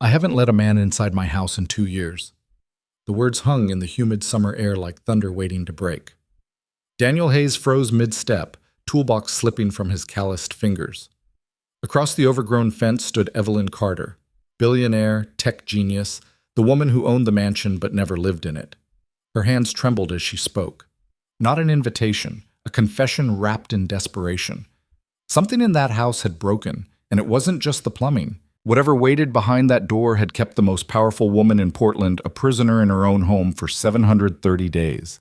I haven't let a man inside my house in 2 years. The words hung in the humid summer air like thunder waiting to break. Daniel Hayes froze mid-step, toolbox slipping from his calloused fingers. Across the overgrown fence stood Evelyn Carter, billionaire, tech genius, the woman who owned the mansion but never lived in it. Her hands trembled as she spoke. Not an invitation, a confession wrapped in desperation. Something in that house had broken, and it wasn't just the plumbing. Whatever waited behind that door had kept the most powerful woman in Portland a prisoner in her own home for 730 days.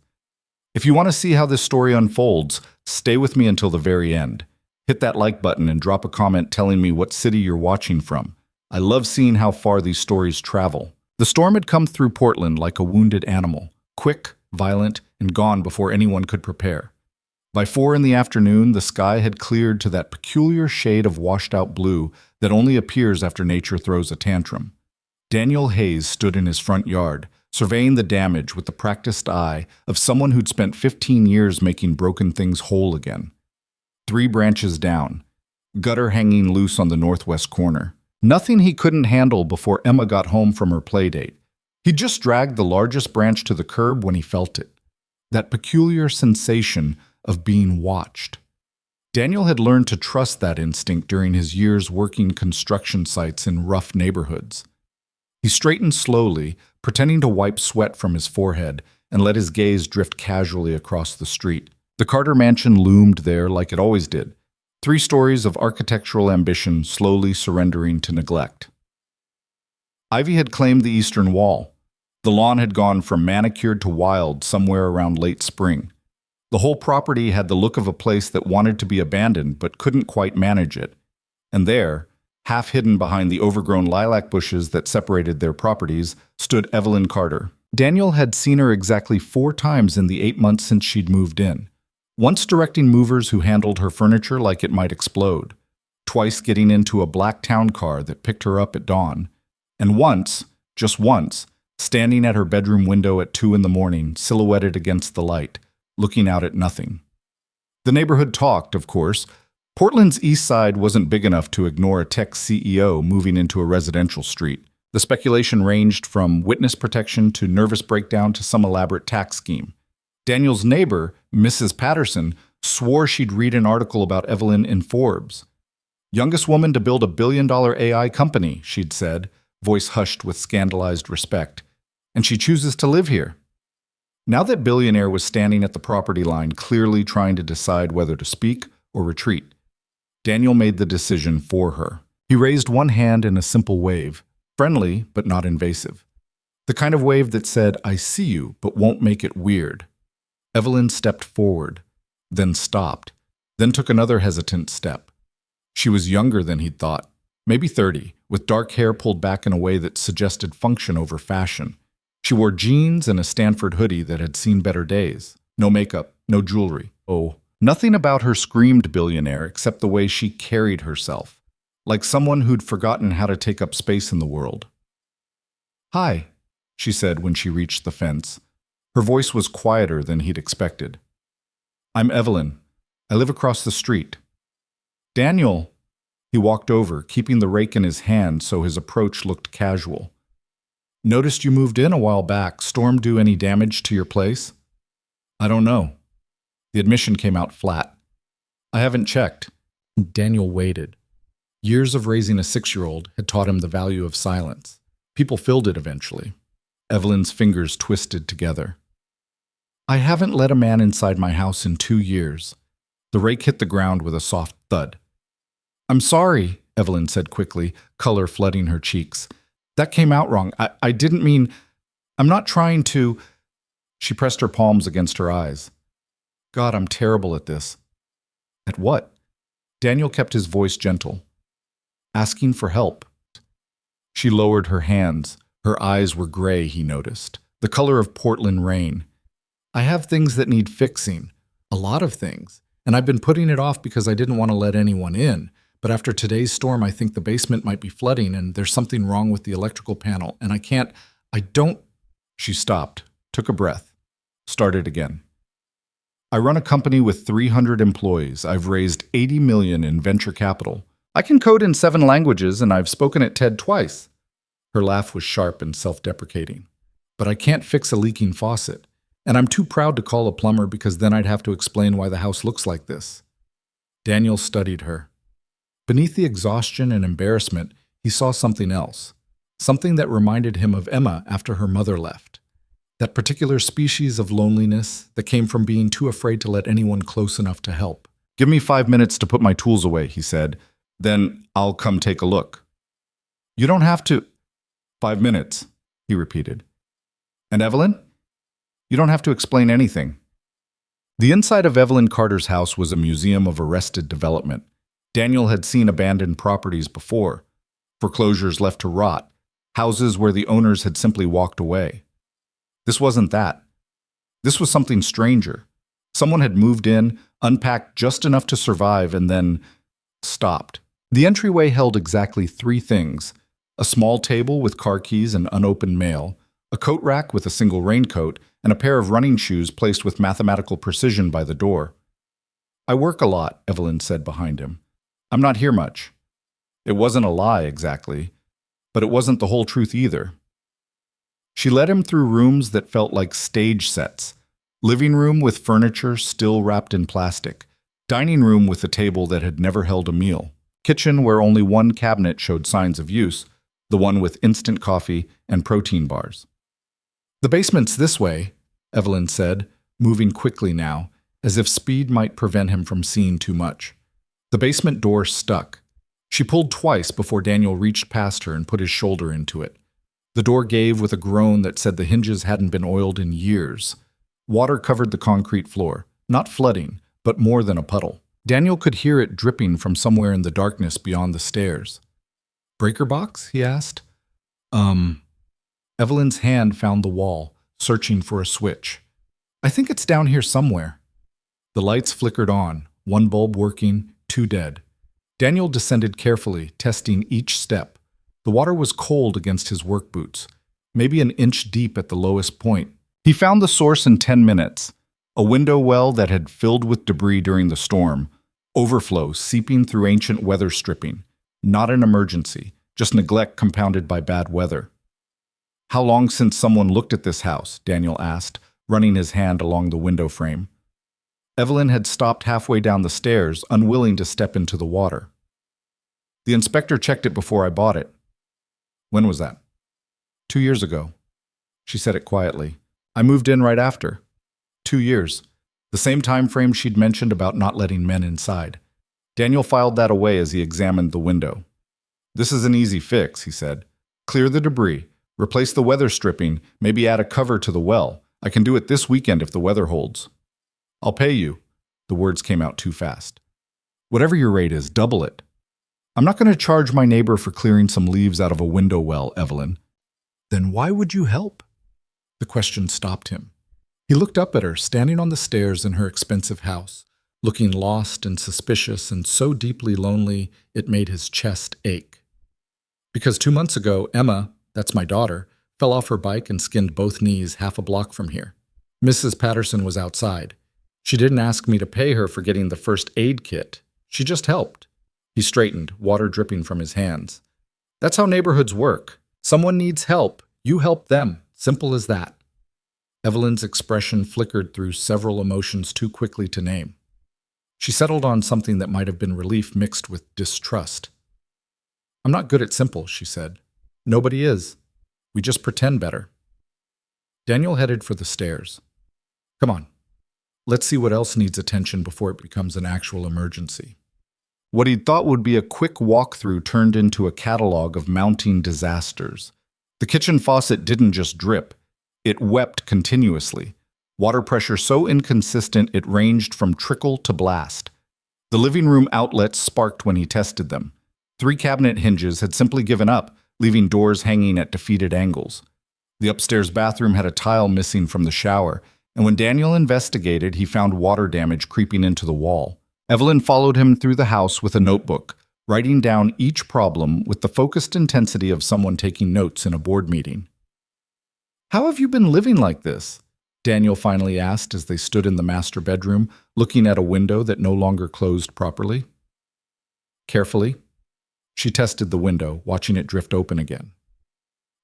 If you want to see how this story unfolds, stay with me until the very end. Hit that like button and drop a comment telling me what city you're watching from. I love seeing how far these stories travel. The storm had come through Portland like a wounded animal, quick, violent, and gone before anyone could prepare. By 4 in the afternoon, the sky had cleared to that peculiar shade of washed-out blue that only appears after nature throws a tantrum. Daniel Hayes stood in his front yard, surveying the damage with the practiced eye of someone who'd spent 15 years making broken things whole again. 3 branches down, gutter hanging loose on the northwest corner. Nothing he couldn't handle before Emma got home from her playdate. He'd just dragged the largest branch to the curb when he felt it. That peculiar sensation of being watched. Daniel had learned to trust that instinct during his years working construction sites in rough neighborhoods. He straightened slowly, pretending to wipe sweat from his forehead, and let his gaze drift casually across the street. The Carter mansion loomed there like it always did. 3 stories of architectural ambition slowly surrendering to neglect. Ivy had claimed the eastern wall. The lawn had gone from manicured to wild somewhere around late spring. The whole property had the look of a place that wanted to be abandoned but couldn't quite manage it. And there, half hidden behind the overgrown lilac bushes that separated their properties, stood Evelyn Carter. Daniel had seen her exactly 4 times in the 8 months since she'd moved in. Once directing movers who handled her furniture like it might explode. Twice getting into a black town car that picked her up at dawn. And once, just once, standing at her bedroom window at 2 in the morning, silhouetted against the light, looking out at nothing. The neighborhood talked, of course. Portland's east side wasn't big enough to ignore a tech CEO moving into a residential street. The speculation ranged from witness protection to nervous breakdown to some elaborate tax scheme. Daniel's neighbor, Mrs. Patterson, swore she'd read an article about Evelyn in Forbes. Youngest woman to build $1 billion AI company, she'd said, voice hushed with scandalized respect. And she chooses to live here. Now that billionaire was standing at the property line, clearly trying to decide whether to speak or retreat. Daniel made the decision for her. He raised one hand in a simple wave, friendly but not invasive. The kind of wave that said, "I see you, but won't make it weird." Evelyn stepped forward, then stopped, then took another hesitant step. She was younger than he'd thought, maybe 30, with dark hair pulled back in a way that suggested function over fashion. She wore jeans and a Stanford hoodie that had seen better days. No makeup, no jewelry. Oh, nothing about her screamed billionaire except the way she carried herself, like someone who'd forgotten how to take up space in the world. "Hi," she said when she reached the fence. Her voice was quieter than he'd expected. "I'm Evelyn. I live across the street." "Daniel." He walked over, keeping the rake in his hand so his approach looked casual. "Noticed you moved in a while back. Storm do any damage to your place?" "I don't know." The admission came out flat. "I haven't checked." Daniel waited. Years of raising a 6-year-old had taught him the value of silence. People filled it eventually. Evelyn's fingers twisted together. "I haven't let a man inside my house in 2 years." The rake hit the ground with a soft thud. "I'm sorry," Evelyn said quickly, color flooding her cheeks. "That came out wrong. I didn't mean... I'm not trying to..." She pressed her palms against her eyes. "God, I'm terrible at this." "At what?" Daniel kept his voice gentle. "Asking for help." She lowered her hands. Her eyes were gray, he noticed, the color of Portland rain. "I have things that need fixing. A lot of things. And I've been putting it off because I didn't want to let anyone in. But after today's storm, I think the basement might be flooding and there's something wrong with the electrical panel. And I don't... She stopped, took a breath, started again. "I run a company with 300 employees. I've raised $80 million in venture capital. I can code in 7 languages and I've spoken at TED twice." Her laugh was sharp and self-deprecating. But I can't fix a leaking faucet, and I'm too proud to call a plumber because then I'd have to explain why the house looks like this. Daniel studied her. Beneath the exhaustion and embarrassment, he saw something else. Something that reminded him of Emma after her mother left. That particular species of loneliness that came from being too afraid to let anyone close enough to help. "Give me 5 minutes to put my tools away," he said. "Then I'll come take a look." "You don't have to." 5 minutes, he repeated. "And Evelyn? You don't have to explain anything." The inside of Evelyn Carter's house was a museum of arrested development. Daniel had seen abandoned properties before, foreclosures left to rot, houses where the owners had simply walked away. This wasn't that. This was something stranger. Someone had moved in, unpacked just enough to survive, and then stopped. The entryway held exactly 3 things: a small table with car keys and unopened mail, a coat rack with a single raincoat, and a pair of running shoes placed with mathematical precision by the door. "I work a lot," Evelyn said behind him. "I'm not here much." It wasn't a lie exactly, but it wasn't the whole truth either. She led him through rooms that felt like stage sets. Living room with furniture still wrapped in plastic. Dining room with a table that had never held a meal. Kitchen where only one cabinet showed signs of use, the one with instant coffee and protein bars. "The basement's this way," Evelyn said, moving quickly now, as if speed might prevent him from seeing too much. The basement door stuck. She pulled twice before Daniel reached past her and put his shoulder into it. The door gave with a groan that said the hinges hadn't been oiled in years. Water covered the concrete floor, not flooding, but more than a puddle. Daniel could hear it dripping from somewhere in the darkness beyond the stairs. "Breaker box?" he asked. Evelyn's hand found the wall, searching for a switch. "I think it's down here somewhere." The lights flickered on, one bulb working, 2 dead. Daniel descended carefully, testing each step. The water was cold against his work boots, maybe an inch deep at the lowest point. He found the source in 10 minutes, a window well that had filled with debris during the storm, overflow seeping through ancient weather stripping. Not an emergency, just neglect compounded by bad weather. "How long since someone looked at this house?" Daniel asked, running his hand along the window frame. Evelyn had stopped halfway down the stairs, unwilling to step into the water. "The inspector checked it before I bought it." "When was that?" 2 years ago. She said it quietly. "I moved in right after." 2 years. The same time frame she'd mentioned about not letting men inside. Daniel filed that away as he examined the window. "This is an easy fix," he said. "Clear the debris, replace the weather stripping, maybe add a cover to the well. I can do it this weekend if the weather holds." "I'll pay you." The words came out too fast. "Whatever your rate is, double it." "I'm not going to charge my neighbor for clearing some leaves out of a window well, Evelyn." "Then why would you help?" The question stopped him. He looked up at her, standing on the stairs in her expensive house, looking lost and suspicious and so deeply lonely it made his chest ache. "Because 2 months ago, Emma, that's my daughter, fell off her bike and skinned both knees half a block from here. Mrs. Patterson was outside. She didn't ask me to pay her for getting the first aid kit. She just helped." He straightened, water dripping from his hands. "That's how neighborhoods work. Someone needs help. You help them. Simple as that." Evelyn's expression flickered through several emotions too quickly to name. She settled on something that might have been relief mixed with distrust. "I'm not good at simple," she said. "Nobody is. We just pretend better." Daniel headed for the stairs. "Come on. Let's see what else needs attention before it becomes an actual emergency." What he'd thought would be a quick walkthrough turned into a catalog of mounting disasters. The kitchen faucet didn't just drip. It wept continuously. Water pressure so inconsistent it ranged from trickle to blast. The living room outlets sparked when he tested them. 3 cabinet hinges had simply given up, leaving doors hanging at defeated angles. The upstairs bathroom had a tile missing from the shower, and when Daniel investigated, he found water damage creeping into the wall. Evelyn followed him through the house with a notebook, writing down each problem with the focused intensity of someone taking notes in a board meeting. "How have you been living like this?" Daniel finally asked as they stood in the master bedroom, looking at a window that no longer closed properly. Carefully, she tested the window, watching it drift open again.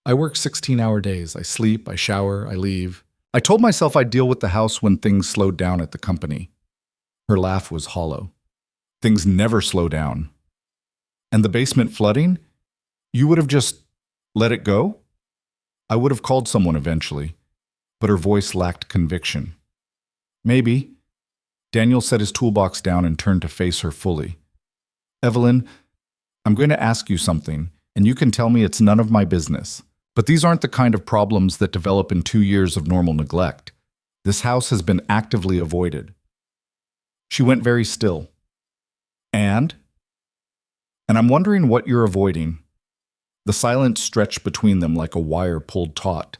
I work 16-hour days. I sleep, I shower, I leave. I told myself I'd deal with the house when things slowed down at the company. Her laugh was hollow. Things never slow down. And the basement flooding? You would have just let it go? I would have called someone eventually, but her voice lacked conviction. Maybe. Daniel set his toolbox down and turned to face her fully. Evelyn, I'm going to ask you something, and you can tell me it's none of my business. But these aren't the kind of problems that develop in 2 years of normal neglect. This house has been actively avoided. She went very still. And I'm wondering what you're avoiding. The silence stretched between them like a wire pulled taut.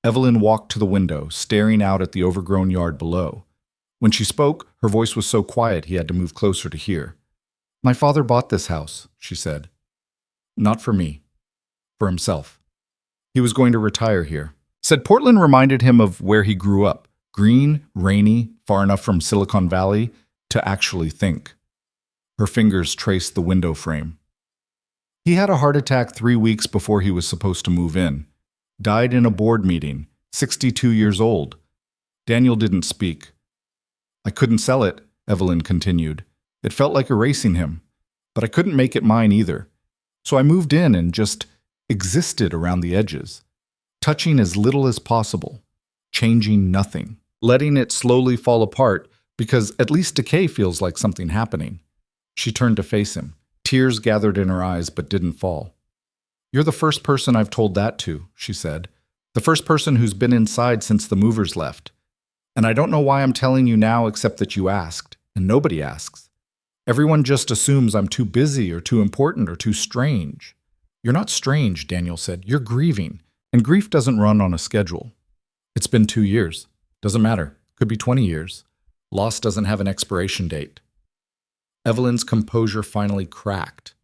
Evelyn walked to the window, staring out at the overgrown yard below. When she spoke, her voice was so quiet he had to move closer to hear. My father bought this house, she said. Not for me. For himself. He was going to retire here. Said Portland reminded him of where he grew up. Green, rainy, far enough from Silicon Valley to actually think. Her fingers traced the window frame. He had a heart attack 3 weeks before he was supposed to move in. Died in a board meeting, 62 years old. Daniel didn't speak. I couldn't sell it, Evelyn continued. It felt like erasing him, but I couldn't make it mine either. So I moved in and just existed around the edges, touching as little as possible, changing nothing, letting it slowly fall apart because at least decay feels like something happening. She turned to face him. Tears gathered in her eyes but didn't fall. You're the first person I've told that to, she said. The first person who's been inside since the movers left. And I don't know why I'm telling you now except that you asked, and nobody asks. Everyone just assumes I'm too busy or too important or too strange. You're not strange, Daniel said. You're grieving, and grief doesn't run on a schedule. It's been 2 years. Doesn't matter. Could be 20 years. Loss doesn't have an expiration date. Evelyn's composure finally cracked.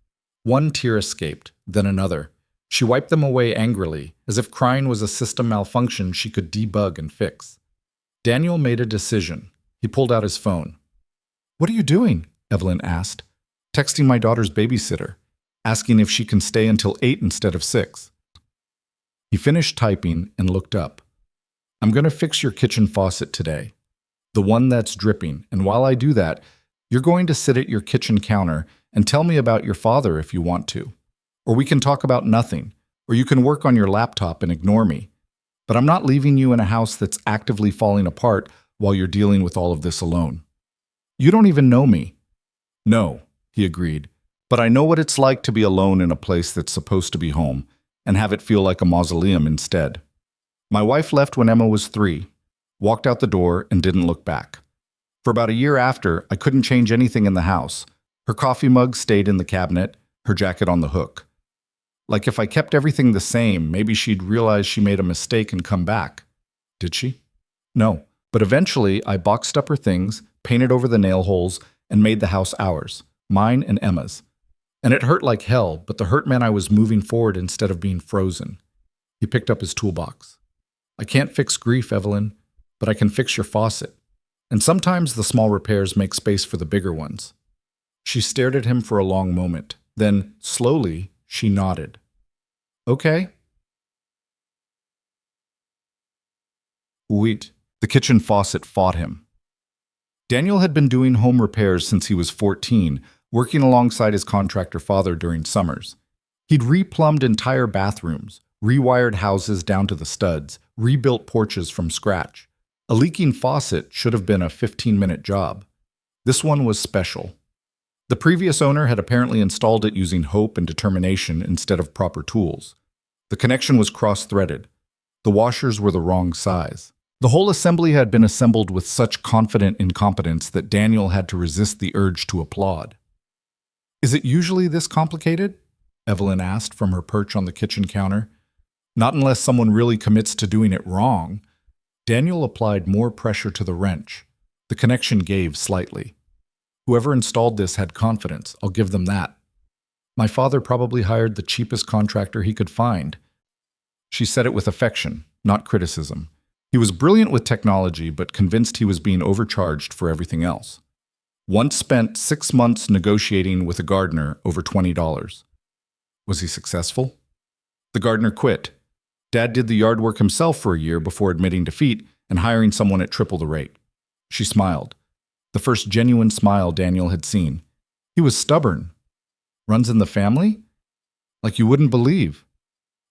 One tear escaped, then another. She wiped them away angrily, as if crying was a system malfunction she could debug and fix. Daniel made a decision. He pulled out his phone. What are you doing? Evelyn asked. Texting my daughter's babysitter, asking if she can stay until 8 instead of 6. He finished typing and looked up. I'm going to fix your kitchen faucet today. The one that's dripping, and while I do that, you're going to sit at your kitchen counter and tell me about your father if you want to. Or we can talk about nothing, or you can work on your laptop and ignore me. But I'm not leaving you in a house that's actively falling apart while you're dealing with all of this alone. You don't even know me. No, he agreed, but I know what it's like to be alone in a place that's supposed to be home and have it feel like a mausoleum instead. My wife left when Emma was 3, walked out the door and didn't look back. For about a year after, I couldn't change anything in the house. Her coffee mug stayed in the cabinet, her jacket on the hook. Like if I kept everything the same, maybe she'd realize she made a mistake and come back. Did she? No, but eventually I boxed up her things, painted over the nail holes, and made the house ours, mine and Emma's. And it hurt like hell, but the hurt meant I was moving forward instead of being frozen. He picked up his toolbox. I can't fix grief, Evelyn, but I can fix your faucet. And sometimes the small repairs make space for the bigger ones. She stared at him for a long moment. Then, slowly, she nodded. Okay. Wait. The kitchen faucet fought him. Daniel had been doing home repairs since he was 14, working alongside his contractor father during summers. He'd replumbed entire bathrooms, rewired houses down to the studs, rebuilt porches from scratch. A leaking faucet should have been a 15-minute job. This one was special. The previous owner had apparently installed it using hope and determination instead of proper tools. The connection was cross-threaded. The washers were the wrong size. The whole assembly had been assembled with such confident incompetence that Daniel had to resist the urge to applaud. Is it usually this complicated? Evelyn asked from her perch on the kitchen counter. Not unless someone really commits to doing it wrong. Daniel applied more pressure to the wrench. The connection gave slightly. Whoever installed this had confidence, I'll give them that. My father probably hired the cheapest contractor he could find. She said it with affection, not criticism. He was brilliant with technology, but convinced he was being overcharged for everything else. Once spent 6 months negotiating with a gardener over $20. Was he successful? The gardener quit. Dad did the yard work himself for a year before admitting defeat and hiring someone at triple the rate. She smiled. The first genuine smile Daniel had seen. He was stubborn. Runs in the family? Like you wouldn't believe.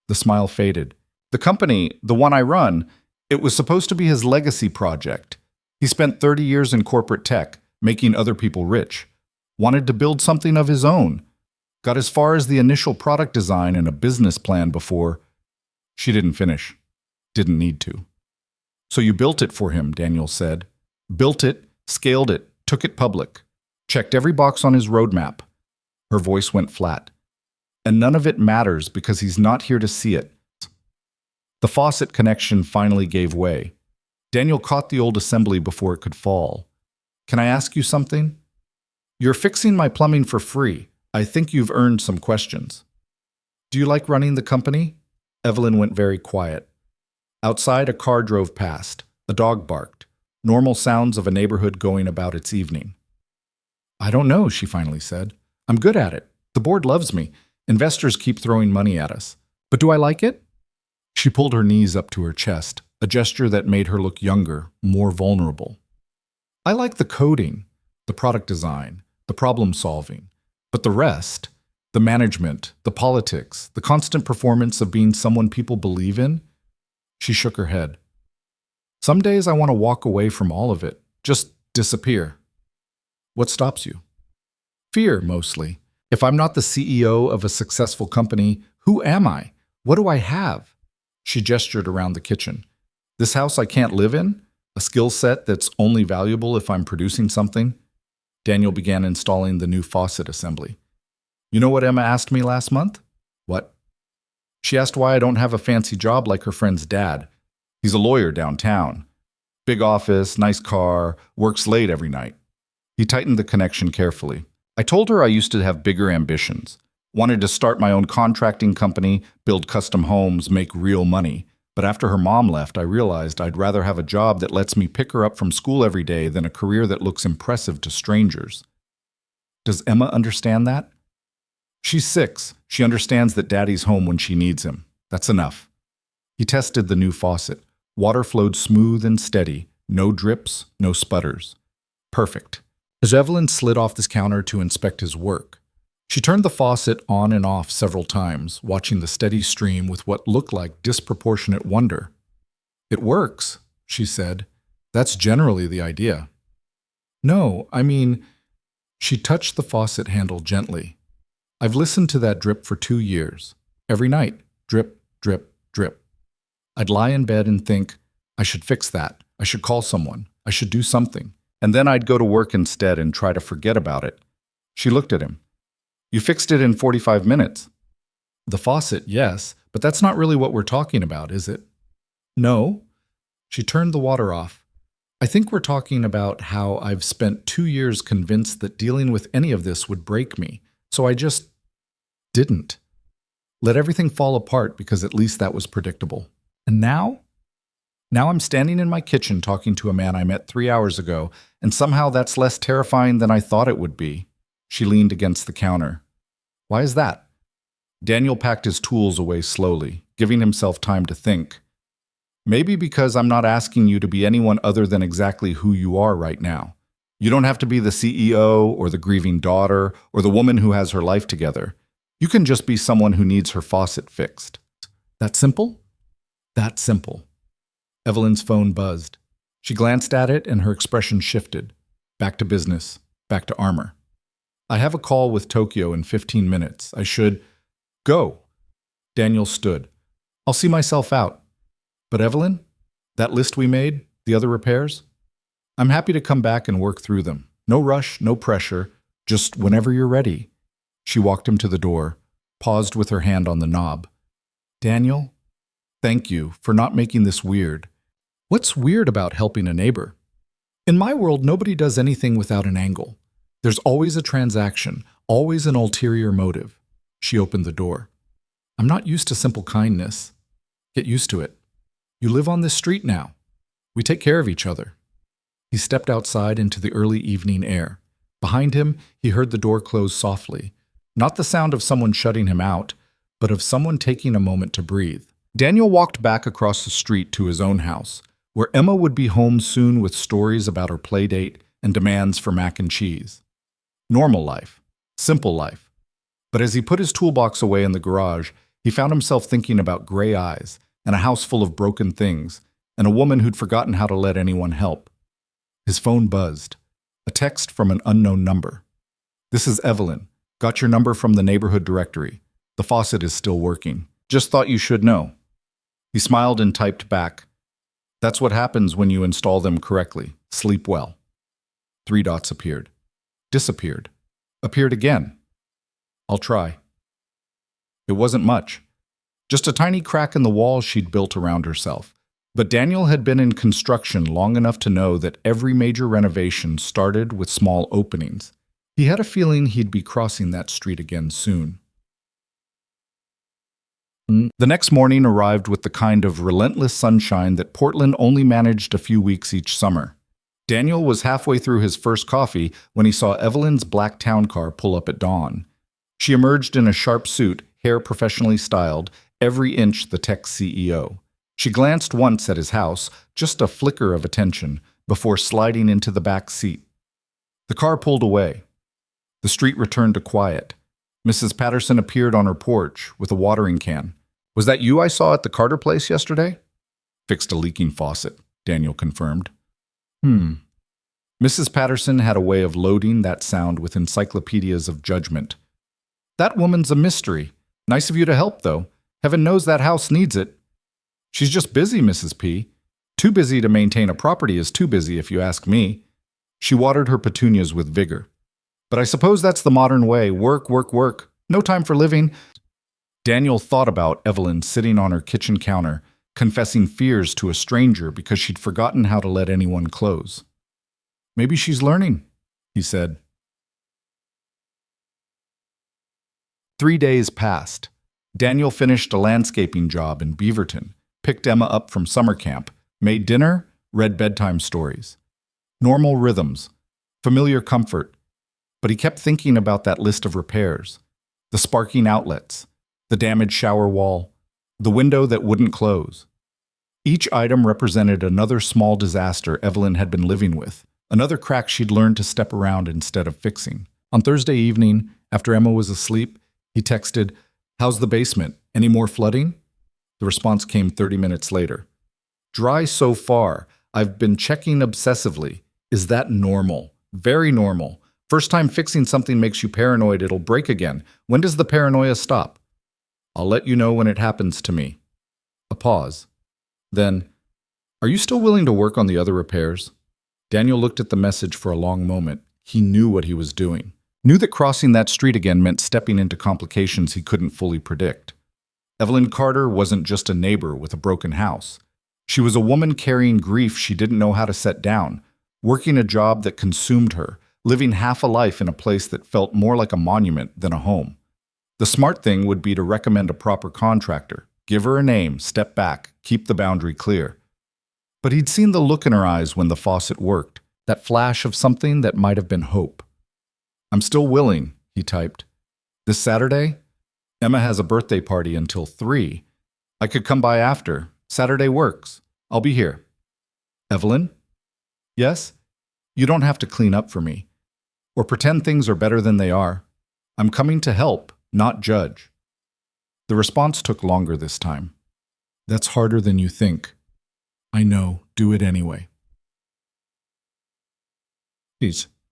The smile faded. The company, the one I run, it was supposed to be his legacy project. He spent 30 years in corporate tech, making other people rich. Wanted to build something of his own. Got as far as the initial product design and a business plan before. She didn't finish. Didn't need to. So you built it for him, Daniel said. Built it, scaled it, took it public. Checked every box on his roadmap. Her voice went flat. And none of it matters because he's not here to see it. The faucet connection finally gave way. Daniel caught the old assembly before it could fall. Can I ask you something? You're fixing my plumbing for free. I think you've earned some questions. Do you like running the company? Evelyn went very quiet. Outside, a car drove past. A dog barked. Normal sounds of a neighborhood going about its evening. I don't know, she finally said. I'm good at it. The board loves me. Investors keep throwing money at us. But do I like it? She pulled her knees up to her chest, a gesture that made her look younger, more vulnerable. I like the coding, the product design, the problem solving. But the rest, the management, the politics, the constant performance of being someone people believe in? She shook her head. Some days I want to walk away from all of it, just disappear. What stops you? Fear, mostly. If I'm not the CEO of a successful company, who am I? What do I have? She gestured around the kitchen. This house I can't live in? A skill set that's only valuable if I'm producing something? Daniel began installing the new faucet assembly. You know what Emma asked me last month? What? She asked why I don't have a fancy job like her friend's dad. He's a lawyer downtown. Big office, nice car, works late every night. He tightened the connection carefully. I told her I used to have bigger ambitions. Wanted to start my own contracting company, build custom homes, make real money. But after her mom left, I realized I'd rather have a job that lets me pick her up from school every day than a career that looks impressive to strangers. Does Emma understand that? She's 6. She understands that Daddy's home when she needs him. That's enough. He tested the new faucet. Water flowed smooth and steady. No drips, no sputters. Perfect. As Evelyn slid off this counter to inspect his work, she turned the faucet on and off several times, watching the steady stream with what looked like disproportionate wonder. It works, she said. That's generally the idea. No, I mean, she touched the faucet handle gently. I've listened to that drip for 2 years. Every night, drip, drip, drip. I'd lie in bed and think, I should fix that. I should call someone. I should do something. And then I'd go to work instead and try to forget about it. She looked at him. You fixed it in 45 minutes. The faucet, yes, but that's not really what we're talking about, is it? No. She turned the water off. I think we're talking about how I've spent 2 years convinced that dealing with any of this would break me, so I just didn't. Let everything fall apart because at least that was predictable. And now? Now I'm standing in my kitchen talking to a man I met 3 hours ago, and somehow that's less terrifying than I thought it would be. She leaned against the counter. Why is that? Daniel packed his tools away slowly, giving himself time to think. Maybe because I'm not asking you to be anyone other than exactly who you are right now. You don't have to be the CEO or the grieving daughter or the woman who has her life together. You can just be someone who needs her faucet fixed. That simple? That simple. Evelyn's phone buzzed. She glanced at it and her expression shifted. Back to business. Back to armor. I have a call with Tokyo in 15 minutes. I should go. Daniel stood. I'll see myself out. But Evelyn, that list we made, the other repairs? I'm happy to come back and work through them. No rush, no pressure, just whenever you're ready. She walked him to the door, paused with her hand on the knob. Daniel, thank you for not making this weird. What's weird about helping a neighbor? In my world, nobody does anything without an angle. There's always a transaction, always an ulterior motive. She opened the door. I'm not used to simple kindness. Get used to it. You live on this street now. We take care of each other. He stepped outside into the early evening air. Behind him, he heard the door close softly. Not the sound of someone shutting him out, but of someone taking a moment to breathe. Daniel walked back across the street to his own house, where Emma would be home soon with stories about her playdate and demands for mac and cheese. Normal life. Simple life. But as he put his toolbox away in the garage, he found himself thinking about gray eyes and a house full of broken things and a woman who'd forgotten how to let anyone help. His phone buzzed. A text from an unknown number. "This is Evelyn. Got your number from the neighborhood directory. The faucet is still working. Just thought you should know." He smiled and typed back, "That's what happens when you install them correctly. Sleep well." 3 dots appeared. Disappeared. Appeared again. "I'll try." It wasn't much. Just a tiny crack in the wall she'd built around herself. But Daniel had been in construction long enough to know that every major renovation started with small openings. He had a feeling he'd be crossing that street again soon. The next morning arrived with the kind of relentless sunshine that Portland only managed a few weeks each summer. Daniel was halfway through his first coffee when he saw Evelyn's black town car pull up at dawn. She emerged in a sharp suit, hair professionally styled, every inch the tech CEO. She glanced once at his house, just a flicker of attention, before sliding into the back seat. The car pulled away. The street returned to quiet. Mrs. Patterson appeared on her porch with a watering can. "Was that you I saw at the Carter place yesterday?" "Fixed a leaking faucet," Daniel confirmed. Mrs. Patterson had a way of loading that sound with encyclopedias of judgment. "That woman's a mystery. Nice of you to help, though. Heaven knows that house needs it." "She's just busy, Mrs. P. Too busy to maintain a property is too busy, if you ask me." She watered her petunias with vigor. "But I suppose that's the modern way. Work, work, work. No time for living." Daniel thought about Evelyn sitting on her kitchen counter, confessing fears to a stranger because she'd forgotten how to let anyone close. "Maybe she's learning," he said. 3 days passed. Daniel finished a landscaping job in Beaverton, picked Emma up from summer camp, made dinner, read bedtime stories. Normal rhythms, familiar comfort. But he kept thinking about that list of repairs. The sparking outlets, the damaged shower wall, the window that wouldn't close. Each item represented another small disaster Evelyn had been living with, another crack she'd learned to step around instead of fixing. On Thursday evening, after Emma was asleep, he texted, "How's the basement? Any more flooding?" The response came 30 minutes later. "Dry so far. I've been checking obsessively. Is that normal? Very normal. First time fixing something makes you paranoid it'll break again. When does the paranoia stop? I'll let you know when it happens to me." A pause. Then, "Are you still willing to work on the other repairs?" Daniel looked at the message for a long moment. He knew what he was doing. Knew that crossing that street again meant stepping into complications he couldn't fully predict. Evelyn Carter wasn't just a neighbor with a broken house. She was a woman carrying grief she didn't know how to set down, working a job that consumed her, living half a life in a place that felt more like a monument than a home. The smart thing would be to recommend a proper contractor, give her a name, step back, keep the boundary clear. But he'd seen the look in her eyes when the faucet worked, that flash of something that might have been hope. "I'm still willing," he typed. "This Saturday? Emma has a birthday party until 3. I could come by after. Saturday works. I'll be here." "Evelyn?" "Yes? You don't have to clean up for me. Or pretend things are better than they are. I'm coming to help, not judge." The response took longer this time. "That's harder than you think." "I know. Do it anyway."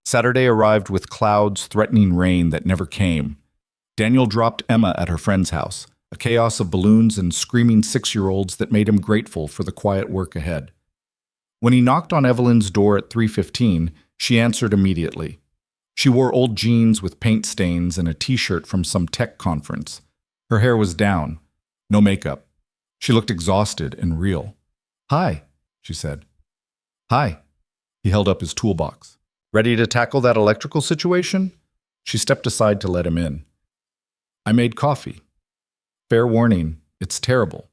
Saturday arrived with clouds threatening rain that never came. Daniel dropped Emma at her friend's house, a chaos of balloons and screaming 6-year-olds that made him grateful for the quiet work ahead. When he knocked on Evelyn's door at 3:15, she answered immediately. She wore old jeans with paint stains and a t-shirt from some tech conference. Her hair was down. No makeup. She looked exhausted and real. "Hi," she said. "Hi." He held up his toolbox. "Ready to tackle that electrical situation?" She stepped aside to let him in. "I made coffee. Fair warning, it's terrible.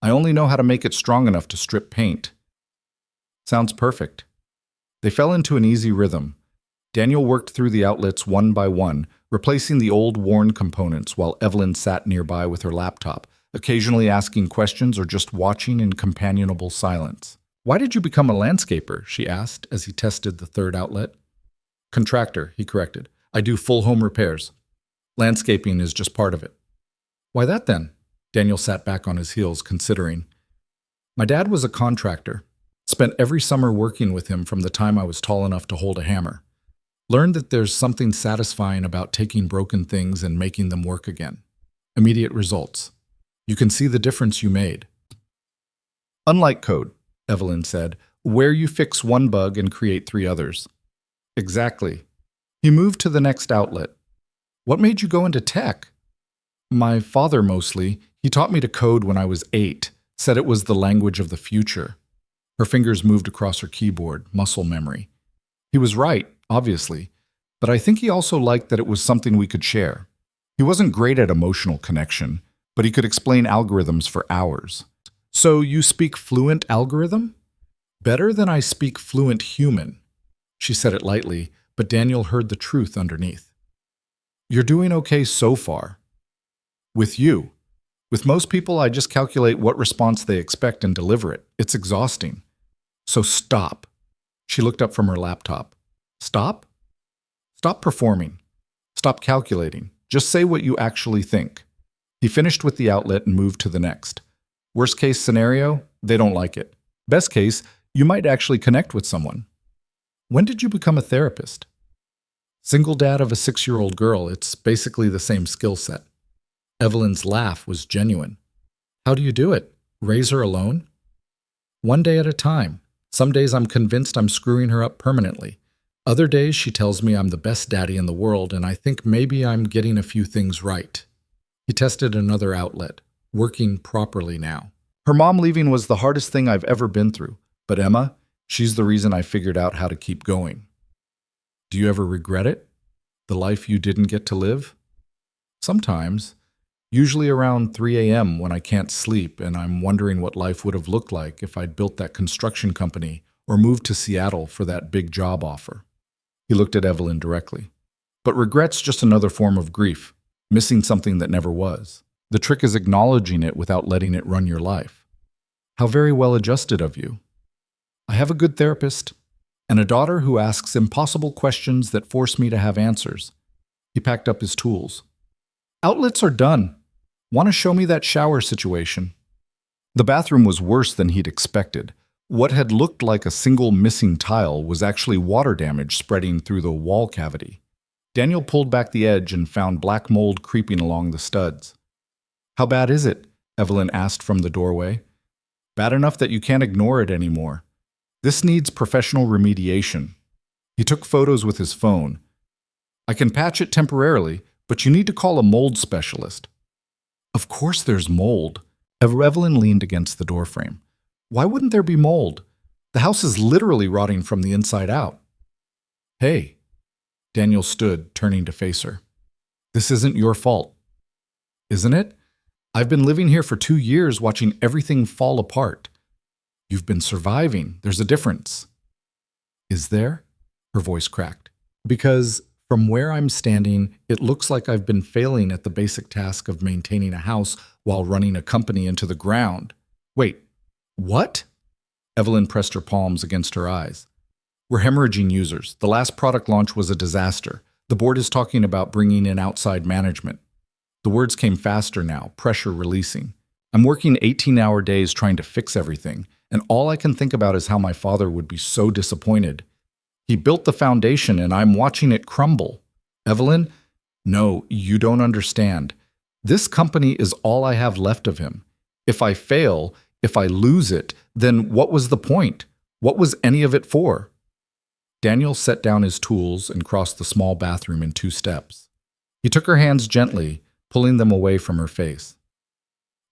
I only know how to make it strong enough to strip paint." "Sounds perfect." They fell into an easy rhythm. Daniel worked through the outlets one by one, replacing the old worn components while Evelyn sat nearby with her laptop, occasionally asking questions or just watching in companionable silence. "Why did you become a landscaper?" she asked as he tested the third outlet. "Contractor," he corrected. "I do full home repairs. Landscaping is just part of it." "Why that then?" Daniel sat back on his heels, considering. "My dad was a contractor. Spent every summer working with him from the time I was tall enough to hold a hammer. Learned that there's something satisfying about taking broken things and making them work again. Immediate results. You can see the difference you made." "Unlike code," Evelyn said, "where you fix one bug and create three others." "Exactly." He moved to the next outlet. "What made you go into tech?" "My father mostly. He taught me to code when I was 8, said it was the language of the future." Her fingers moved across her keyboard, muscle memory. "He was right, obviously, but I think he also liked that it was something we could share. He wasn't great at emotional connection, but he could explain algorithms for hours." "So you speak fluent algorithm?" "Better than I speak fluent human." She said it lightly, but Daniel heard the truth underneath. "You're doing okay so far." "With you. With most people, I just calculate what response they expect and deliver it. It's exhausting." "So stop." She looked up from her laptop. "Stop?" "Stop performing. Stop calculating. Just say what you actually think." He finished with the outlet and moved to the next. "Worst case scenario, they don't like it. Best case, you might actually connect with someone." "When did you become a therapist?" "Single dad of a 6-year-old girl. It's basically the same skill set." Evelyn's laugh was genuine. "How do you do it? Raise her alone?" "One day at a time. Some days I'm convinced I'm screwing her up permanently. Other days she tells me I'm the best daddy in the world and I think maybe I'm getting a few things right." He tested another outlet, working properly now. "Her mom leaving was the hardest thing I've ever been through, but Emma, she's the reason I figured out how to keep going." "Do you ever regret it? The life you didn't get to live?" "Sometimes. Usually around 3 a.m. when I can't sleep and I'm wondering what life would have looked like if I'd built that construction company or moved to Seattle for that big job offer." He looked at Evelyn directly. "But regret's just another form of grief, missing something that never was. The trick is acknowledging it without letting it run your life." "How very well adjusted of you." "I have a good therapist and a daughter who asks impossible questions that force me to have answers." He packed up his tools. "Outlets are done. Want to show me that shower situation?" The bathroom was worse than he'd expected. What had looked like a single missing tile was actually water damage spreading through the wall cavity. Daniel pulled back the edge and found black mold creeping along the studs. "How bad is it?" Evelyn asked from the doorway. "Bad enough that you can't ignore it anymore. This needs professional remediation." He took photos with his phone. "I can patch it temporarily, but you need to call a mold specialist." "Of course there's mold." Evelyn leaned against the doorframe. "Why wouldn't there be mold? The house is literally rotting from the inside out." "Hey." Daniel stood, turning to face her. "This isn't your fault." "Isn't it? I've been living here for 2 years watching everything fall apart." "You've been surviving. There's a difference." "Is there?" Her voice cracked. "Because from where I'm standing, it looks like I've been failing at the basic task of maintaining a house while running a company into the ground." "Wait, what?" Evelyn pressed her palms against her eyes. "We're hemorrhaging users. The last product launch was a disaster. The board is talking about bringing in outside management." The words came faster now, pressure releasing. "I'm working 18-hour days trying to fix everything, and all I can think about is how my father would be so disappointed. He built the foundation and I'm watching it crumble." "Evelyn, no, you don't understand. This company is all I have left of him. If I fail, if I lose it, then what was the point? What was any of it for?" Daniel set down his tools and crossed the small bathroom in 2 steps. He took her hands gently, pulling them away from her face.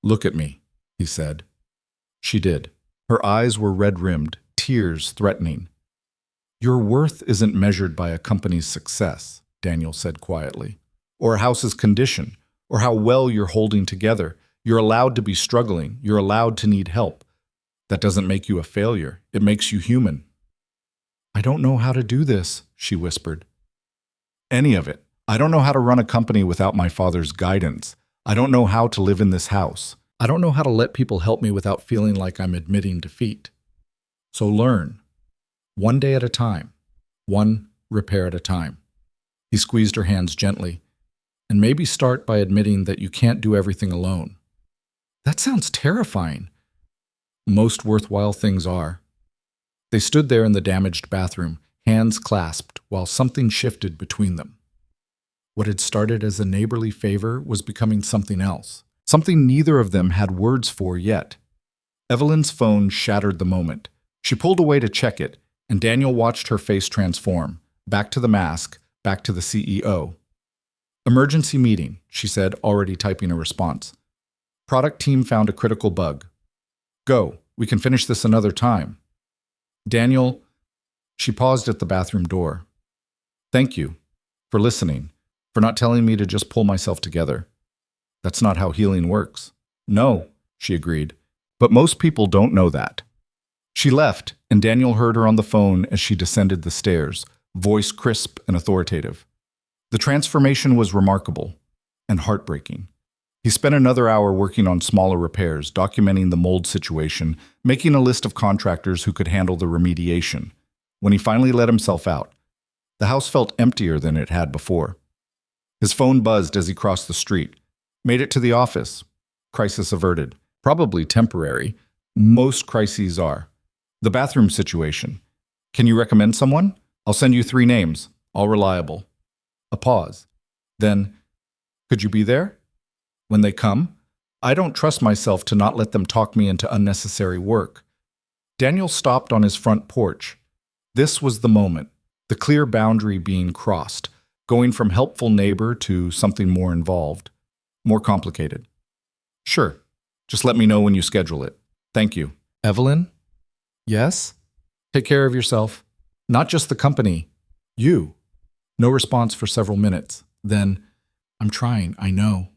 "Look at me," he said. She did. Her eyes were red-rimmed, tears threatening. "Your worth isn't measured by a company's success," Daniel said quietly, "or a house's condition, or how well you're holding together. You're allowed to be struggling. You're allowed to need help. That doesn't make you a failure. It makes you human." "I don't know how to do this," she whispered. "Any of it. I don't know how to run a company without my father's guidance. I don't know how to live in this house. I don't know how to let people help me without feeling like I'm admitting defeat. So learn, one day at a time, one repair at a time. He squeezed her hands gently. And maybe start by admitting that you can't do everything alone. That sounds terrifying. Most worthwhile things are. They stood there in the damaged bathroom, hands clasped, while something shifted between them. What had started as a neighborly favor was becoming something else, something neither of them had words for yet. Evelyn's phone shattered the moment. She pulled away to check it, and Daniel watched her face transform, back to the mask, back to the CEO. Emergency meeting, she said, already typing a response. Product team found a critical bug. Go, we can finish this another time. Daniel, she paused at the bathroom door. Thank you for listening, for not telling me to just pull myself together. That's not how healing works. No, she agreed, but most people don't know that. She left, and Daniel heard her on the phone as she descended the stairs, voice crisp and authoritative. The transformation was remarkable and heartbreaking. He spent another hour working on smaller repairs, documenting the mold situation, making a list of contractors who could handle the remediation. When he finally let himself out, the house felt emptier than it had before. His phone buzzed as he crossed the street. Made it to the office. Crisis averted. Probably temporary. Most crises are. The bathroom situation. Can you recommend someone? I'll send you 3 names, all reliable. A pause. Then, could you be there? When they come? I don't trust myself to not let them talk me into unnecessary work. Daniel stopped on his front porch. This was the moment, the clear boundary being crossed, going from helpful neighbor to something more involved, more complicated. Sure, just let me know when you schedule it. Thank you. Evelyn? Yes? Take care of yourself. Not just the company. You. No response for several minutes. Then, I'm trying, I know.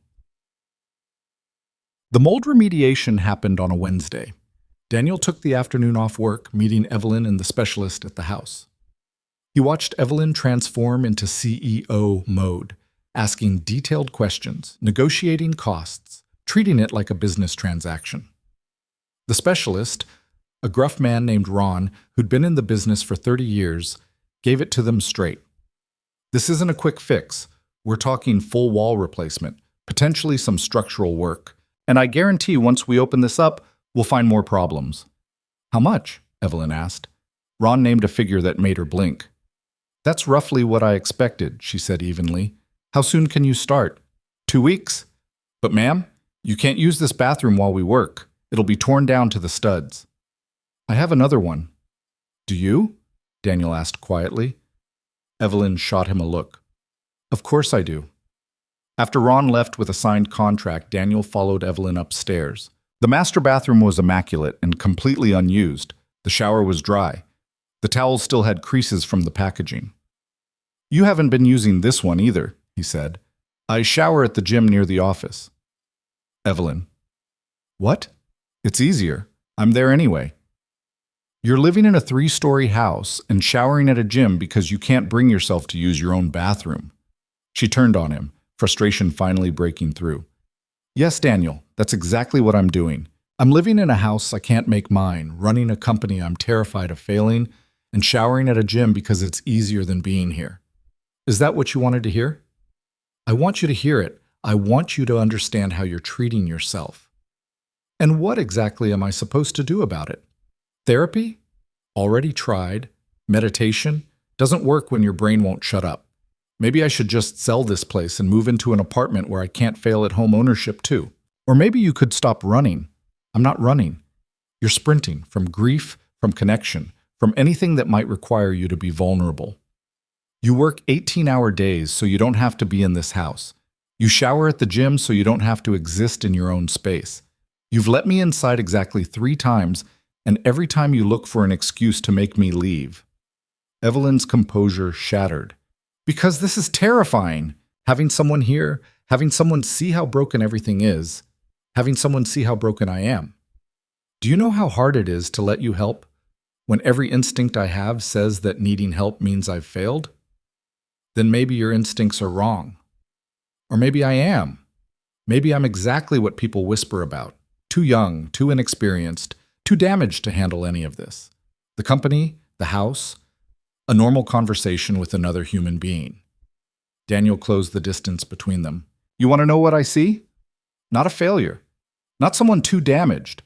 The mold remediation happened on a Wednesday. Daniel took the afternoon off work, meeting Evelyn and the specialist at the house. He watched Evelyn transform into CEO mode, asking detailed questions, negotiating costs, treating it like a business transaction. The specialist, a gruff man named Ron, who'd been in the business for 30 years, gave it to them straight. This isn't a quick fix. We're talking full wall replacement, potentially some structural work. And I guarantee once we open this up, we'll find more problems. How much? Evelyn asked. Ron named a figure that made her blink. That's roughly what I expected, she said evenly. How soon can you start? 2 weeks? But ma'am, you can't use this bathroom while we work. It'll be torn down to the studs. I have another one. Do you? Daniel asked quietly. Evelyn shot him a look. Of course I do. After Ron left with a signed contract, Daniel followed Evelyn upstairs. The master bathroom was immaculate and completely unused. The shower was dry. The towels still had creases from the packaging. You haven't been using this one either, he said. I shower at the gym near the office. Evelyn. What? It's easier. I'm there anyway. You're living in a 3-story house and showering at a gym because you can't bring yourself to use your own bathroom. She turned on him, frustration finally breaking through. Yes, Daniel, that's exactly what I'm doing. I'm living in a house I can't make mine, running a company I'm terrified of failing, and showering at a gym because it's easier than being here. Is that what you wanted to hear? I want you to hear it. I want you to understand how you're treating yourself. And what exactly am I supposed to do about it? Therapy? Already tried. Meditation? Doesn't work when your brain won't shut up. Maybe I should just sell this place and move into an apartment where I can't fail at home ownership too. Or maybe you could stop running. I'm not running. You're sprinting from grief, from connection, from anything that might require you to be vulnerable. You work 18-hour days so you don't have to be in this house. You shower at the gym so you don't have to exist in your own space. You've let me inside exactly 3 times, and every time you look for an excuse to make me leave. Evelyn's composure shattered. Because this is terrifying. Having someone here, having someone see how broken everything is, having someone see how broken I am. Do you know how hard it is to let you help when every instinct I have says that needing help means I've failed? Then maybe your instincts are wrong. Or maybe I am. Maybe I'm exactly what people whisper about. Too young, too inexperienced, too damaged to handle any of this. The company, the house, a normal conversation with another human being. Daniel closed the distance between them. You want to know what I see? Not a failure. Not someone too damaged.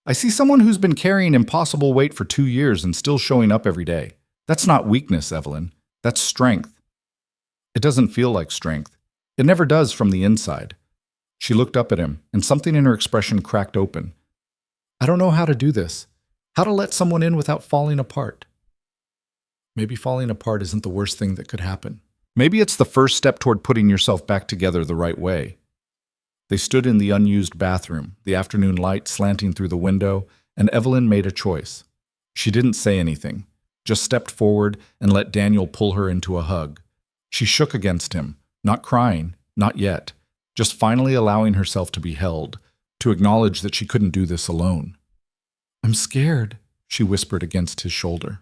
I see someone who's been carrying impossible weight for 2 years and still showing up every day. That's not weakness, Evelyn. That's strength. It doesn't feel like strength. It never does from the inside. She looked up at him, and something in her expression cracked open. I don't know how to do this. How to let someone in without falling apart. Maybe falling apart isn't the worst thing that could happen. Maybe it's the first step toward putting yourself back together the right way. They stood in the unused bathroom, the afternoon light slanting through the window, and Evelyn made a choice. She didn't say anything, just stepped forward and let Daniel pull her into a hug. She shook against him, not crying, not yet, just finally allowing herself to be held, to acknowledge that she couldn't do this alone. I'm scared, she whispered against his shoulder.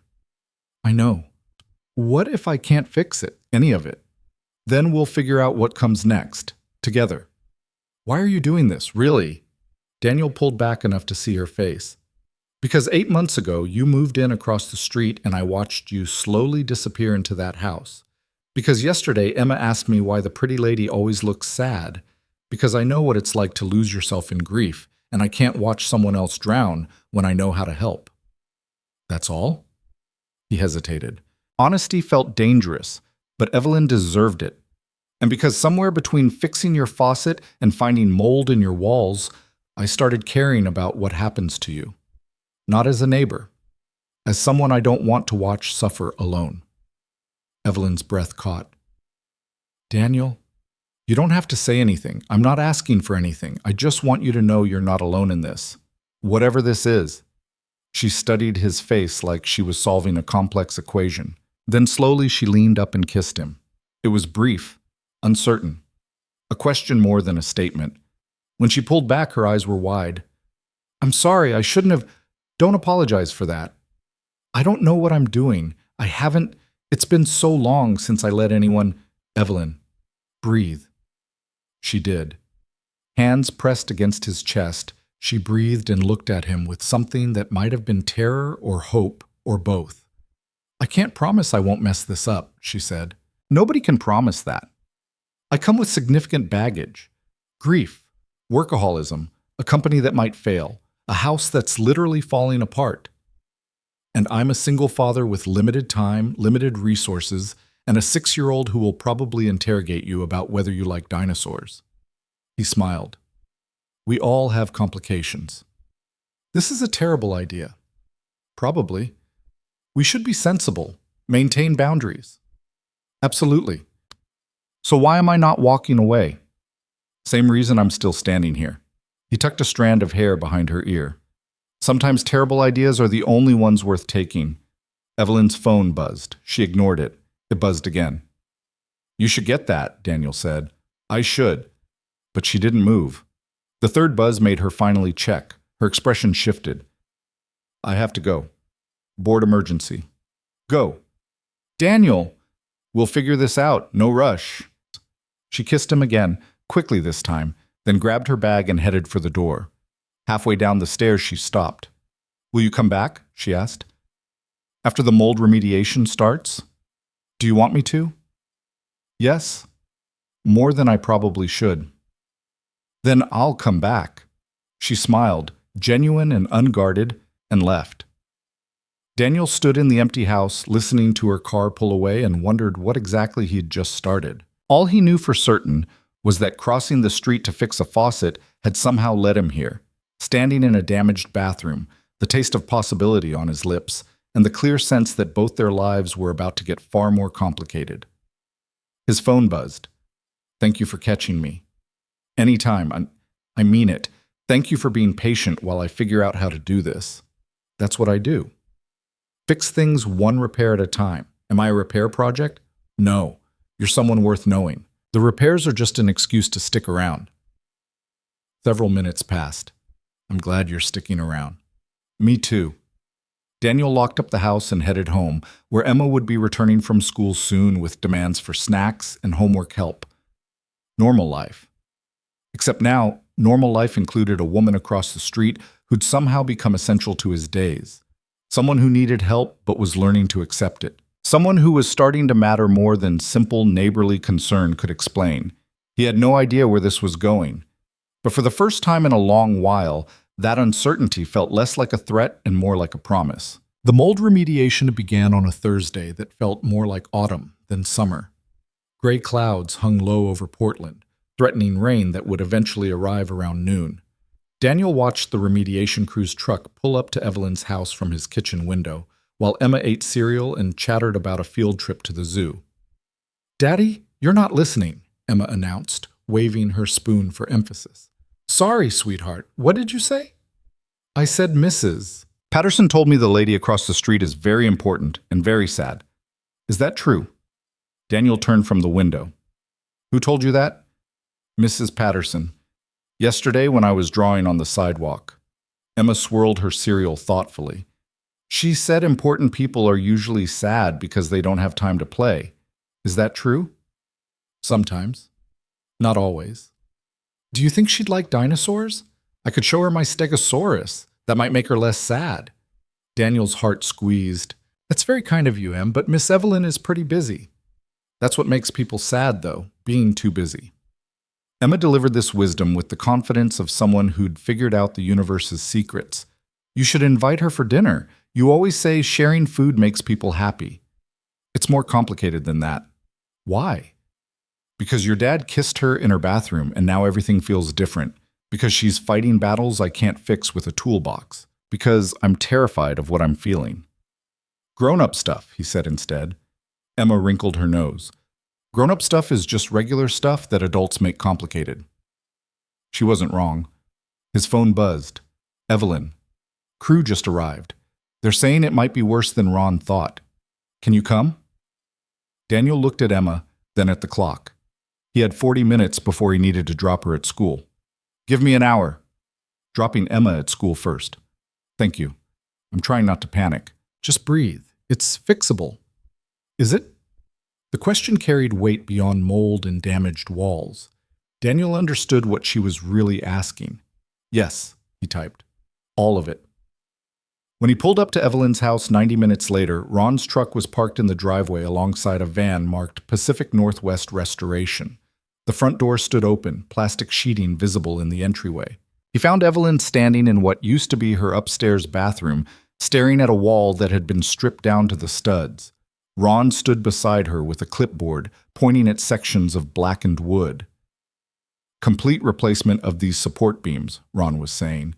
I know. What if I can't fix it, any of it? Then we'll figure out what comes next, together. Why are you doing this, really? Daniel pulled back enough to see her face. Because 8 months ago, you moved in across the street and I watched you slowly disappear into that house. Because yesterday, Emma asked me why the pretty lady always looks sad. Because I know what it's like to lose yourself in grief, and I can't watch someone else drown when I know how to help. That's all? He hesitated. Honesty felt dangerous, but Evelyn deserved it. And because somewhere between fixing your faucet and finding mold in your walls, I started caring about what happens to you. Not as a neighbor, as someone I don't want to watch suffer alone. Evelyn's breath caught. Daniel, you don't have to say anything. I'm not asking for anything. I just want you to know you're not alone in this. Whatever this is. She studied his face like she was solving a complex equation. Then slowly she leaned up and kissed him. It was brief, uncertain, a question more than a statement. When she pulled back, her eyes were wide. I'm sorry, I shouldn't have. Don't apologize for that. I don't know what I'm doing. I haven't. It's been so long since I let anyone. Evelyn, breathe. She did. Hands pressed against his chest, she breathed and looked at him with something that might have been terror or hope or both. I can't promise I won't mess this up, she said. Nobody can promise that. I come with significant baggage. Grief, workaholism, a company that might fail, a house that's literally falling apart. And I'm a single father with limited time, limited resources, and a 6-year-old who will probably interrogate you about whether you like dinosaurs. He smiled. We all have complications. This is a terrible idea. Probably. We should be sensible, maintain boundaries. Absolutely. So why am I not walking away? Same reason I'm still standing here. He tucked a strand of hair behind her ear. Sometimes terrible ideas are the only ones worth taking. Evelyn's phone buzzed. She ignored it. It buzzed again. You should get that, Daniel said. I should. But she didn't move. The third buzz made her finally check. Her expression shifted. I have to go. Board emergency. Go. Daniel! We'll figure this out. No rush. She kissed him again, quickly this time, then grabbed her bag and headed for the door. Halfway down the stairs, she stopped. Will you come back? She asked. After the mold remediation starts? Do you want me to? Yes. More than I probably should. Then I'll come back. She smiled, genuine and unguarded, and left. Daniel stood in the empty house, listening to her car pull away, and wondered what exactly he had just started. All he knew for certain was that crossing the street to fix a faucet had somehow led him here, standing in a damaged bathroom, the taste of possibility on his lips, and the clear sense that both their lives were about to get far more complicated. His phone buzzed. Thank you for catching me. Anytime. I mean it. Thank you for being patient while I figure out how to do this. That's what I do. Fix things one repair at a time. Am I a repair project? No. You're someone worth knowing. The repairs are just an excuse to stick around. Several minutes passed. I'm glad you're sticking around. Me too. Daniel locked up the house and headed home, where Emma would be returning from school soon with demands for snacks and homework help. Normal life. Except now, normal life included a woman across the street who'd somehow become essential to his days. Someone who needed help but was learning to accept it. Someone who was starting to matter more than simple neighborly concern could explain. He had no idea where this was going. But for the first time in a long while, that uncertainty felt less like a threat and more like a promise. The mold remediation began on a Thursday that felt more like autumn than summer. Gray clouds hung low over Portland, threatening rain that would eventually arrive around noon. Daniel watched the remediation crew's truck pull up to Evelyn's house from his kitchen window, while Emma ate cereal and chattered about a field trip to the zoo. "Daddy, you're not listening," Emma announced, waving her spoon for emphasis. "Sorry, sweetheart. What did you say?" "I said Mrs. Patterson told me the lady across the street is very important and very sad. Is that true?" Daniel turned from the window. "Who told you that?" "Mrs. Patterson. Yesterday when I was drawing on the sidewalk." Emma swirled her cereal thoughtfully. "She said important people are usually sad because they don't have time to play. Is that true?" "Sometimes. Not always." "Do you think she'd like dinosaurs? I could show her my Stegosaurus. That might make her less sad." Daniel's heart squeezed. "That's very kind of you, Em, but Miss Evelyn is pretty busy." "That's what makes people sad, though, being too busy." Emma delivered this wisdom with the confidence of someone who'd figured out the universe's secrets. "You should invite her for dinner. You always say sharing food makes people happy." "It's more complicated than that." "Why?" "Because your dad kissed her in her bathroom and now everything feels different. Because she's fighting battles I can't fix with a toolbox. Because I'm terrified of what I'm feeling." "Grown-up stuff," he said instead. Emma wrinkled her nose. "Grown-up stuff is just regular stuff that adults make complicated." She wasn't wrong. His phone buzzed. "Evelyn. Crew just arrived. They're saying it might be worse than Ron thought. Can you come?" Daniel looked at Emma, then at the clock. He had 40 minutes before he needed to drop her at school. "Give me an hour." "Dropping Emma at school first." "Thank you. I'm trying not to panic." "Just breathe. It's fixable." "Is it?" The question carried weight beyond mold and damaged walls. Daniel understood what she was really asking. "Yes," he typed. "All of it." When he pulled up to Evelyn's house 90 minutes later, Ron's truck was parked in the driveway alongside a van marked Pacific Northwest Restoration. The front door stood open, plastic sheeting visible in the entryway. He found Evelyn standing in what used to be her upstairs bathroom, staring at a wall that had been stripped down to the studs. Ron stood beside her with a clipboard, pointing at sections of blackened wood. "Complete replacement of these support beams," Ron was saying.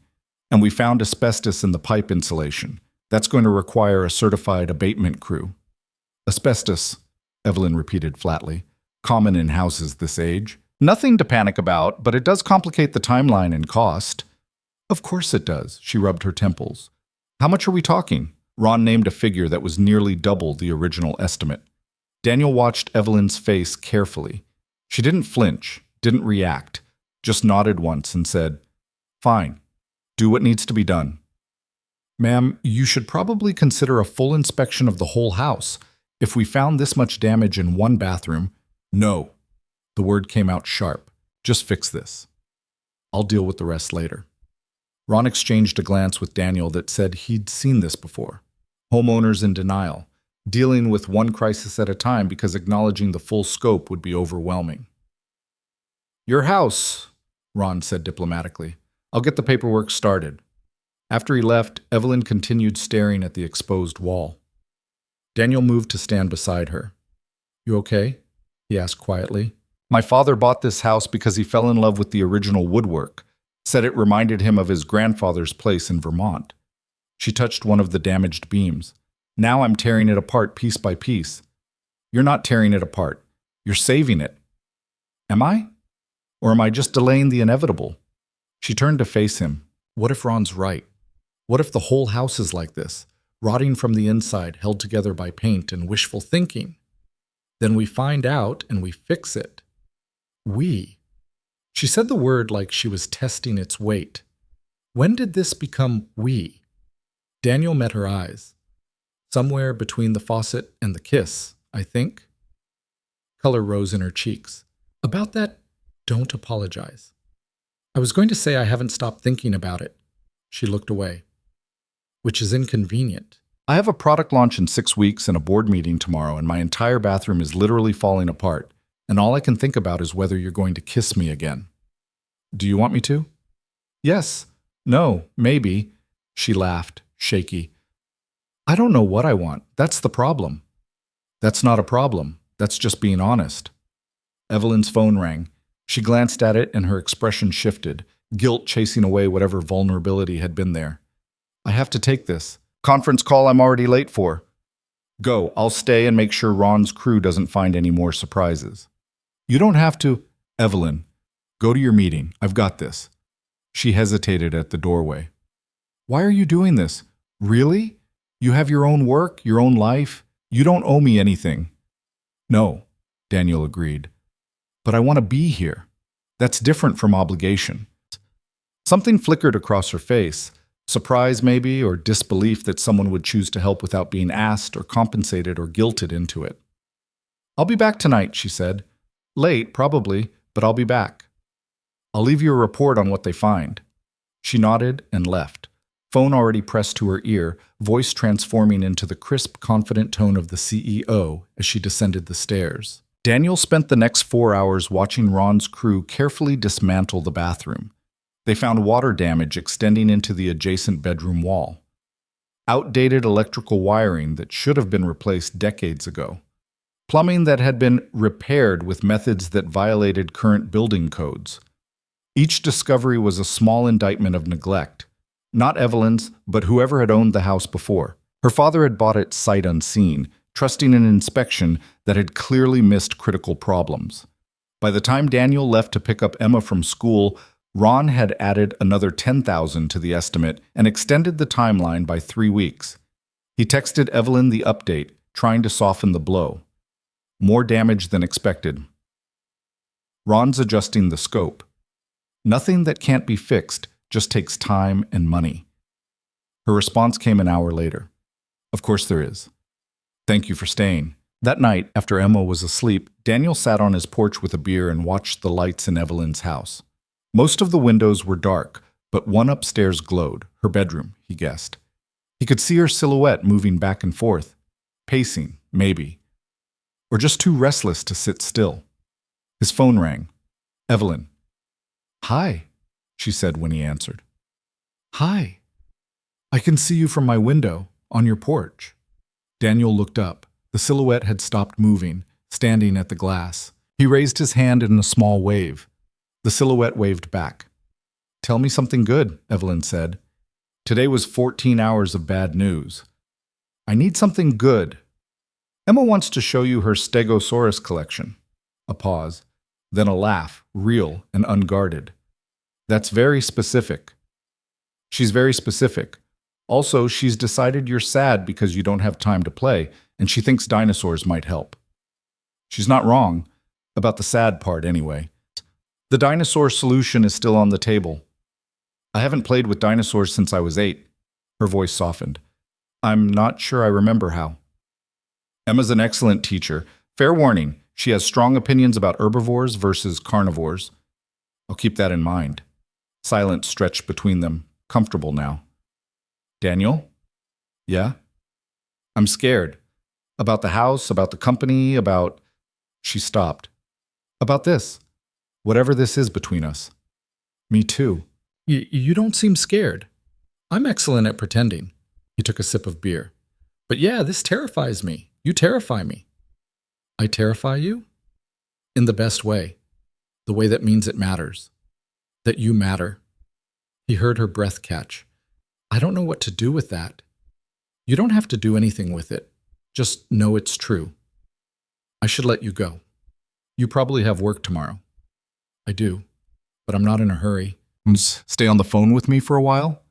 "And we found asbestos in the pipe insulation. That's going to require a certified abatement crew." "Asbestos," Evelyn repeated flatly. "Common in houses this age. Nothing to panic about, but it does complicate the timeline and cost." "Of course it does," she rubbed her temples. "How much are we talking?" Ron named a figure that was nearly double the original estimate. Daniel watched Evelyn's face carefully. She didn't flinch, didn't react, just nodded once and said, "Fine. Do what needs to be done." "Ma'am, you should probably consider a full inspection of the whole house. If we found this much damage in one bathroom—" "No." The word came out sharp. "Just fix this. I'll deal with the rest later." Ron exchanged a glance with Daniel that said he'd seen this before. Homeowners in denial, dealing with one crisis at a time because acknowledging the full scope would be overwhelming. "Your house," Ron said diplomatically. "I'll get the paperwork started." After he left, Evelyn continued staring at the exposed wall. Daniel moved to stand beside her. "You okay?" he asked quietly. "My father bought this house because he fell in love with the original woodwork. Said it reminded him of his grandfather's place in Vermont." She touched one of the damaged beams. "Now I'm tearing it apart piece by piece." "You're not tearing it apart. You're saving it." "Am I? Or am I just delaying the inevitable?" She turned to face him. What if Ron's right? What if the whole house is like this, rotting from the inside, held together by paint and wishful thinking? Then we find out and we fix it. We. She said the word like she was testing its weight. When did this become we? Daniel met her eyes. Somewhere between the faucet and the kiss, I think. Color rose in her cheeks. About that, don't apologize. I was going to say I haven't stopped thinking about it. She looked away. Which is inconvenient. I have a product launch in 6 weeks and a board meeting tomorrow, and my entire bathroom is literally falling apart, and all I can think about is whether you're going to kiss me again. Do you want me to? Yes. No. Maybe. She laughed, shaky. I don't know what I want. That's the problem. That's not a problem. That's just being honest. Evelyn's phone rang. She glanced at it and her expression shifted, guilt chasing away whatever vulnerability had been there. I have to take this. Conference call I'm already late for. Go, I'll stay and make sure Ron's crew doesn't find any more surprises. You don't have to. Evelyn, go to your meeting. I've got this. She hesitated at the doorway. Why are you doing this? Really? You have your own work, your own life. You don't owe me anything. No, Daniel agreed. But I want to be here. That's different from obligation. Something flickered across her face. Surprise, maybe, or disbelief that someone would choose to help without being asked or compensated or guilted into it. I'll be back tonight, she said. Late, probably, but I'll be back. I'll leave you a report on what they find. She nodded and left, phone already pressed to her ear, voice transforming into the crisp, confident tone of the CEO as she descended the stairs. Daniel spent the next 4 hours watching Ron's crew carefully dismantle the bathroom. They found water damage extending into the adjacent bedroom wall. Outdated electrical wiring that should have been replaced decades ago. Plumbing that had been repaired with methods that violated current building codes. Each discovery was a small indictment of neglect. Not Evelyn's, but whoever had owned the house before. Her father had bought it sight unseen, trusting an inspection that had clearly missed critical problems. By the time Daniel left to pick up Emma from school, Ron had added another $10,000 to the estimate and extended the timeline by 3 weeks. He texted Evelyn the update, trying to soften the blow. More damage than expected. Ron's adjusting the scope. Nothing that can't be fixed, just takes time and money. Her response came an hour later. Of course there is. Thank you for staying. That night, after Emma was asleep, Daniel sat on his porch with a beer and watched the lights in Evelyn's house. Most of the windows were dark, but one upstairs glowed, her bedroom, he guessed. He could see her silhouette moving back and forth, pacing, maybe, or just too restless to sit still. His phone rang. Evelyn. Hi, she said when he answered. Hi. I can see you from my window, on your porch. Daniel looked up. The silhouette had stopped moving, standing at the glass. He raised his hand in a small wave. The silhouette waved back. Tell me something good, Evelyn said. Today was 14 hours of bad news. I need something good. Emma wants to show you her Stegosaurus collection. A pause, then a laugh, real and unguarded. That's very specific. She's very specific. Also, she's decided you're sad because you don't have time to play, and she thinks dinosaurs might help. She's not wrong, about the sad part anyway. The dinosaur solution is still on the table. I haven't played with dinosaurs since I was 8. Her voice softened. I'm not sure I remember how. Emma's an excellent teacher. Fair warning, she has strong opinions about herbivores versus carnivores. I'll keep that in mind. Silence stretched between them, comfortable now. Daniel? Yeah? I'm scared. About the house, about the company, about... She stopped. About this. Whatever this is between us. Me too. You don't seem scared. I'm excellent at pretending. He took a sip of beer. But yeah, this terrifies me. You terrify me. I terrify you? In the best way. The way that means it matters. That you matter. He heard her breath catch. I don't know what to do with that. You don't have to do anything with it. Just know it's true. I should let you go. You probably have work tomorrow. I do, but I'm not in a hurry. Stay on the phone with me for a while?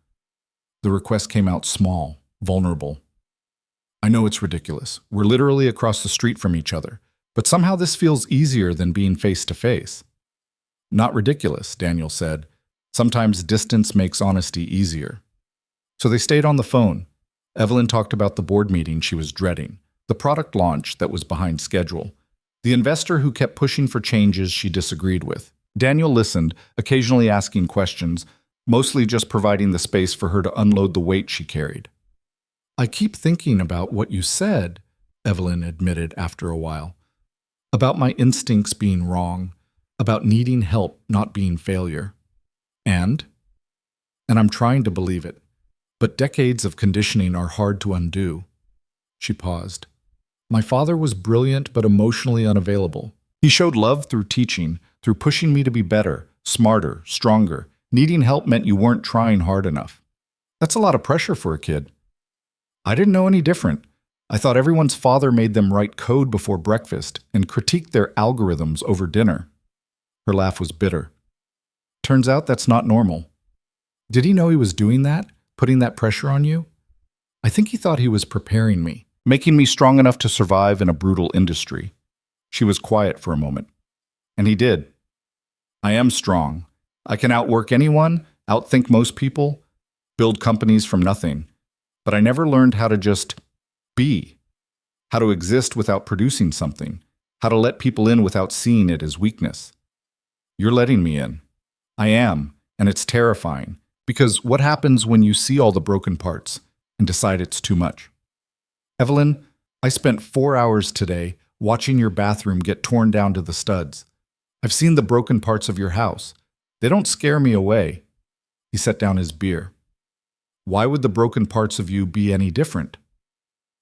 The request came out small, vulnerable. I know it's ridiculous. We're literally across the street from each other, but somehow this feels easier than being face to face. Not ridiculous, Daniel said. Sometimes distance makes honesty easier. So they stayed on the phone. Evelyn talked about the board meeting she was dreading, the product launch that was behind schedule, the investor who kept pushing for changes she disagreed with. Daniel listened, occasionally asking questions, mostly just providing the space for her to unload the weight she carried. I keep thinking about what you said, Evelyn admitted after a while. About my instincts being wrong, about needing help not being failure. And I'm trying to believe it, but decades of conditioning are hard to undo. She paused. My father was brilliant but emotionally unavailable. He showed love through teaching, through pushing me to be better, smarter, stronger. Needing help meant you weren't trying hard enough. That's a lot of pressure for a kid. I didn't know any different. I thought everyone's father made them write code before breakfast and critiqued their algorithms over dinner. Her laugh was bitter. Turns out that's not normal. Did he know he was doing that, putting that pressure on you? I think he thought he was preparing me, making me strong enough to survive in a brutal industry. She was quiet for a moment. And he did. I am strong. I can outwork anyone, outthink most people, build companies from nothing. But I never learned how to just be, how to exist without producing something, how to let people in without seeing it as weakness. You're letting me in. I am, and it's terrifying, because what happens when you see all the broken parts and decide it's too much? Evelyn, I spent 4 hours today watching your bathroom get torn down to the studs. I've seen the broken parts of your house. They don't scare me away. He set down his beer. Why would the broken parts of you be any different?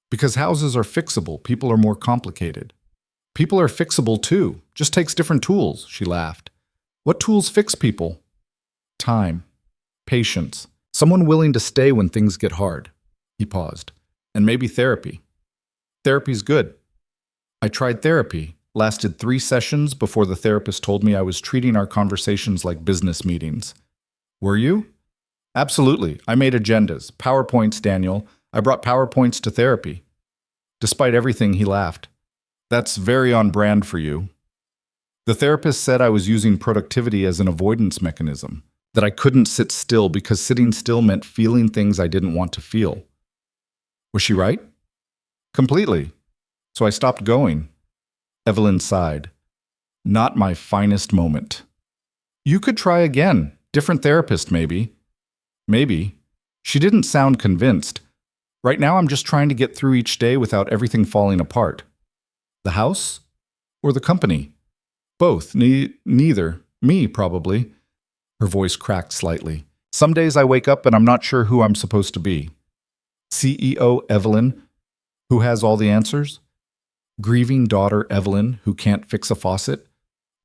Because houses are fixable, people are more complicated. People are fixable too, just takes different tools, she laughed. What tools fix people? Time, patience, someone willing to stay when things get hard. He paused. And maybe therapy. Therapy's good. I tried therapy, lasted 3 sessions before the therapist told me I was treating our conversations like business meetings. Were you? Absolutely. I made agendas, PowerPoints, Daniel. I brought PowerPoints to therapy. Despite everything, he laughed. That's very on brand for you. The therapist said I was using productivity as an avoidance mechanism, that I couldn't sit still because sitting still meant feeling things I didn't want to feel. Was she right? Completely. So I stopped going. Evelyn sighed. Not my finest moment. You could try again. Different therapist, maybe. Maybe. She didn't sound convinced. Right now I'm just trying to get through each day without everything falling apart. The house? Or the company? Both. Neither. Me, probably. Her voice cracked slightly. Some days I wake up and I'm not sure who I'm supposed to be. CEO Evelyn, who has all the answers? Grieving daughter Evelyn, who can't fix a faucet?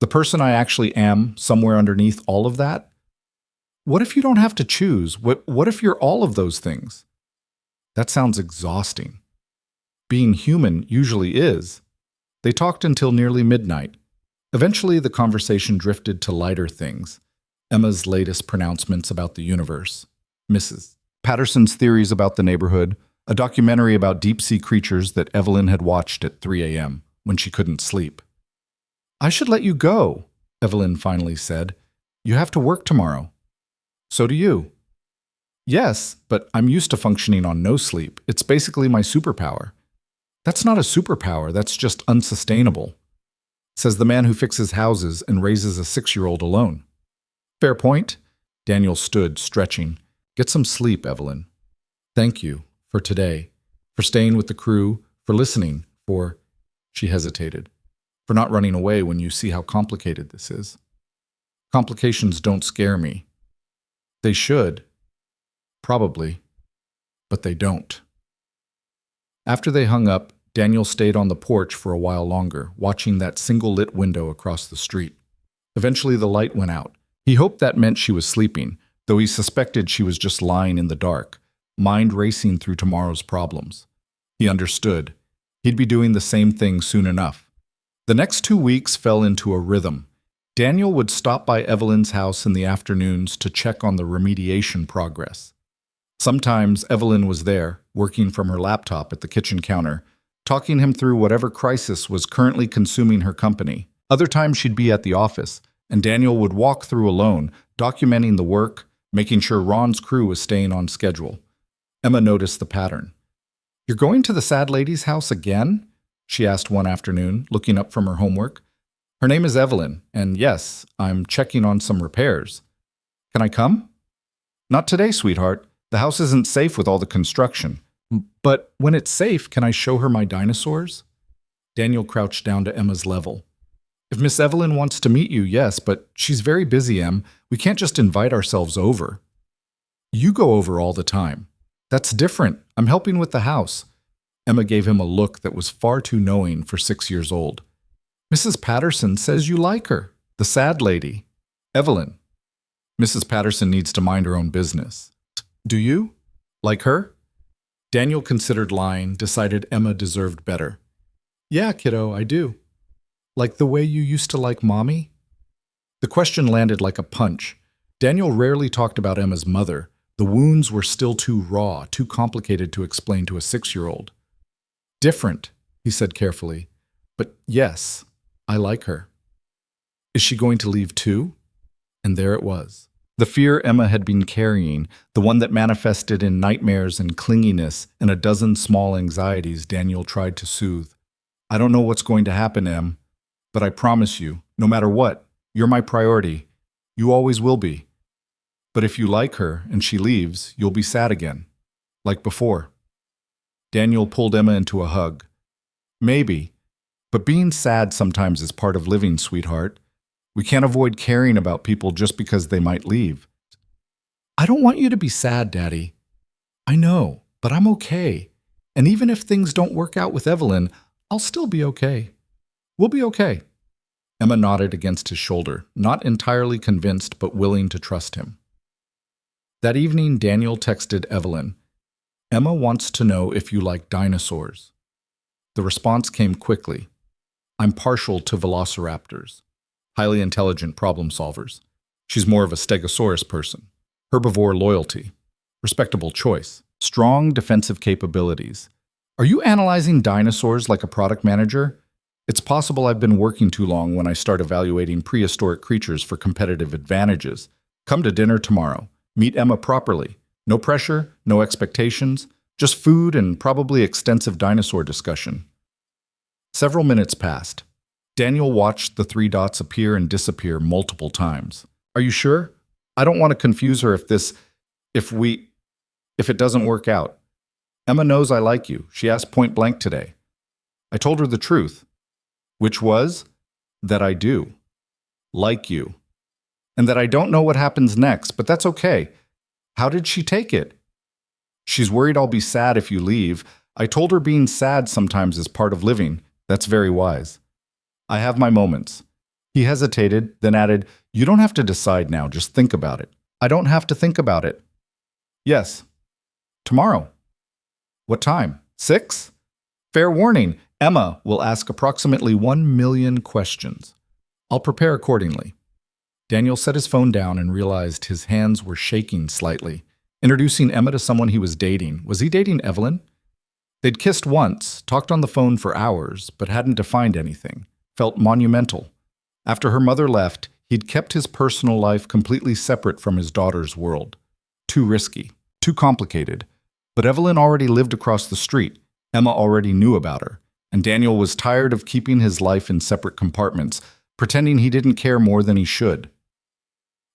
The person I actually am, somewhere underneath all of that? What if you don't have to choose? What if you're all of those things? That sounds exhausting. Being human usually is. They talked until nearly midnight. Eventually, the conversation drifted to lighter things. Emma's latest pronouncements about the universe. Mrs. Patterson's theories about the neighborhood. A documentary about deep-sea creatures that Evelyn had watched at 3 a.m. when she couldn't sleep. I should let you go, Evelyn finally said. You have to work tomorrow. So do you. Yes, but I'm used to functioning on no sleep. It's basically my superpower. That's not a superpower, that's just unsustainable, says the man who fixes houses and raises a 6-year-old alone. Fair point. Daniel stood, stretching. Get some sleep, Evelyn. Thank you, for today, for staying with the crew, for listening, for, she hesitated, for not running away when you see how complicated this is. Complications don't scare me. They should. Probably. But they don't. After they hung up, Daniel stayed on the porch for a while longer, watching that single lit window across the street. Eventually the light went out. He hoped that meant she was sleeping, though he suspected she was just lying in the dark, mind racing through tomorrow's problems. He understood. He'd be doing the same thing soon enough. The next 2 weeks fell into a rhythm. Daniel would stop by Evelyn's house in the afternoons to check on the remediation progress. Sometimes Evelyn was there, working from her laptop at the kitchen counter, talking him through whatever crisis was currently consuming her company. Other times she'd be at the office, and Daniel would walk through alone, documenting the work, making sure Ron's crew was staying on schedule. Emma noticed the pattern. You're going to the sad lady's house again? She asked one afternoon, looking up from her homework. Her name is Evelyn, and yes, I'm checking on some repairs. Can I come? Not today, sweetheart. The house isn't safe with all the construction. But when it's safe, can I show her my dinosaurs? Daniel crouched down to Emma's level. If Miss Evelyn wants to meet you, yes, but she's very busy, Em. We can't just invite ourselves over. You go over all the time. That's different. I'm helping with the house. Emma gave him a look that was far too knowing for 6 years old. Mrs. Patterson says you like her. The sad lady. Evelyn. Mrs. Patterson needs to mind her own business. Do you? Like her? Daniel considered lying, decided Emma deserved better. Yeah, kiddo, I do. Like the way you used to like Mommy? The question landed like a punch. Daniel rarely talked about Emma's mother. The wounds were still too raw, too complicated to explain to a 6-year-old. Different, he said carefully. But yes, I like her. Is she going to leave too? And there it was. The fear Emma had been carrying, the one that manifested in nightmares and clinginess and a dozen small anxieties Daniel tried to soothe. I don't know what's going to happen, Em, but I promise you, no matter what, you're my priority. You always will be. But if you like her and she leaves, you'll be sad again, like before. Daniel pulled Emma into a hug. Maybe, but being sad sometimes is part of living, sweetheart. We can't avoid caring about people just because they might leave. I don't want you to be sad, Daddy. I know, but I'm okay. And even if things don't work out with Evelyn, I'll still be okay. We'll be okay. Emma nodded against his shoulder, not entirely convinced but willing to trust him. That evening, Daniel texted Evelyn, Emma wants to know if you like dinosaurs. The response came quickly. I'm partial to velociraptors. Highly intelligent problem solvers. She's more of a stegosaurus person. Herbivore loyalty. Respectable choice. Strong defensive capabilities. Are you analyzing dinosaurs like a product manager? It's possible I've been working too long when I start evaluating prehistoric creatures for competitive advantages. Come to dinner tomorrow. Meet Emma properly. No pressure, no expectations, just food and probably extensive dinosaur discussion. Several minutes passed. Daniel watched the 3 dots appear and disappear multiple times. Are you sure? I don't want to confuse her if it doesn't work out. Emma knows I like you. She asked point blank today. I told her the truth, which was that I do like you, and that I don't know what happens next, but that's okay. How did she take it? She's worried I'll be sad if you leave. I told her being sad sometimes is part of living. That's very wise. I have my moments. He hesitated, then added, You don't have to decide now, just think about it. I don't have to think about it. Yes. Tomorrow. What time? 6? Fair warning, Emma will ask approximately 1 million questions. I'll prepare accordingly. Daniel set his phone down and realized his hands were shaking slightly. Introducing Emma to someone he was dating. Was he dating Evelyn? They'd kissed once, talked on the phone for hours, but hadn't defined anything. Felt monumental. After her mother left, he'd kept his personal life completely separate from his daughter's world. Too risky, too complicated. But Evelyn already lived across the street. Emma already knew about her. And Daniel was tired of keeping his life in separate compartments, pretending he didn't care more than he should.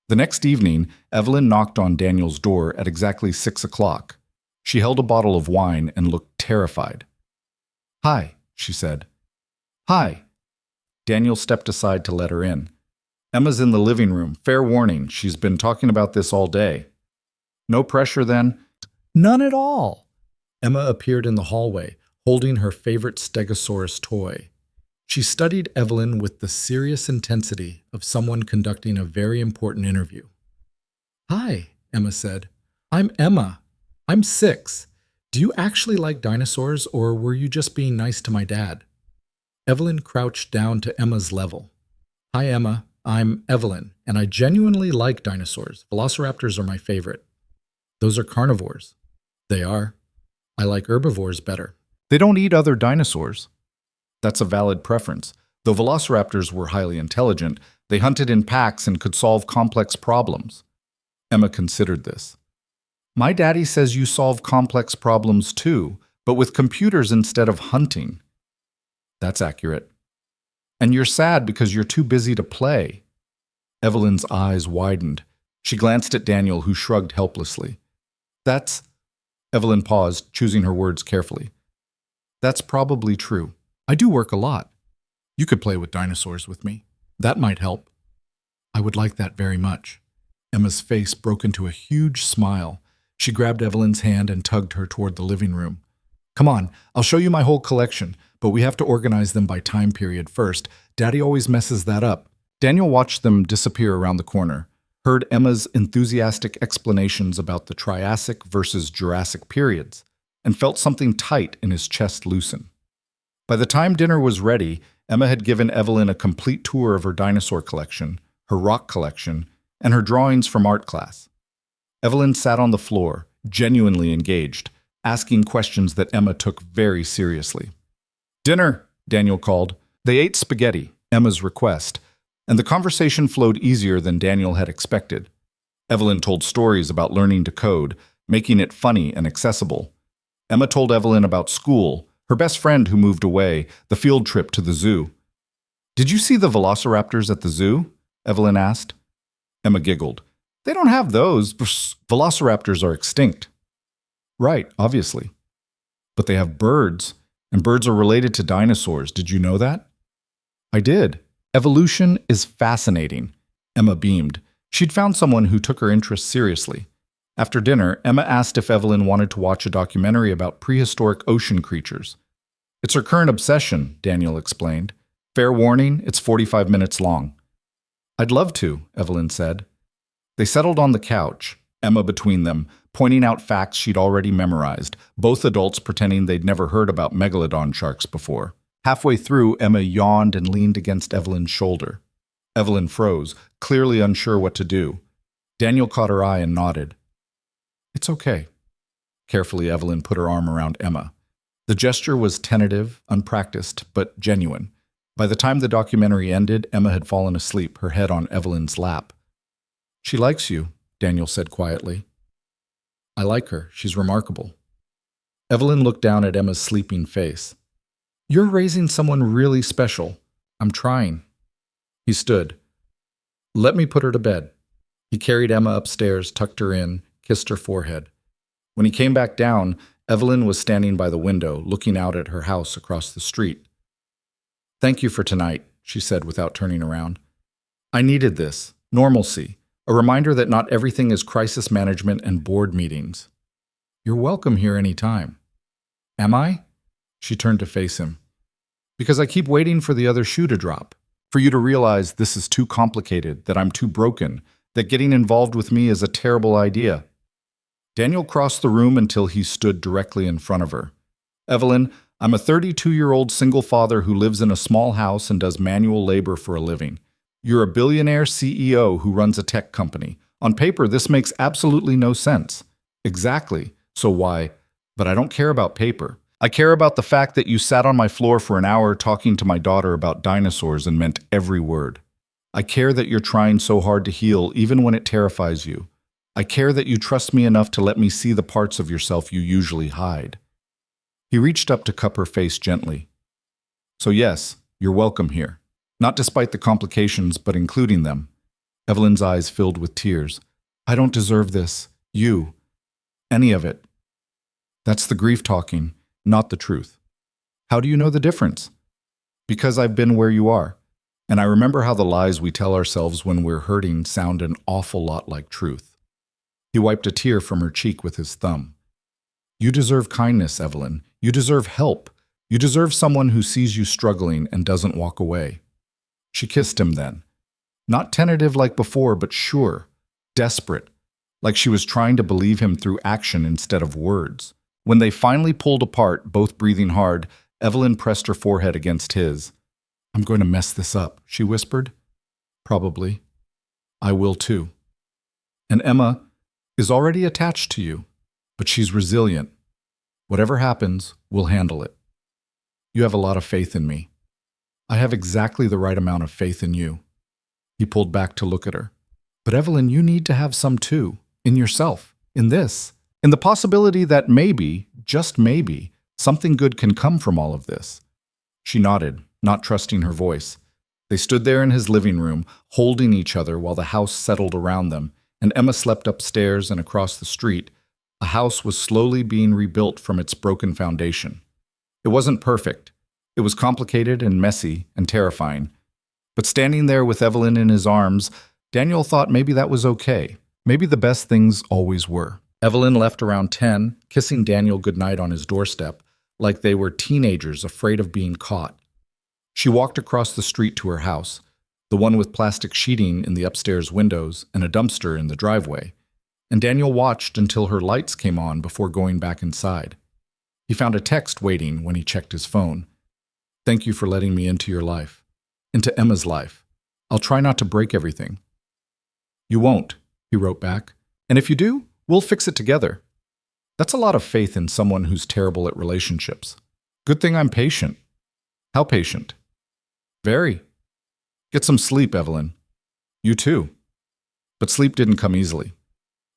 The next evening, Evelyn knocked on Daniel's door at exactly 6 o'clock. She held a bottle of wine and looked terrified. Hi, she said. Hi. Daniel stepped aside to let her in. Emma's in the living room. Fair warning, she's been talking about this all day. No pressure, then? None at all. Emma appeared in the hallway, holding her favorite stegosaurus toy. She studied Evelyn with the serious intensity of someone conducting a very important interview. Hi, Emma said. I'm Emma. I'm 6. Do you actually like dinosaurs, or were you just being nice to my dad? Evelyn crouched down to Emma's level. Hi, Emma. I'm Evelyn, and I genuinely like dinosaurs. Velociraptors are my favorite. Those are carnivores. They are. I like herbivores better. They don't eat other dinosaurs. That's a valid preference. Though velociraptors were highly intelligent, they hunted in packs and could solve complex problems. Emma considered this. My daddy says you solve complex problems too, but with computers instead of hunting. That's accurate. And you're sad because you're too busy to play. Evelyn's eyes widened. She glanced at Daniel, who shrugged helplessly. That's... Evelyn paused, choosing her words carefully. That's probably true. I do work a lot. You could play with dinosaurs with me. That might help. I would like that very much. Emma's face broke into a huge smile. She grabbed Evelyn's hand and tugged her toward the living room. Come on, I'll show you my whole collection, but we have to organize them by time period first. Daddy always messes that up. Daniel watched them disappear around the corner, heard Emma's enthusiastic explanations about the Triassic versus Jurassic periods, and felt something tight in his chest loosen. By the time dinner was ready, Emma had given Evelyn a complete tour of her dinosaur collection, her rock collection, and her drawings from art class. Evelyn sat on the floor, genuinely engaged, asking questions that Emma took very seriously. Dinner, Daniel called. They ate spaghetti, Emma's request, and the conversation flowed easier than Daniel had expected. Evelyn told stories about learning to code, making it funny and accessible. Emma told Evelyn about school, her best friend who moved away, the field trip to the zoo. Did you see the velociraptors at the zoo? Evelyn asked. Emma giggled. They don't have those. Velociraptors are extinct. Right, obviously. But they have birds, and birds are related to dinosaurs. Did you know that? I did. Evolution is fascinating. Emma beamed. She'd found someone who took her interest seriously. After dinner, Emma asked if Evelyn wanted to watch a documentary about prehistoric ocean creatures. It's her current obsession, Daniel explained. Fair warning, it's 45 minutes long. I'd love to, Evelyn said. They settled on the couch, Emma between them, pointing out facts she'd already memorized, both adults pretending they'd never heard about megalodon sharks before. Halfway through, Emma yawned and leaned against Evelyn's shoulder. Evelyn froze, clearly unsure what to do. Daniel caught her eye and nodded. It's okay. Carefully, Evelyn put her arm around Emma. The gesture was tentative, unpracticed, but genuine. By the time the documentary ended, Emma had fallen asleep, her head on Evelyn's lap. She likes you, Daniel said quietly. I like her. She's remarkable. Evelyn looked down at Emma's sleeping face. You're raising someone really special. I'm trying. He stood. Let me put her to bed. He carried Emma upstairs, tucked her in, kissed her forehead. When he came back down, Evelyn was standing by the window, looking out at her house across the street. Thank you for tonight, she said without turning around. I needed this. Normalcy. A reminder that not everything is crisis management and board meetings. You're welcome here any time. Am I? She turned to face him. Because I keep waiting for the other shoe to drop. For you to realize this is too complicated, that I'm too broken, that getting involved with me is a terrible idea. Daniel crossed the room until he stood directly in front of her. Evelyn, I'm a 32-year-old single father who lives in a small house and does manual labor for a living. You're a billionaire CEO who runs a tech company. On paper, this makes absolutely no sense. Exactly. So why? But I don't care about paper. I care about the fact that you sat on my floor for an hour talking to my daughter about dinosaurs and meant every word. I care that you're trying so hard to heal even when it terrifies you. I care that you trust me enough to let me see the parts of yourself you usually hide. He reached up to cup her face gently. So yes, you're welcome here. Not despite the complications, but including them. Evelyn's eyes filled with tears. I don't deserve this. You. Any of it. That's the grief talking, not the truth. How do you know the difference? Because I've been where you are. And I remember how the lies we tell ourselves when we're hurting sound an awful lot like truth. He wiped a tear from her cheek with his thumb. You deserve kindness, Evelyn. You deserve help. You deserve someone who sees you struggling and doesn't walk away. She kissed him then. Not tentative like before, but sure, desperate, like she was trying to believe him through action instead of words. When they finally pulled apart, both breathing hard, Evelyn pressed her forehead against his. I'm going to mess this up, she whispered. Probably. I will too. And Emma is already attached to you, but she's resilient. Whatever happens, we'll handle it. You have a lot of faith in me. I have exactly the right amount of faith in you. He pulled back to look at her. But Evelyn, you need to have some too, in yourself, in this, in the possibility that maybe, just maybe, something good can come from all of this. She nodded, not trusting her voice. They stood there in his living room, holding each other while the house settled around them, and Emma slept upstairs and across the street. A house was slowly being rebuilt from its broken foundation. It wasn't perfect. It was complicated and messy and terrifying. But standing there with Evelyn in his arms, Daniel thought maybe that was okay. Maybe the best things always were. Evelyn left around 10, kissing Daniel goodnight on his doorstep, like they were teenagers afraid of being caught. She walked across the street to her house, the one with plastic sheeting in the upstairs windows and a dumpster in the driveway, and Daniel watched until her lights came on before going back inside. He found a text waiting when he checked his phone. "Thank you for letting me into your life. Into Emma's life. I'll try not to break everything." "You won't," he wrote back. "And if you do, we'll fix it together." That's a lot of faith in someone who's terrible at relationships. Good thing I'm patient. How patient? Very. Get some sleep, Evelyn. You too. But sleep didn't come easily.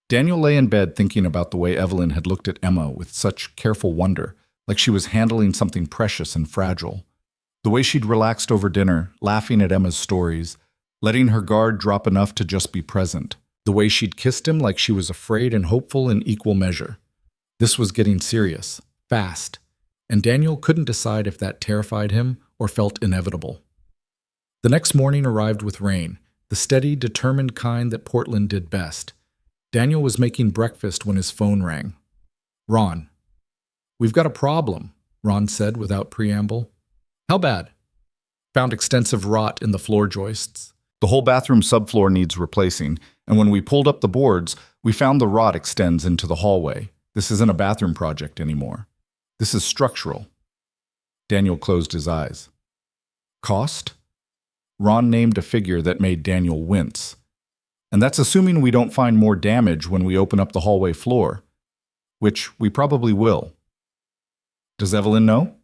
Daniel lay in bed thinking about the way Evelyn had looked at Emma with such careful wonder, like she was handling something precious and fragile. The way she'd relaxed over dinner, laughing at Emma's stories, letting her guard drop enough to just be present. The way she'd kissed him like she was afraid and hopeful in equal measure. This was getting serious, fast, and Daniel couldn't decide if that terrified him or felt inevitable. The next morning arrived with rain, the steady, determined kind that Portland did best. Daniel was making breakfast when his phone rang. "Ron." "We've got a problem," Ron said without preamble. "How bad?" "Found extensive rot in the floor joists. The whole bathroom subfloor needs replacing, and when we pulled up the boards, we found the rot extends into the hallway. This isn't a bathroom project anymore. This is structural." Daniel closed his eyes. "Cost?" Ron named a figure that made Daniel wince. "And that's assuming we don't find more damage when we open up the hallway floor, which we probably will." "Does Evelyn know?"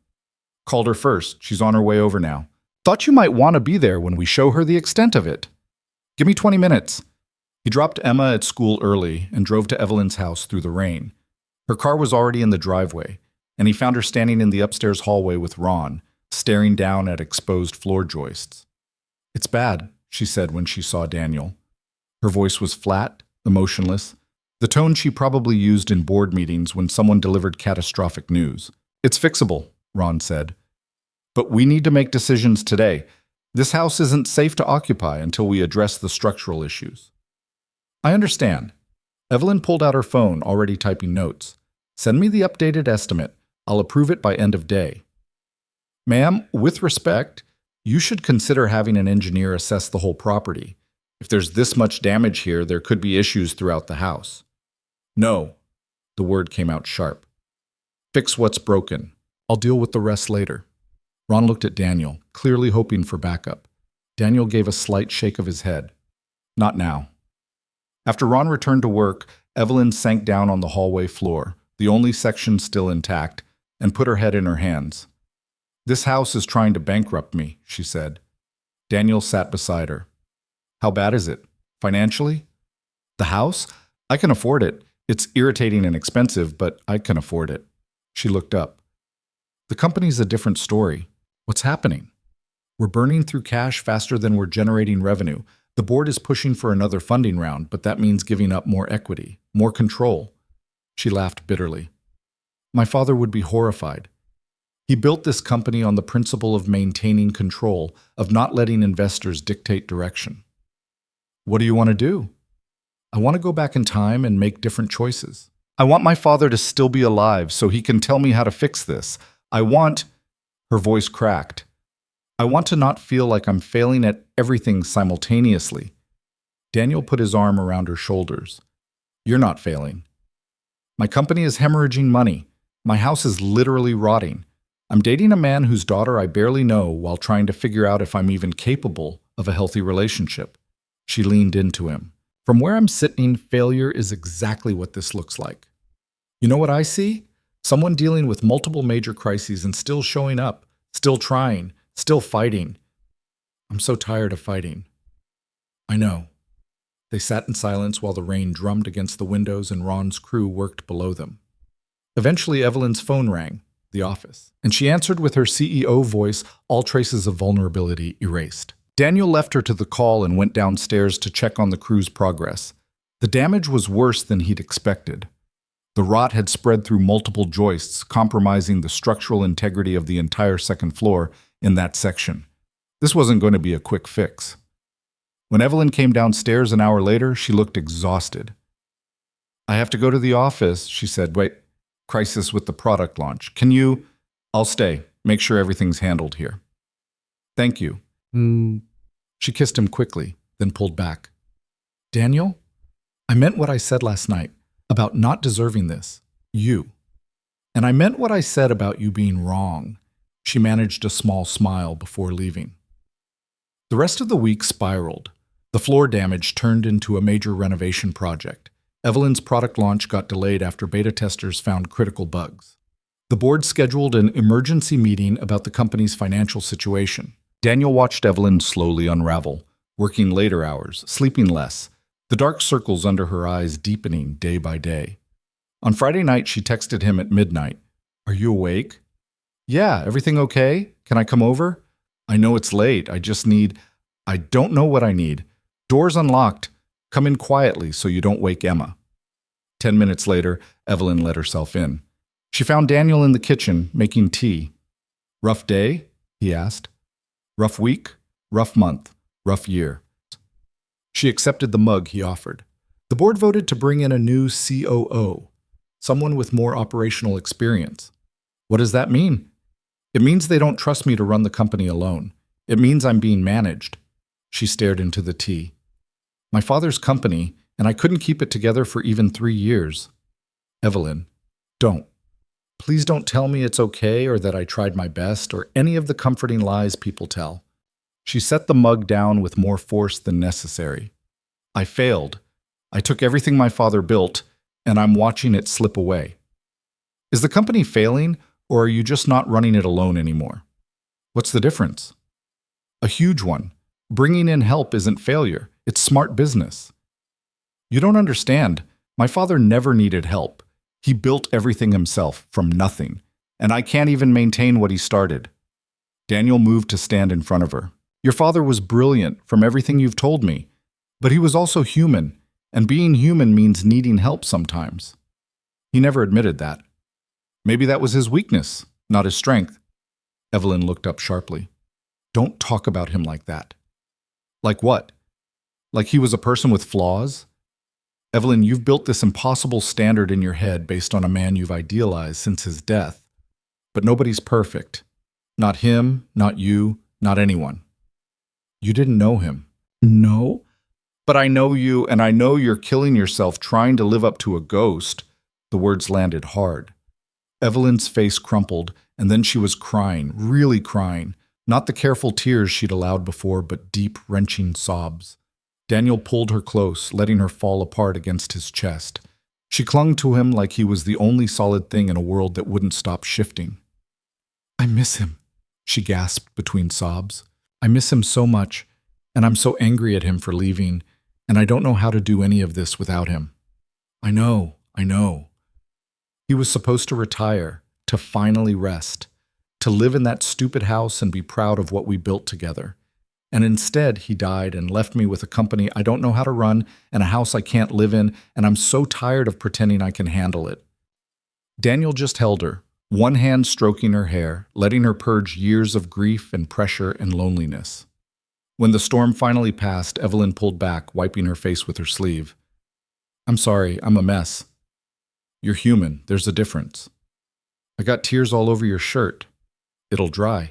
"Called her first. She's on her way over now. Thought you might want to be there when we show her the extent of it. Give me 20 minutes. He dropped Emma at school early and drove to Evelyn's house through the rain. Her car was already in the driveway, and he found her standing in the upstairs hallway with Ron, staring down at exposed floor joists. "It's bad," she said when she saw Daniel. Her voice was flat, emotionless, the tone she probably used in board meetings when someone delivered catastrophic news. "It's fixable," Ron said. "But we need to make decisions today. This house isn't safe to occupy until we address the structural issues." "I understand." Evelyn pulled out her phone, already typing notes. "Send me the updated estimate. I'll approve it by end of day." "Ma'am, with respect, you should consider having an engineer assess the whole property. If there's this much damage here, there could be issues throughout the house." "No." The word came out sharp. "Fix what's broken. I'll deal with the rest later." Ron looked at Daniel, clearly hoping for backup. Daniel gave a slight shake of his head. "Not now." After Ron returned to work, Evelyn sank down on the hallway floor, the only section still intact, and put her head in her hands. "This house is trying to bankrupt me," she said. Daniel sat beside her. "How bad is it? Financially?" "The house? I can afford it. It's irritating and expensive, but I can afford it." She looked up. "The company's a different story. What's happening? We're burning through cash faster than we're generating revenue. The board is pushing for another funding round, but that means giving up more equity, more control." She laughed bitterly. "My father would be horrified. He built this company on the principle of maintaining control, of not letting investors dictate direction." "What do you want to do?" "I want to go back in time and make different choices. I want my father to still be alive so he can tell me how to fix this. I want—" Her voice cracked. "I want to not feel like I'm failing at everything simultaneously." Daniel put his arm around her shoulders. "You're not failing. My company is hemorrhaging money. My house is literally rotting. I'm dating a man whose daughter I barely know while trying to figure out if I'm even capable of a healthy relationship." She leaned into him. "From where I'm sitting, failure is exactly what this looks like. You know what I see? Someone dealing with multiple major crises and still showing up, still trying, still fighting. I'm so tired of fighting." "I know." They sat in silence while the rain drummed against the windows and Ron's crew worked below them. Eventually, Evelyn's phone rang, the office, and she answered with her CEO voice, all traces of vulnerability erased. Daniel left her to the call and went downstairs to check on the crew's progress. The damage was worse than he'd expected. The rot had spread through multiple joists, compromising the structural integrity of the entire second floor in that section. This wasn't going to be a quick fix. When Evelyn came downstairs an hour later, she looked exhausted. "I have to go to the office," she said. "Wait, crisis with the product launch. Can you—" "I'll stay. Make sure everything's handled here." "Thank you." She kissed him quickly, then pulled back. "Daniel, I meant what I said last night about not deserving this. You. And I meant what I said about you being wrong." She managed a small smile before leaving. The rest of the week spiraled. The floor damage turned into a major renovation project. Evelyn's product launch got delayed after beta testers found critical bugs. The board scheduled an emergency meeting about the company's financial situation. Daniel watched Evelyn slowly unravel, working later hours, sleeping less, the dark circles under her eyes deepening day by day. On Friday night, she texted him at midnight. "Are you awake?" "Yeah, everything okay? Can I come over? I know it's late. I don't know what I need. Door's unlocked. Come in quietly so you don't wake Emma." 10 minutes later, Evelyn let herself in. She found Daniel in the kitchen, making tea. "Rough day?" he asked. "Rough week? Rough month? Rough year?" She accepted the mug he offered. The board voted to bring in a new COO, someone with more operational experience. What does that mean? It means they don't trust me to run the company alone. It means I'm being managed. She stared into the tea. My father's company, and I couldn't keep it together for even 3 years. Evelyn, don't. Please don't tell me it's okay or that I tried my best or any of the comforting lies people tell. She set the mug down with more force than necessary. I failed. I took everything my father built, and I'm watching it slip away. Is the company failing, or are you just not running it alone anymore? What's the difference? A huge one. Bringing in help isn't failure. It's smart business. You don't understand. My father never needed help. He built everything himself from nothing, and I can't even maintain what he started. Daniel moved to stand in front of her. Your father was brilliant from everything you've told me, but he was also human, and being human means needing help sometimes. He never admitted that. Maybe that was his weakness, not his strength. Evelyn looked up sharply. Don't talk about him like that. Like what? Like he was a person with flaws? Evelyn, you've built this impossible standard in your head based on a man you've idealized since his death. But nobody's perfect. Not him, not you, not anyone. You didn't know him. No? But I know you, and I know you're killing yourself trying to live up to a ghost. The words landed hard. Evelyn's face crumpled, and then she was crying, really crying. Not the careful tears she'd allowed before, but deep, wrenching sobs. Daniel pulled her close, letting her fall apart against his chest. She clung to him like he was the only solid thing in a world that wouldn't stop shifting. I miss him, she gasped between sobs. I miss him so much, and I'm so angry at him for leaving, and I don't know how to do any of this without him. I know. He was supposed to retire, to finally rest, to live in that stupid house and be proud of what we built together. And instead, he died and left me with a company I don't know how to run and a house I can't live in, and I'm so tired of pretending I can handle it. Daniel just held her, one hand stroking her hair, letting her purge years of grief and pressure and loneliness. When the storm finally passed, Evelyn pulled back, wiping her face with her sleeve. I'm sorry, I'm a mess. You're human, there's a difference. I got tears all over your shirt. It'll dry.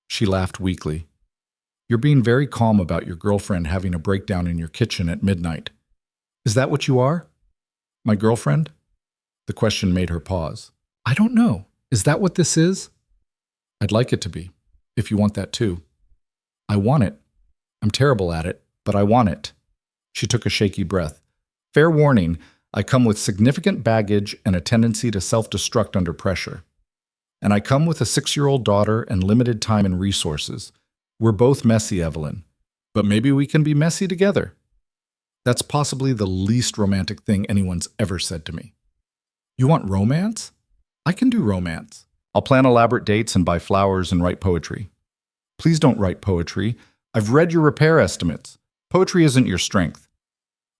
She laughed weakly. You're being very calm about your girlfriend having a breakdown in your kitchen at midnight. Is that what you are? My girlfriend? The question made her pause. I don't know. Is that what this is? I'd like it to be, if you want that too. I want it. I'm terrible at it, but I want it. She took a shaky breath. Fair warning, I come with significant baggage and a tendency to self-destruct under pressure. And I come with a 6-year-old daughter and limited time and resources. We're both messy, Evelyn, but maybe we can be messy together. That's possibly the least romantic thing anyone's ever said to me. You want romance? I can do romance. I'll plan elaborate dates and buy flowers and write poetry. Please don't write poetry. I've read your repair estimates. Poetry isn't your strength.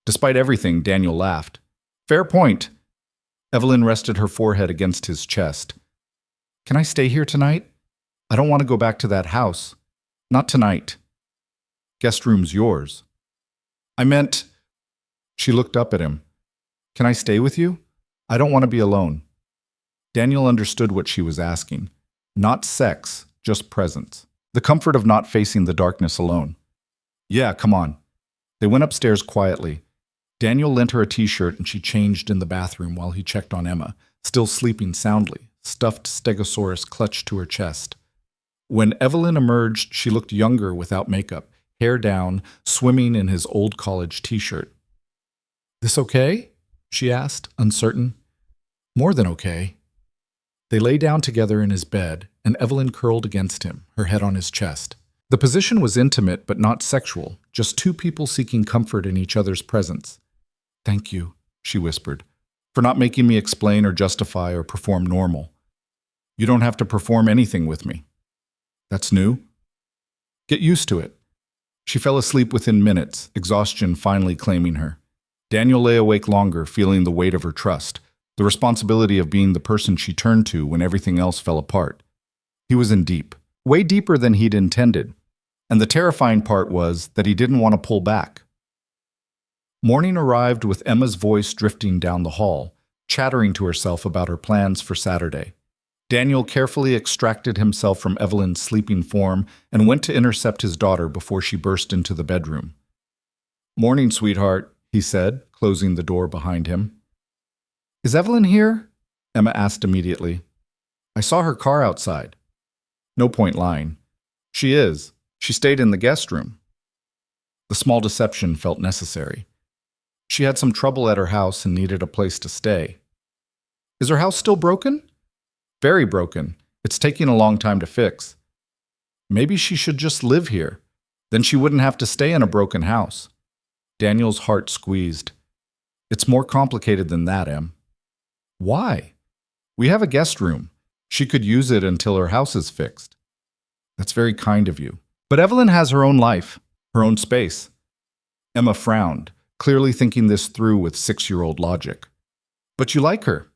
Despite everything, Daniel laughed. Fair point. Evelyn rested her forehead against his chest. Can I stay here tonight? I don't want to go back to that house. Not tonight. Guest room's yours. I meant... She looked up at him. Can I stay with you? I don't want to be alone. Daniel understood what she was asking. Not sex, just presence. The comfort of not facing the darkness alone. Yeah, come on. They went upstairs quietly. Daniel lent her a t-shirt and she changed in the bathroom while he checked on Emma, still sleeping soundly, stuffed stegosaurus clutched to her chest. When Evelyn emerged, she looked younger without makeup, hair down, swimming in his old college t-shirt. This okay? She asked, uncertain. More than okay. They lay down together in his bed, and Evelyn curled against him, her head on his chest. The position was intimate but not sexual, just two people seeking comfort in each other's presence. Thank you, she whispered, for not making me explain or justify or perform normal. You don't have to perform anything with me. That's new? Get used to it. She fell asleep within minutes, exhaustion finally claiming her. Daniel lay awake longer, feeling the weight of her trust, the responsibility of being the person she turned to when everything else fell apart. He was in deep, way deeper than he'd intended, and the terrifying part was that he didn't want to pull back. Morning arrived with Emma's voice drifting down the hall, chattering to herself about her plans for Saturday. Daniel carefully extracted himself from Evelyn's sleeping form and went to intercept his daughter before she burst into the bedroom. Morning, sweetheart, he said, closing the door behind him. Is Evelyn here? Emma asked immediately. I saw her car outside. No point lying. She is. She stayed in the guest room. The small deception felt necessary. She had some trouble at her house and needed a place to stay. Is her house still broken? Very broken. It's taking a long time to fix. Maybe she should just live here. Then she wouldn't have to stay in a broken house. Daniel's heart squeezed. It's more complicated than that, Em. Why? We have a guest room. She could use it until her house is fixed. That's very kind of you. But Evelyn has her own life, her own space. Emma frowned, clearly thinking this through with 6-year-old logic. But you like her,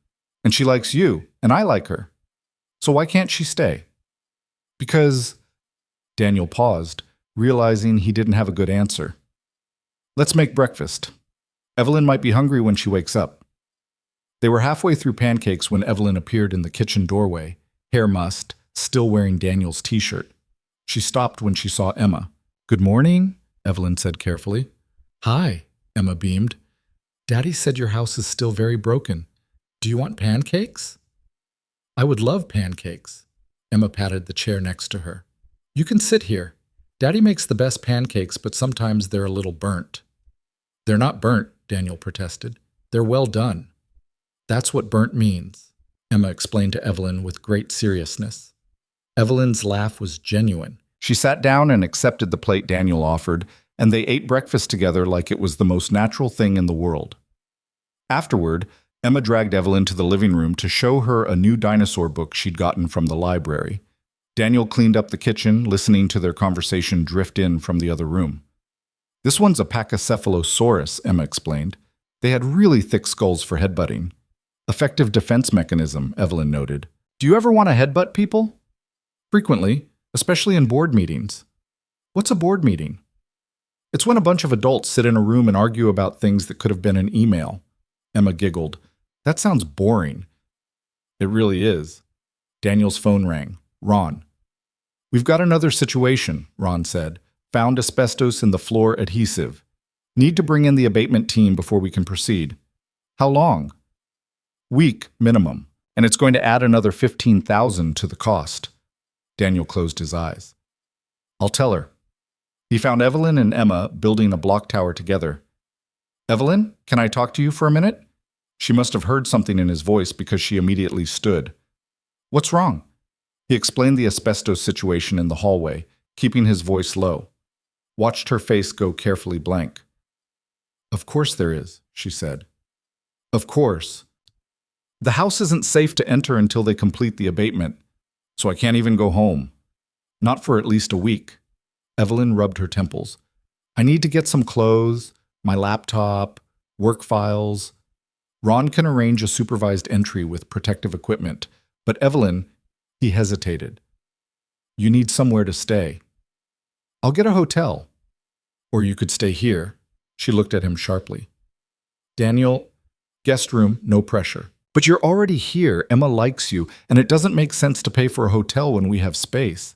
and she likes you, and I like her. So why can't she stay? Because... Daniel paused, realizing he didn't have a good answer. Let's make breakfast. Evelyn might be hungry when she wakes up. They were halfway through pancakes when Evelyn appeared in the kitchen doorway, hair mussed, still wearing Daniel's t-shirt. She stopped when she saw Emma. Good morning, Evelyn said carefully. Hi, Emma beamed. Daddy said your house is still very broken. Do you want pancakes? I would love pancakes. Emma patted the chair next to her. You can sit here. Daddy makes the best pancakes, but sometimes they're a little burnt. They're not burnt, Daniel protested. They're well done. That's what burnt means, Emma explained to Evelyn with great seriousness. Evelyn's laugh was genuine. She sat down and accepted the plate Daniel offered, and they ate breakfast together like it was the most natural thing in the world. Afterward, Emma dragged Evelyn to the living room to show her a new dinosaur book she'd gotten from the library. Daniel cleaned up the kitchen, listening to their conversation drift in from the other room. This one's a Pachycephalosaurus, Emma explained. They had really thick skulls for headbutting. Effective defense mechanism, Evelyn noted. Do you ever want to headbutt people? Frequently, especially in board meetings. What's a board meeting? It's when a bunch of adults sit in a room and argue about things that could have been an email. Emma giggled. That sounds boring. It really is. Daniel's phone rang. Ron. We've got another situation, Ron said. Found asbestos in the floor adhesive. Need to bring in the abatement team before we can proceed. How long? Week minimum, and it's going to add another $15,000 to the cost. Daniel closed his eyes. I'll tell her. He found Evelyn and Emma building a block tower together. Evelyn, can I talk to you for a minute? She must have heard something in his voice because she immediately stood. What's wrong? He explained the asbestos situation in the hallway, keeping his voice low. Watched her face go carefully blank. Of course there is, she said. Of course. The house isn't safe to enter until they complete the abatement, so I can't even go home. Not for at least a week. Evelyn rubbed her temples. I need to get some clothes, my laptop, work files. Ron can arrange a supervised entry with protective equipment, but Evelyn, he hesitated. You need somewhere to stay. I'll get a hotel. Or you could stay here. She looked at him sharply. Daniel, guest room, no pressure. But you're already here. Emma likes you, and it doesn't make sense to pay for a hotel when we have space.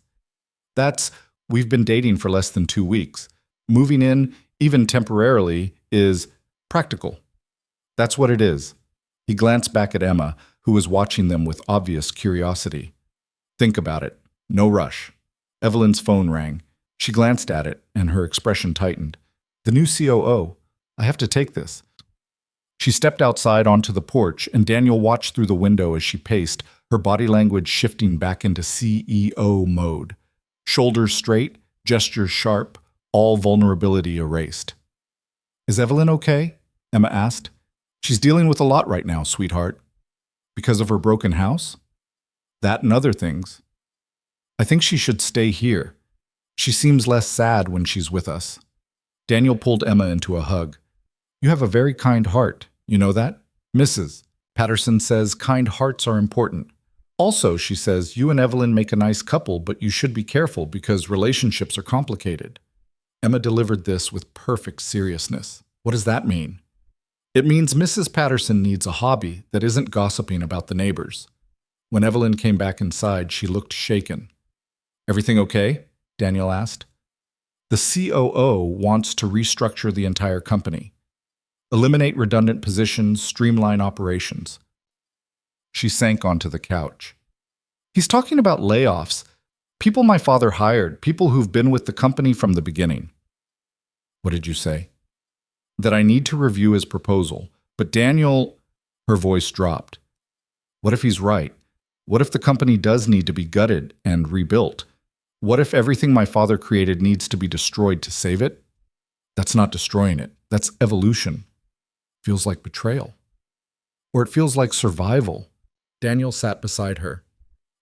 We've been dating for less than 2 weeks. Moving in, even temporarily, is practical. That's what it is. He glanced back at Emma, who was watching them with obvious curiosity. Think about it. No rush. Evelyn's phone rang. She glanced at it, and her expression tightened. The new COO. I have to take this. She stepped outside onto the porch, and Daniel watched through the window as she paced, her body language shifting back into CEO mode. Shoulders straight, gestures sharp, all vulnerability erased. Is Evelyn okay? Emma asked. She's dealing with a lot right now, sweetheart. Because of her broken house? That and other things. I think she should stay here. She seems less sad when she's with us. Daniel pulled Emma into a hug. You have a very kind heart. You know that? Mrs. Patterson says kind hearts are important. Also, she says, you and Evelyn make a nice couple, but you should be careful because relationships are complicated. Emma delivered this with perfect seriousness. What does that mean? It means Mrs. Patterson needs a hobby that isn't gossiping about the neighbors. When Evelyn came back inside, she looked shaken. Everything okay? Daniel asked. The COO wants to restructure the entire company. Eliminate redundant positions, streamline operations. She sank onto the couch. He's talking about layoffs. People my father hired, people who've been with the company from the beginning. What did you say? That I need to review his proposal. But Daniel, her voice dropped. What if he's right? What if the company does need to be gutted and rebuilt? What if everything my father created needs to be destroyed to save it? That's not destroying it. That's evolution. Feels like betrayal. Or it feels like survival. Daniel sat beside her.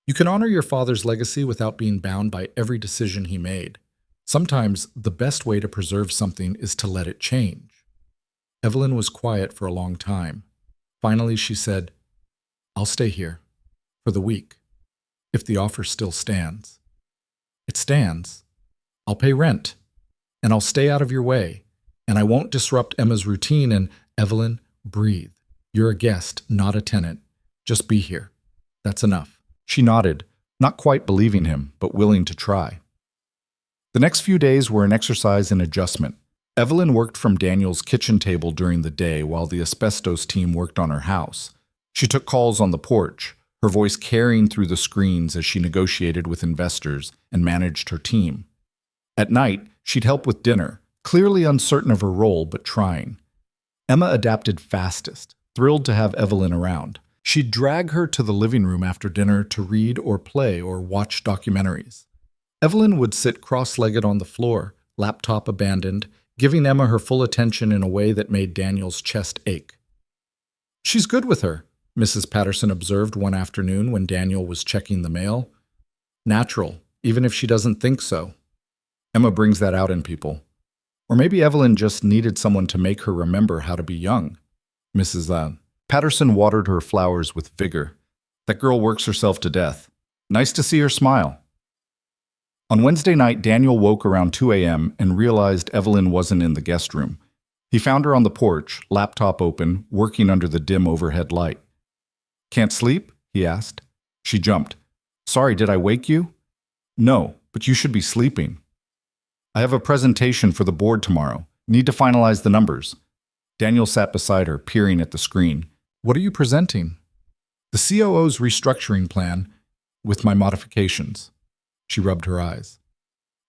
You can honor your father's legacy without being bound by every decision he made. Sometimes the best way to preserve something is to let it change. Evelyn was quiet for a long time. Finally, she said, I'll stay here for the week, if the offer still stands. It stands. I'll pay rent, and I'll stay out of your way, and I won't disrupt Emma's routine. And Evelyn, breathe. You're a guest, not a tenant. Just be here. That's enough. She nodded, not quite believing him, but willing to try. The next few days were an exercise in adjustment. Evelyn worked from Daniel's kitchen table during the day while the asbestos team worked on her house. She took calls on the porch, her voice carrying through the screens as she negotiated with investors and managed her team. At night, she'd help with dinner, clearly uncertain of her role but trying. Emma adapted fastest, thrilled to have Evelyn around. She'd drag her to the living room after dinner to read or play or watch documentaries. Evelyn would sit cross-legged on the floor, laptop abandoned, giving Emma her full attention in a way that made Daniel's chest ache. She's good with her, Mrs. Patterson observed one afternoon when Daniel was checking the mail. Natural, even if she doesn't think so. Emma brings that out in people. Or maybe Evelyn just needed someone to make her remember how to be young. Mrs. Patterson watered her flowers with vigor. That girl works herself to death. Nice to see her smile. On Wednesday night, Daniel woke around 2 a.m. and realized Evelyn wasn't in the guest room. He found her on the porch, laptop open, working under the dim overhead light. Can't sleep? He asked. She jumped. Sorry, did I wake you? No, but you should be sleeping. I have a presentation for the board tomorrow. Need to finalize the numbers. Daniel sat beside her, peering at the screen. What are you presenting? The COO's restructuring plan with my modifications. She rubbed her eyes.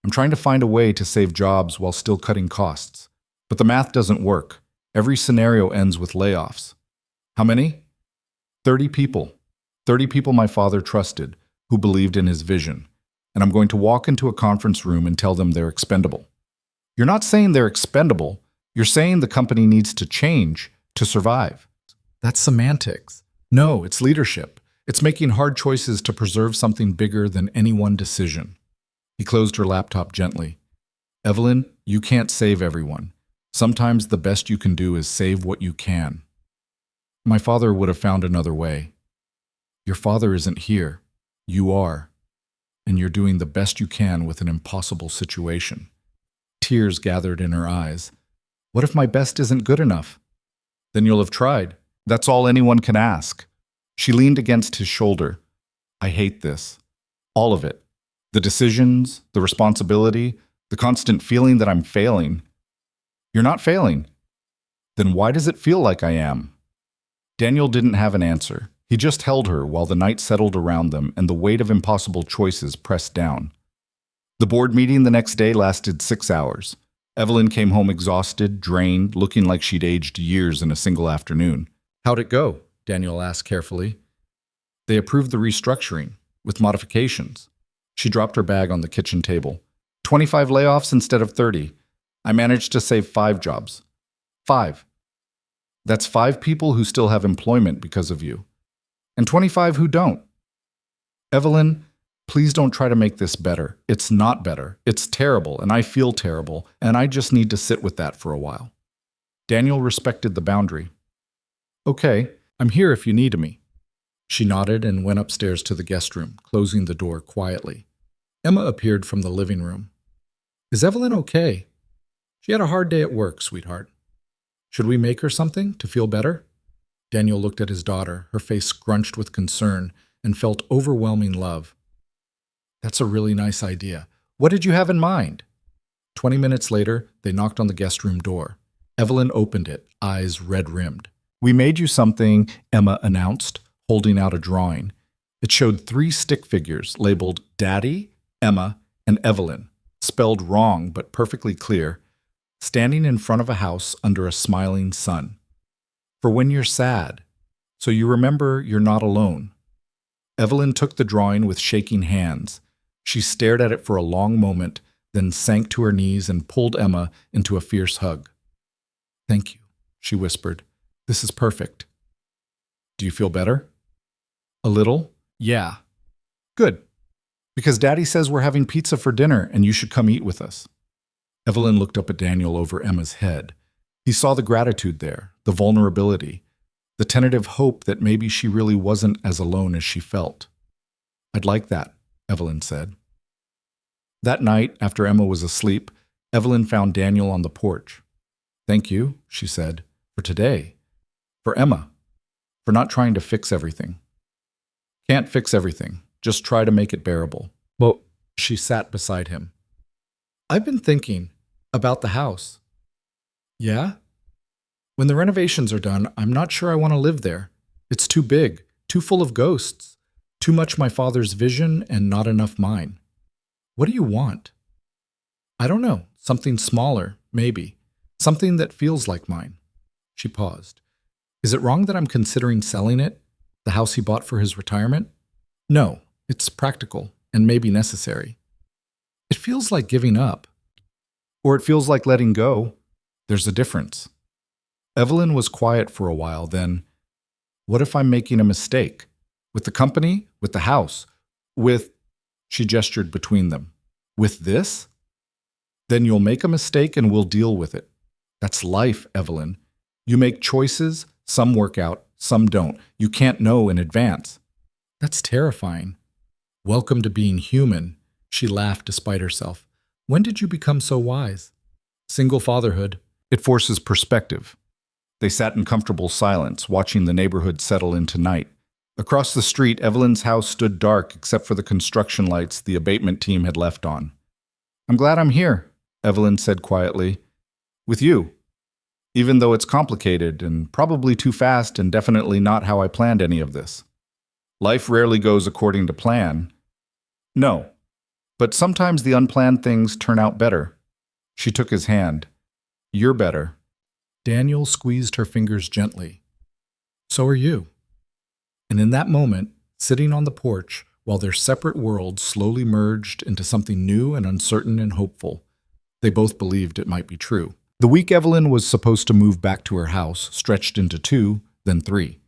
I'm trying to find a way to save jobs while still cutting costs. But the math doesn't work. Every scenario ends with layoffs. How many? 30 people. 30 people my father trusted, who believed in his vision. And I'm going to walk into a conference room and tell them they're expendable. You're not saying they're expendable. You're saying the company needs to change to survive. That's semantics. No, it's leadership. It's making hard choices to preserve something bigger than any one decision. He closed her laptop gently. Evelyn, you can't save everyone. Sometimes the best you can do is save what you can. My father would have found another way. Your father isn't here. You are. And you're doing the best you can with an impossible situation. Tears gathered in her eyes. What if my best isn't good enough? Then you'll have tried. That's all anyone can ask. She leaned against his shoulder. I hate this. All of it. The decisions, the responsibility, the constant feeling that I'm failing. You're not failing. Then why does it feel like I am? Daniel didn't have an answer. He just held her while the night settled around them and the weight of impossible choices pressed down. The board meeting the next day lasted 6 hours. Evelyn came home exhausted, drained, looking like she'd aged years in a single afternoon. How'd it go? Daniel asked carefully. They approved the restructuring, with modifications. She dropped her bag on the kitchen table. 25 layoffs instead of 30. I managed to save 5 jobs. 5. That's 5 people who still have employment because of you. And 25 who don't. Evelyn, please don't try to make this better. It's not better. It's terrible, and I feel terrible, and I just need to sit with that for a while. Daniel respected the boundary. Okay, I'm here if you need me. She nodded and went upstairs to the guest room, closing the door quietly. Emma appeared from the living room. Is Evelyn okay? She had a hard day at work, sweetheart. Should we make her something to feel better? Daniel looked at his daughter, her face scrunched with concern, and felt overwhelming love. That's a really nice idea. What did you have in mind? 20 minutes later, they knocked on the guest room door. Evelyn opened it, eyes red-rimmed. We made you something, Emma announced, holding out a drawing. It showed 3 stick figures labeled Daddy, Emma, and Evelyn, spelled wrong but perfectly clear, standing in front of a house under a smiling sun. For when you're sad, so you remember you're not alone. Evelyn took the drawing with shaking hands. She stared at it for a long moment, then sank to her knees and pulled Emma into a fierce hug. Thank you, she whispered. This is perfect. Do you feel better? A little? Yeah. Good. Because Daddy says we're having pizza for dinner and you should come eat with us. Evelyn looked up at Daniel over Emma's head. He saw the gratitude there, the vulnerability, the tentative hope that maybe she really wasn't as alone as she felt. I'd like that, Evelyn said. That night, after Emma was asleep, Evelyn found Daniel on the porch. Thank you, she said, for today. For Emma. For not trying to fix everything. Can't fix everything. Just try to make it bearable. But she sat beside him. I've been thinking about the house. Yeah? When the renovations are done, I'm not sure I want to live there. It's too big, too full of ghosts, too much my father's vision and not enough mine. What do you want? I don't know. Something smaller, maybe. Something that feels like mine. She paused. Is it wrong that I'm considering selling it? The house he bought for his retirement? No, it's practical and maybe necessary. It feels like giving up. Or it feels like letting go. There's a difference. Evelyn was quiet for a while, then, what if I'm making a mistake? With the company? With the house? With, she gestured between them. With this? Then you'll make a mistake and we'll deal with it. That's life, Evelyn. You make choices, some work out, some don't. You can't know in advance. That's terrifying. Welcome to being human, she laughed despite herself. When did you become so wise? Single fatherhood. It forces perspective. They sat in comfortable silence, watching the neighborhood settle into night. Across the street, Evelyn's house stood dark except for the construction lights the abatement team had left on. I'm glad I'm here, Evelyn said quietly. With you. Even though it's complicated and probably too fast and definitely not how I planned any of this. Life rarely goes according to plan. No. But sometimes the unplanned things turn out better. She took his hand. You're better. Daniel squeezed her fingers gently. So are you. And in that moment, sitting on the porch, while their separate worlds slowly merged into something new and uncertain and hopeful, they both believed it might be true. The week Evelyn was supposed to move back to her house stretched into 2, then 3.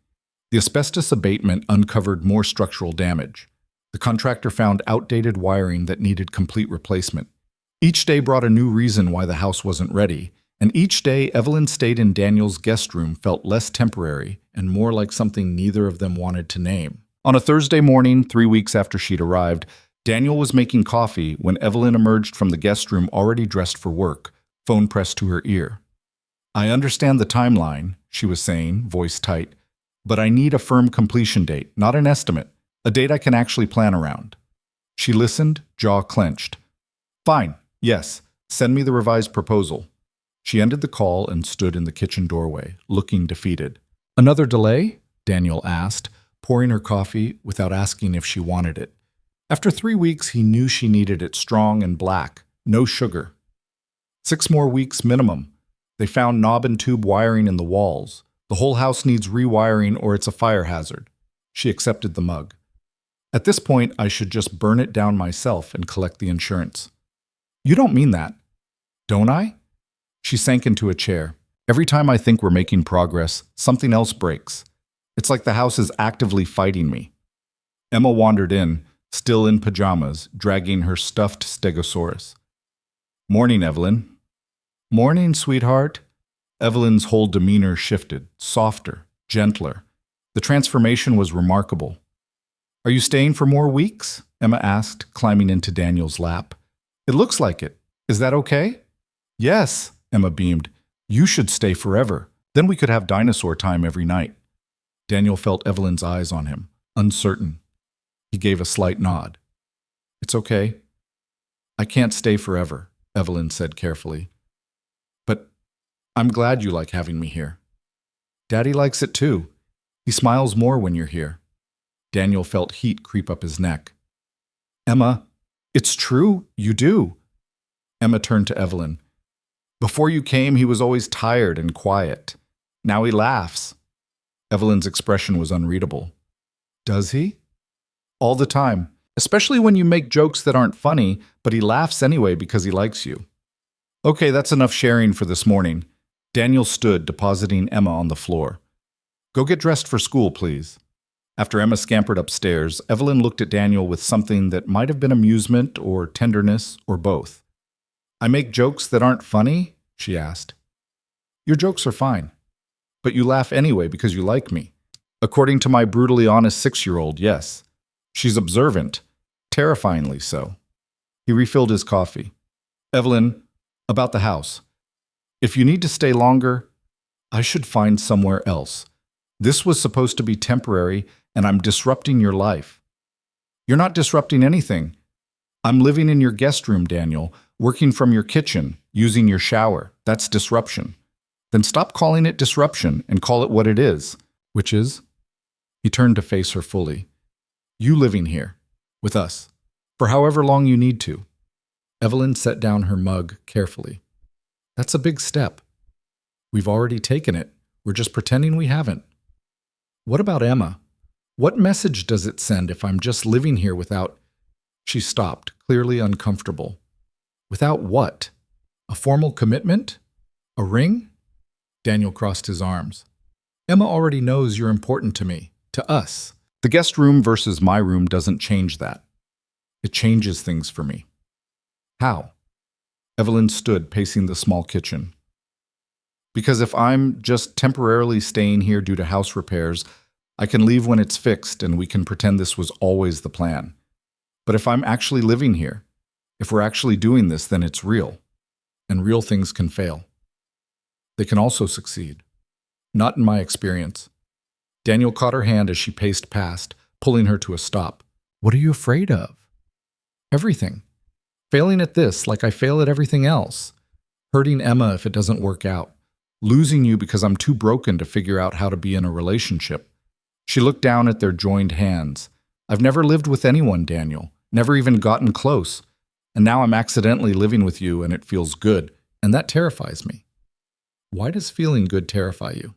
The asbestos abatement uncovered more structural damage. The contractor found outdated wiring that needed complete replacement. Each day brought a new reason why the house wasn't ready, and each day Evelyn stayed in Daniel's guest room felt less temporary and more like something neither of them wanted to name. On a Thursday morning, 3 weeks after she'd arrived, Daniel was making coffee when Evelyn emerged from the guest room already dressed for work, phone pressed to her ear. "I understand the timeline," she was saying, voice tight, "but I need a firm completion date, not an estimate, a date I can actually plan around." She listened, jaw clenched. "Fine, yes, send me the revised proposal." She ended the call and stood in the kitchen doorway, looking defeated. "Another delay?" Daniel asked, pouring her coffee without asking if she wanted it. After 3 weeks, he knew she needed it strong and black, no sugar. 6 more weeks minimum. They found knob and tube wiring in the walls. The whole house needs rewiring or it's a fire hazard. She accepted the mug. "At this point, I should just burn it down myself and collect the insurance." "You don't mean that." "Don't I?" She sank into a chair. "Every time I think we're making progress, something else breaks. It's like the house is actively fighting me." Emma wandered in, still in pajamas, dragging her stuffed stegosaurus. "Morning, Evelyn." "Morning, sweetheart." Evelyn's whole demeanor shifted, softer, gentler. The transformation was remarkable. "Are you staying for more weeks?" Emma asked, climbing into Daniel's lap. "It looks like it. Is that okay?" "Yes," Emma beamed. "You should stay forever. Then we could have dinosaur time every night." Daniel felt Evelyn's eyes on him, uncertain. He gave a slight nod. "It's okay. I can't stay forever," Evelyn said carefully. "But I'm glad you like having me here." "Daddy likes it too. He smiles more when you're here." Daniel felt heat creep up his neck. "Emma, it's true, you do." Emma turned to Evelyn. "Before you came, he was always tired and quiet. Now he laughs." Evelyn's expression was unreadable. "Does he?" "All the time, especially when you make jokes that aren't funny, but he laughs anyway because he likes you." "Okay, that's enough sharing for this morning." Daniel stood, depositing Emma on the floor. "Go get dressed for school, please." After Emma scampered upstairs, Evelyn looked at Daniel with something that might have been amusement or tenderness or both. "I make jokes that aren't funny?" she asked. "Your jokes are fine. But you laugh anyway because you like me." "According to my brutally honest 6-year-old, yes. She's observant, terrifyingly so." He refilled his coffee. "Evelyn, about the house. If you need to stay longer, I should find somewhere else. This was supposed to be temporary, and I'm disrupting your life." "You're not disrupting anything. I'm living in your guest room, Daniel, working from your kitchen, using your shower. That's disruption. Then stop calling it disruption and call it what it is." "Which is?" He turned to face her fully. "You living here, with us, for however long you need to." Evelyn set down her mug carefully. "That's a big step. We've already taken it. We're just pretending we haven't." "What about Emma? What message does it send if I'm just living here without—" She stopped, clearly uncomfortable. "Without what? A formal commitment? A ring?" Daniel crossed his arms. "Emma already knows you're important to me, to us. The guest room versus my room doesn't change that. It changes things for me." "How?" Evelyn stood, pacing the small kitchen. "Because if I'm just temporarily staying here due to house repairs, I can leave when it's fixed and we can pretend this was always the plan. But if I'm actually living here, if we're actually doing this, then it's real. And real things can fail. They can also succeed. Not in my experience." Daniel caught her hand as she paced past, pulling her to a stop. "What are you afraid of?" "Everything. Failing at this like I fail at everything else. Hurting Emma if it doesn't work out. Losing you because I'm too broken to figure out how to be in a relationship." She looked down at their joined hands. "I've never lived with anyone, Daniel. Never even gotten close. And now I'm accidentally living with you and it feels good. And that terrifies me." "Why does feeling good terrify you?"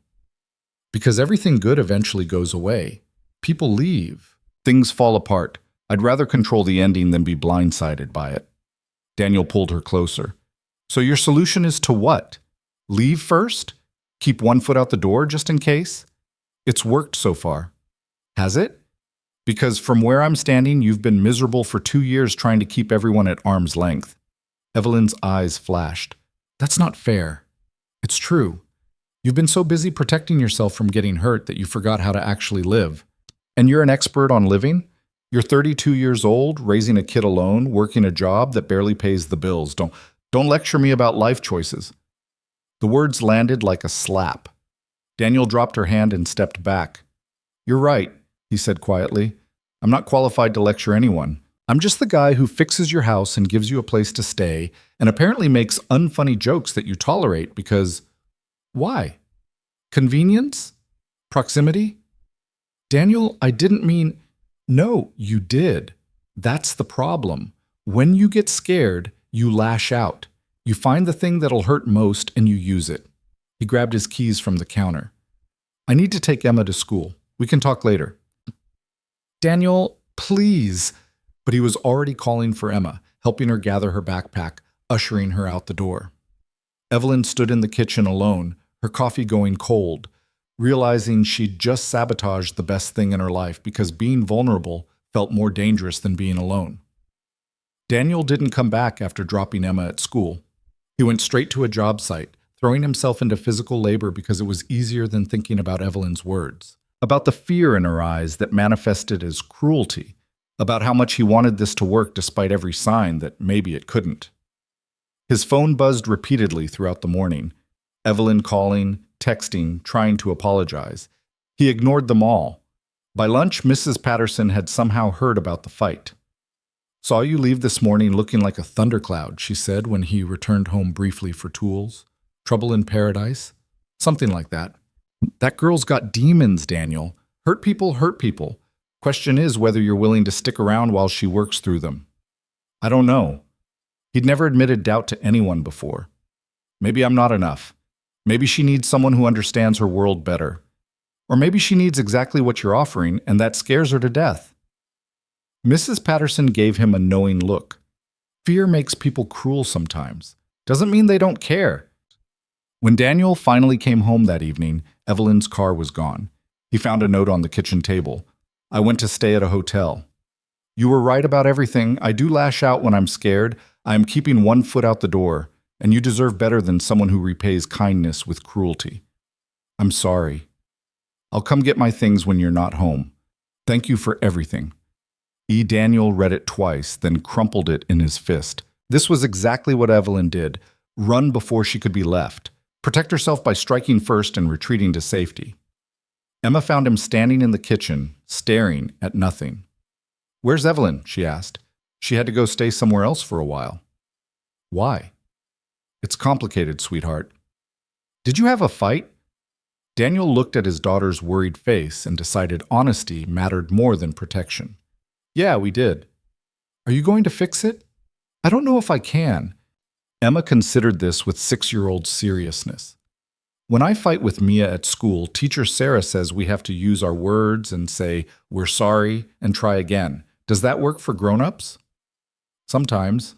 "Because everything good eventually goes away. People leave. Things fall apart. I'd rather control the ending than be blindsided by it." Daniel pulled her closer. "So your solution is to what? Leave first? Keep one foot out the door just in case? It's worked so far." "Has it?" "Because from where I'm standing, you've been miserable for 2 years trying to keep everyone at arm's length." Evelyn's eyes flashed. That's not fair. It's true. You've been so busy protecting yourself from getting hurt that you forgot how to actually live. And you're an expert on living? You're 32 years old, raising a kid alone, working a job that barely pays the bills. Don't lecture me about life choices. The words landed like a slap. Daniel dropped her hand and stepped back. You're right, he said quietly. I'm not qualified to lecture anyone. I'm just the guy who fixes your house and gives you a place to stay, and apparently makes unfunny jokes that you tolerate because… Why? Convenience? Proximity? Daniel, I didn't mean… No, you did. That's the problem. When you get scared, you lash out. You find the thing that'll hurt most and you use it. He grabbed his keys from the counter. I need to take Emma to school. We can talk later. Daniel, please. But he was already calling for Emma, helping her gather her backpack, ushering her out the door. Evelyn stood in the kitchen alone, her coffee going cold, realizing she'd just sabotaged the best thing in her life because being vulnerable felt more dangerous than being alone. Daniel didn't come back after dropping Emma at school. He went straight to a job site, throwing himself into physical labor because it was easier than thinking about Evelyn's words, about the fear in her eyes that manifested as cruelty, about how much he wanted this to work despite every sign that maybe it couldn't. His phone buzzed repeatedly throughout the morning, Evelyn calling, texting, trying to apologize. He ignored them all. By lunch, Mrs. Patterson had somehow heard about the fight. Saw you leave this morning looking like a thundercloud, she said when he returned home briefly for tools. Trouble in paradise? Something like that. That girl's got demons, Daniel. Hurt people hurt people. Question is whether you're willing to stick around while she works through them. I don't know. He'd never admitted doubt to anyone before. Maybe I'm not enough. Maybe she needs someone who understands her world better. Or maybe she needs exactly what you're offering, and that scares her to death. Mrs. Patterson gave him a knowing look. Fear makes people cruel sometimes. Doesn't mean they don't care. When Daniel finally came home that evening, Evelyn's car was gone. He found a note on the kitchen table. I went to stay at a hotel. You were right about everything. I do lash out when I'm scared. I am keeping one foot out the door, and you deserve better than someone who repays kindness with cruelty. I'm sorry. I'll come get my things when you're not home. Thank you for everything. Daniel read it twice, then crumpled it in his fist. This was exactly what Evelyn did. Run before she could be left. Protect herself by striking first and retreating to safety. Emma found him standing in the kitchen, staring at nothing. Where's Evelyn? She asked. She had to go stay somewhere else for a while. Why? It's complicated, sweetheart. Did you have a fight? Daniel looked at his daughter's worried face and decided honesty mattered more than protection. Yeah, we did. Are you going to fix it? I don't know if I can. Emma considered this with 6-year-old seriousness. When I fight with Mia at school, teacher Sarah says we have to use our words and say, we're sorry, and try again. Does that work for grown-ups? Sometimes,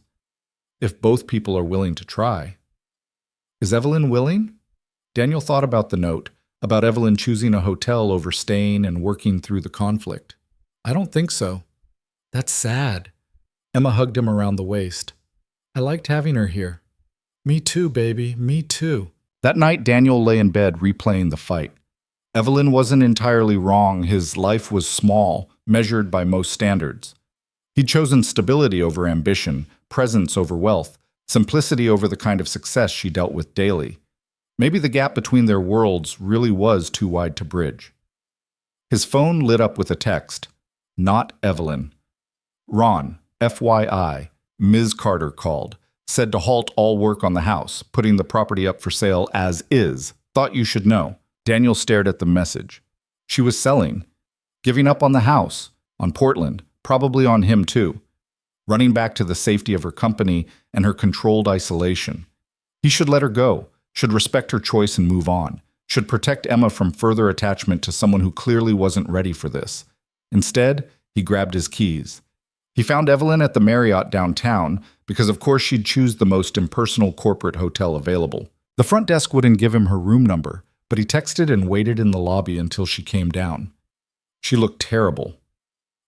if both people are willing to try. Is Evelyn willing? Daniel thought about the note, about Evelyn choosing a hotel over staying and working through the conflict. I don't think so. That's sad. Emma hugged him around the waist. I liked having her here. Me too, baby, me too. That night, Daniel lay in bed replaying the fight. Evelyn wasn't entirely wrong. His life was small, measured by most standards. He'd chosen stability over ambition, presence over wealth, simplicity over the kind of success she dealt with daily. Maybe the gap between their worlds really was too wide to bridge. His phone lit up with a text. Not Evelyn. Ron, FYI, Ms. Carter called. Said to halt all work on the house, putting the property up for sale as is. Thought you should know. Daniel stared at the message. She was selling. Giving up on the house. On Portland. Probably on him too. Running back to the safety of her company and her controlled isolation. He should let her go. Should respect her choice and move on. Should protect Emma from further attachment to someone who clearly wasn't ready for this. Instead, he grabbed his keys. He found Evelyn at the Marriott downtown because of course she'd choose the most impersonal corporate hotel available. The front desk wouldn't give him her room number, but he texted and waited in the lobby until she came down. She looked terrible.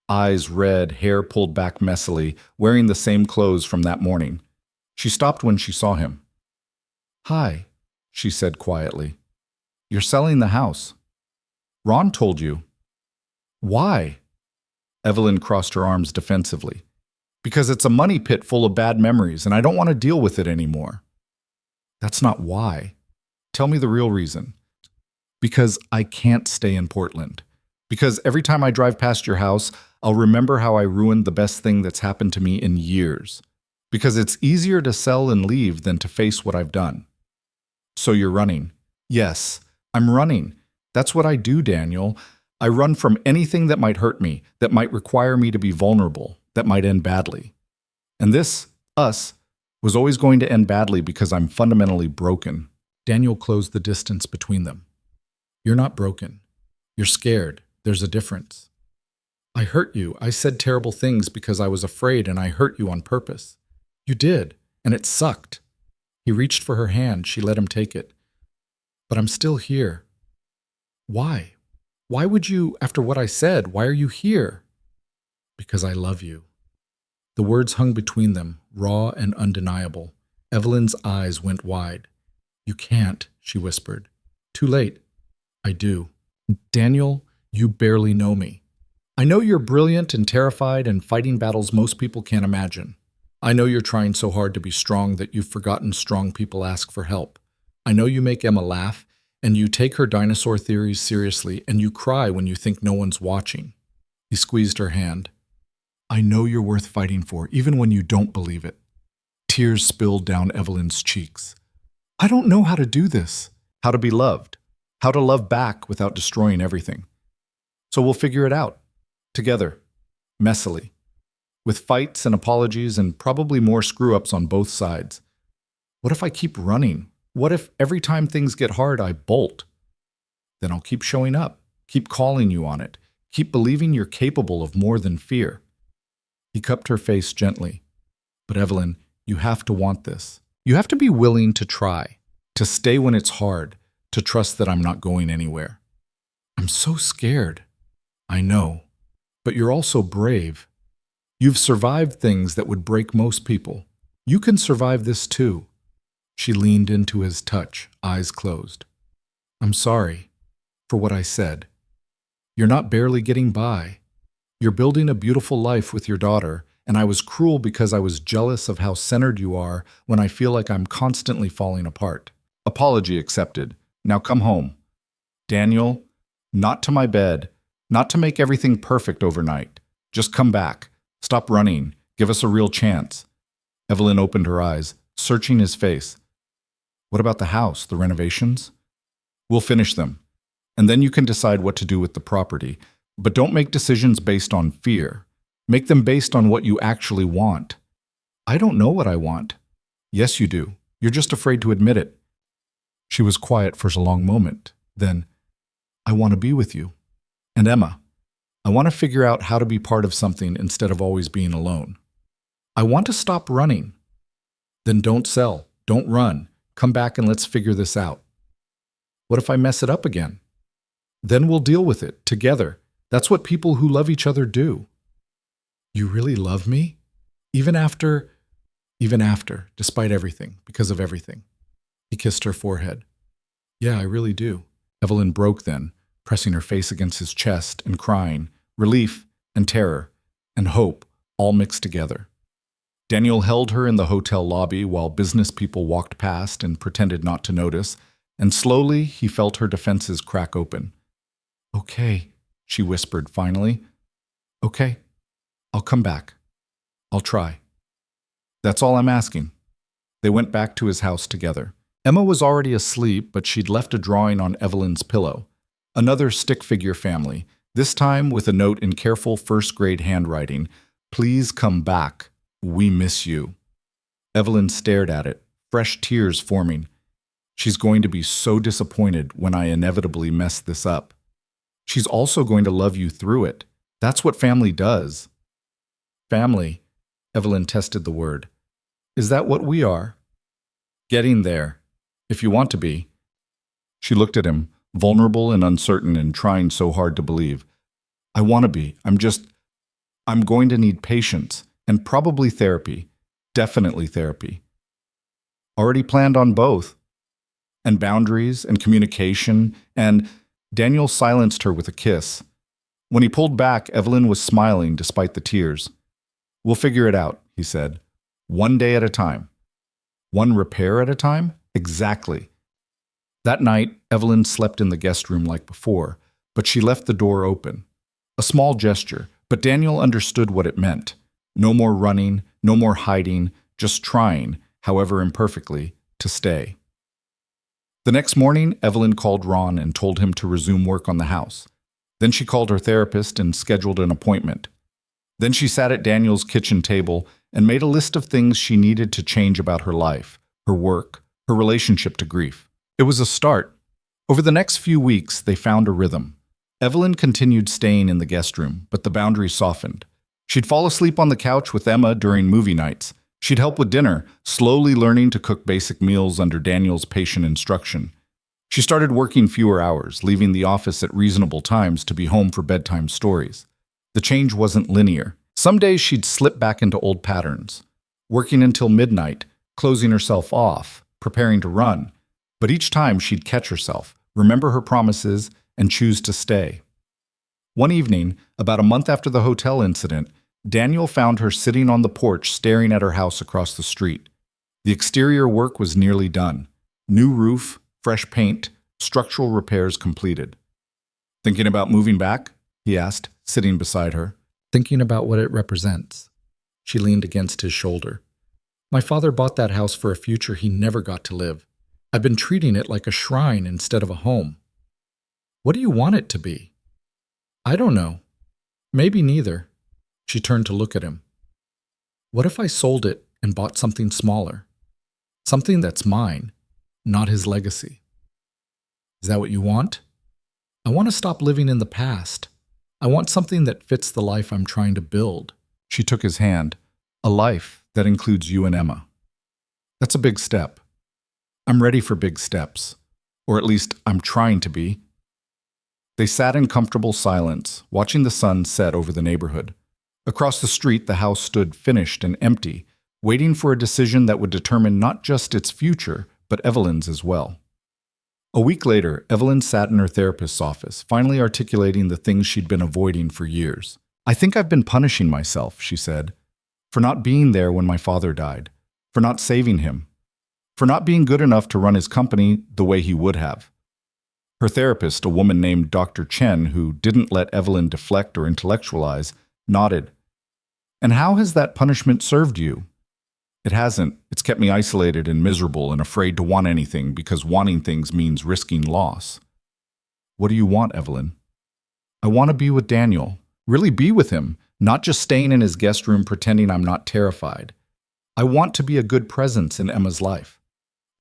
Eyes red, hair pulled back messily, wearing the same clothes from that morning. She stopped when she saw him. "Hi," she said quietly. "You're selling the house. Ron told you." "Why?" Evelyn crossed her arms defensively. "Because it's a money pit full of bad memories, and I don't want to deal with it anymore." "That's not why. Tell me the real reason." "Because I can't stay in Portland. Because every time I drive past your house, I'll remember how I ruined the best thing that's happened to me in years. Because it's easier to sell and leave than to face what I've done." "So you're running?" "Yes, I'm running. That's what I do, Daniel. I run from anything that might hurt me, that might require me to be vulnerable, that might end badly. And this, us, was always going to end badly because I'm fundamentally broken." Daniel closed the distance between them. "You're not broken. You're scared. There's a difference. I hurt you. I said terrible things because I was afraid, and I hurt you on purpose. You did, and it sucked." He reached for her hand. She let him take it. "But I'm still here." "Why? Why would you, after what I said, why are you here?" "Because I love you." The words hung between them, raw and undeniable. Evelyn's eyes went wide. "You can't," she whispered. "Too late." "I do. Daniel, you barely know me. I know you're brilliant and terrified and fighting battles most people can't imagine. I know you're trying so hard to be strong that you've forgotten strong people ask for help. I know you make Emma laugh, and you take her dinosaur theories seriously, and you cry when you think no one's watching." He squeezed her hand. "I know you're worth fighting for, even when you don't believe it." Tears spilled down Evelyn's cheeks. "I don't know how to do this. How to be loved. How to love back without destroying everything. So we'll figure it out. Together. Messily. With fights and apologies and probably more screw-ups on both sides. What if I keep running? What if every time things get hard, I bolt? Then I'll keep showing up, keep calling you on it, keep believing you're capable of more than fear." He cupped her face gently. "But Evelyn, you have to want this. You have to be willing to try, to stay when it's hard, to trust that I'm not going anywhere." "I'm so scared." "I know, but you're also brave. You've survived things that would break most people. You can survive this too." She leaned into his touch, eyes closed. "I'm sorry for what I said. You're not barely getting by. You're building a beautiful life with your daughter, and I was cruel because I was jealous of how centered you are when I feel like I'm constantly falling apart." "Apology accepted. Now come home." "Daniel, not to my bed, not to make everything perfect overnight. Just come back. Stop running. Give us a real chance." Evelyn opened her eyes, searching his face. "What about the house, the renovations?" "We'll finish them, and then you can decide what to do with the property. But don't make decisions based on fear. Make them based on what you actually want." "I don't know what I want." "Yes, you do. You're just afraid to admit it." She was quiet for a long moment. Then, "I want to be with you. And Emma, I want to figure out how to be part of something instead of always being alone. I want to stop running." "Then don't sell. Don't run. Come back and let's figure this out." "What if I mess it up again?" "Then we'll deal with it, together. That's what people who love each other do." "You really love me? Even after, despite everything, because of everything." He kissed her forehead. "Yeah, I really do." Evelyn broke then, pressing her face against his chest and crying, relief and terror and hope all mixed together. Daniel held her in the hotel lobby while business people walked past and pretended not to notice, and slowly he felt her defenses crack open. "Okay," she whispered finally. "Okay, I'll come back. I'll try. That's all I'm asking." They went back to his house together. Emma was already asleep, but she'd left a drawing on Evelyn's pillow. Another stick figure family, this time with a note in careful first-grade handwriting. "Please come back. We miss you." Evelyn stared at it, fresh tears forming. She's going to be so disappointed when I inevitably mess this up. She's also going to love you through it. That's what family does. Family, Evelyn tested the word. Is that what we are? Getting there, if you want to be. She looked at him, vulnerable and uncertain and trying so hard to believe. I want to be. I'm going to need patience and probably therapy. Definitely therapy. Already planned on both. And boundaries and communication, and Daniel silenced her with a kiss. When he pulled back, Evelyn was smiling despite the tears. We'll figure it out, he said. One day at a time. One repair at a time? Exactly. That night, Evelyn slept in the guest room like before, but she left the door open. A small gesture, but Daniel understood what it meant. No more running, no more hiding, just trying, however imperfectly, to stay. The next morning, Evelyn called Ron and told him to resume work on the house. Then she called her therapist and scheduled an appointment. Then she sat at Daniel's kitchen table and made a list of things she needed to change about her life, her work, her relationship to grief. It was a start. Over the next few weeks, they found a rhythm. Evelyn continued staying in the guest room, but the boundaries softened. She'd fall asleep on the couch with Emma during movie nights. She'd help with dinner, slowly learning to cook basic meals under Daniel's patient instruction. She started working fewer hours, leaving the office at reasonable times to be home for bedtime stories. The change wasn't linear. Some days she'd slip back into old patterns, working until midnight, closing herself off, preparing to run. But each time she'd catch herself, remember her promises, and choose to stay. One evening, about a month after the hotel incident, Daniel found her sitting on the porch staring at her house across the street. The exterior work was nearly done. New roof, fresh paint, structural repairs completed. Thinking about moving back? He asked, sitting beside her. Thinking about what it represents. She leaned against his shoulder. My father bought that house for a future he never got to live. I've been treating it like a shrine instead of a home. What do you want it to be? I don't know. Maybe neither. She turned to look at him. What if I sold it and bought something smaller? Something that's mine, not his legacy. Is that what you want? I want to stop living in the past. I want something that fits the life I'm trying to build. She took his hand. A life that includes you and Emma. That's a big step. I'm ready for big steps. Or at least I'm trying to be. They sat in comfortable silence, watching the sun set over the neighborhood. Across the street, the house stood finished and empty, waiting for a decision that would determine not just its future, but Evelyn's as well. A week later, Evelyn sat in her therapist's office, finally articulating the things she'd been avoiding for years. I think I've been punishing myself, she said, for not being there when my father died, for not saving him, for not being good enough to run his company the way he would have. Her therapist, a woman named Dr. Chen, who didn't let Evelyn deflect or intellectualize, nodded. And how has that punishment served you? It hasn't. It's kept me isolated and miserable and afraid to want anything because wanting things means risking loss. What do you want, Evelyn? I want to be with Daniel. Really be with him, not just staying in his guest room pretending I'm not terrified. I want to be a good presence in Emma's life.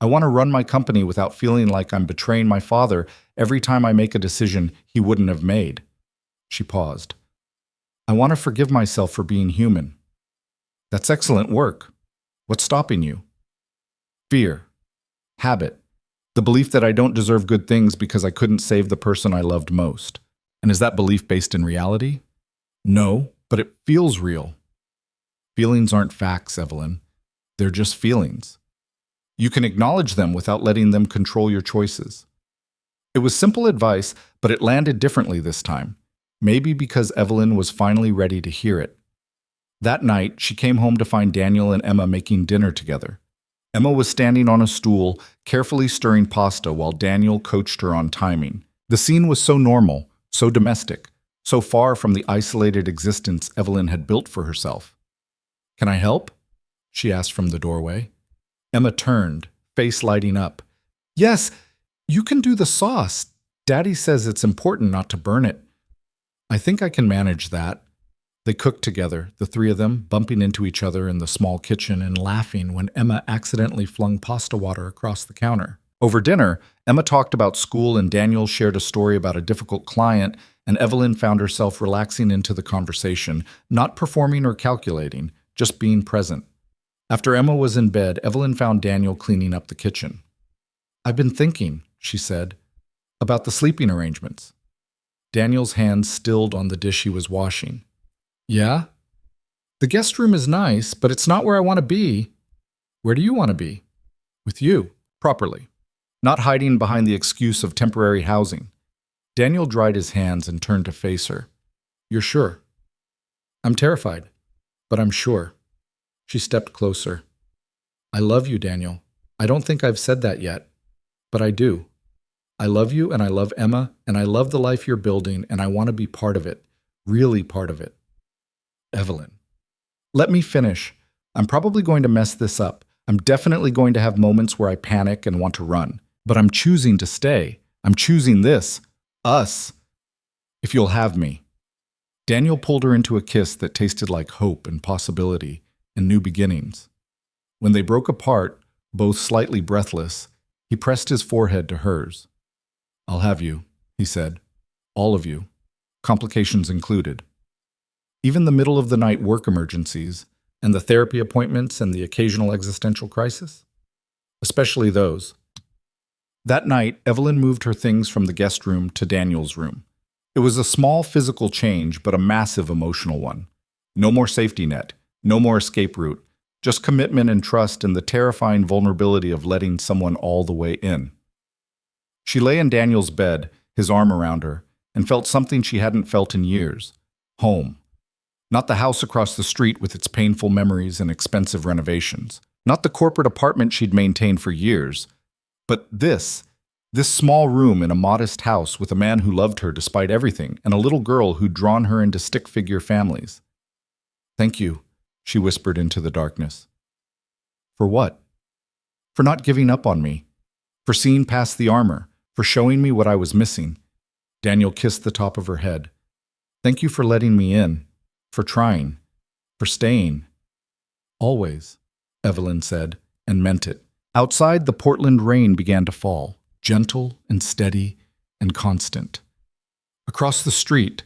I want to run my company without feeling like I'm betraying my father every time I make a decision he wouldn't have made. She paused. I want to forgive myself for being human. That's excellent work. What's stopping you? Fear. Habit. The belief that I don't deserve good things because I couldn't save the person I loved most. And is that belief based in reality? No, but it feels real. Feelings aren't facts, Evelyn. They're just feelings. You can acknowledge them without letting them control your choices. It was simple advice, but it landed differently this time. Maybe because Evelyn was finally ready to hear it. That night, she came home to find Daniel and Emma making dinner together. Emma was standing on a stool, carefully stirring pasta while Daniel coached her on timing. The scene was so normal, so domestic, so far from the isolated existence Evelyn had built for herself. Can I help? She asked from the doorway. Emma turned, face lighting up. Yes, you can do the sauce. Daddy says it's important not to burn it. I think I can manage that. They cooked together, the three of them, bumping into each other in the small kitchen and laughing when Emma accidentally flung pasta water across the counter. Over dinner, Emma talked about school and Daniel shared a story about a difficult client, and Evelyn found herself relaxing into the conversation, not performing or calculating, just being present. After Emma was in bed, Evelyn found Daniel cleaning up the kitchen. I've been thinking, she said, about the sleeping arrangements. Daniel's hands stilled on the dish he was washing. Yeah? The guest room is nice, but it's not where I want to be. Where do you want to be? With you, properly. Not hiding behind the excuse of temporary housing. Daniel dried his hands and turned to face her. You're sure? I'm terrified, but I'm sure. She stepped closer. I love you, Daniel. I don't think I've said that yet, but I do. I love you and I love Emma and I love the life you're building and I want to be part of it, really part of it. Evelyn. Let me finish. I'm probably going to mess this up. I'm definitely going to have moments where I panic and want to run, but I'm choosing to stay. I'm choosing this. Us. If you'll have me. Daniel pulled her into a kiss that tasted like hope and possibility and new beginnings. When they broke apart, both slightly breathless, he pressed his forehead to hers. I'll have you, he said. All of you. Complications included. Even the middle of the night work emergencies, and the therapy appointments and the occasional existential crisis? Especially those. That night, Evelyn moved her things from the guest room to Daniel's room. It was a small physical change, but a massive emotional one. No more safety net, no more escape route, just commitment and trust and the terrifying vulnerability of letting someone all the way in. She lay in Daniel's bed, his arm around her, and felt something she hadn't felt in years. Home. Not the house across the street with its painful memories and expensive renovations. Not the corporate apartment she'd maintained for years. But this small room in a modest house with a man who loved her despite everything and a little girl who'd drawn her into stick-figure families. Thank you, she whispered into the darkness. For what? For not giving up on me. For seeing past the armor. For showing me what I was missing. Daniel kissed the top of her head. Thank you for letting me in. For trying. For staying. Always, Evelyn said, and meant it. Outside, the Portland rain began to fall, gentle and steady and constant. Across the street,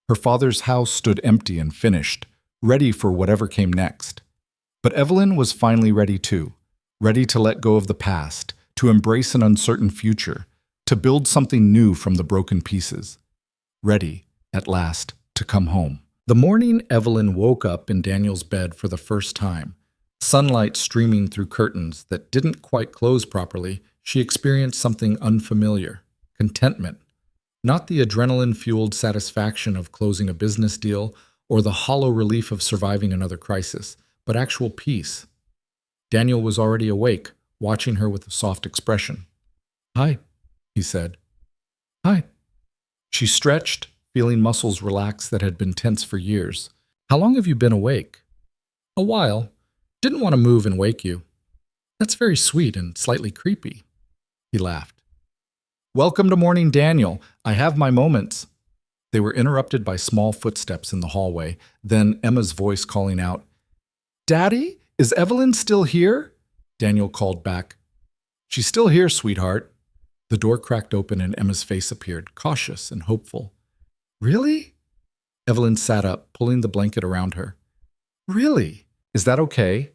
her father's house stood empty and finished, ready for whatever came next. But Evelyn was finally ready too, ready to let go of the past, to embrace an uncertain future, to build something new from the broken pieces. Ready, at last, to come home. The morning Evelyn woke up in Daniel's bed for the first time, sunlight streaming through curtains that didn't quite close properly, she experienced something unfamiliar, contentment. Not the adrenaline-fueled satisfaction of closing a business deal or the hollow relief of surviving another crisis, but actual peace. Daniel was already awake, watching her with a soft expression. Hi, he said. Hi. She stretched, feeling muscles relax that had been tense for years. How long have you been awake? A while. Didn't want to move and wake you. That's very sweet and slightly creepy. He laughed. Welcome to morning, Daniel. I have my moments. They were interrupted by small footsteps in the hallway, then Emma's voice calling out, Daddy, is Evelyn still here? Daniel called back. She's still here, sweetheart. The door cracked open and Emma's face appeared, cautious and hopeful. Really? Evelyn sat up, pulling the blanket around her. Really? Is that okay?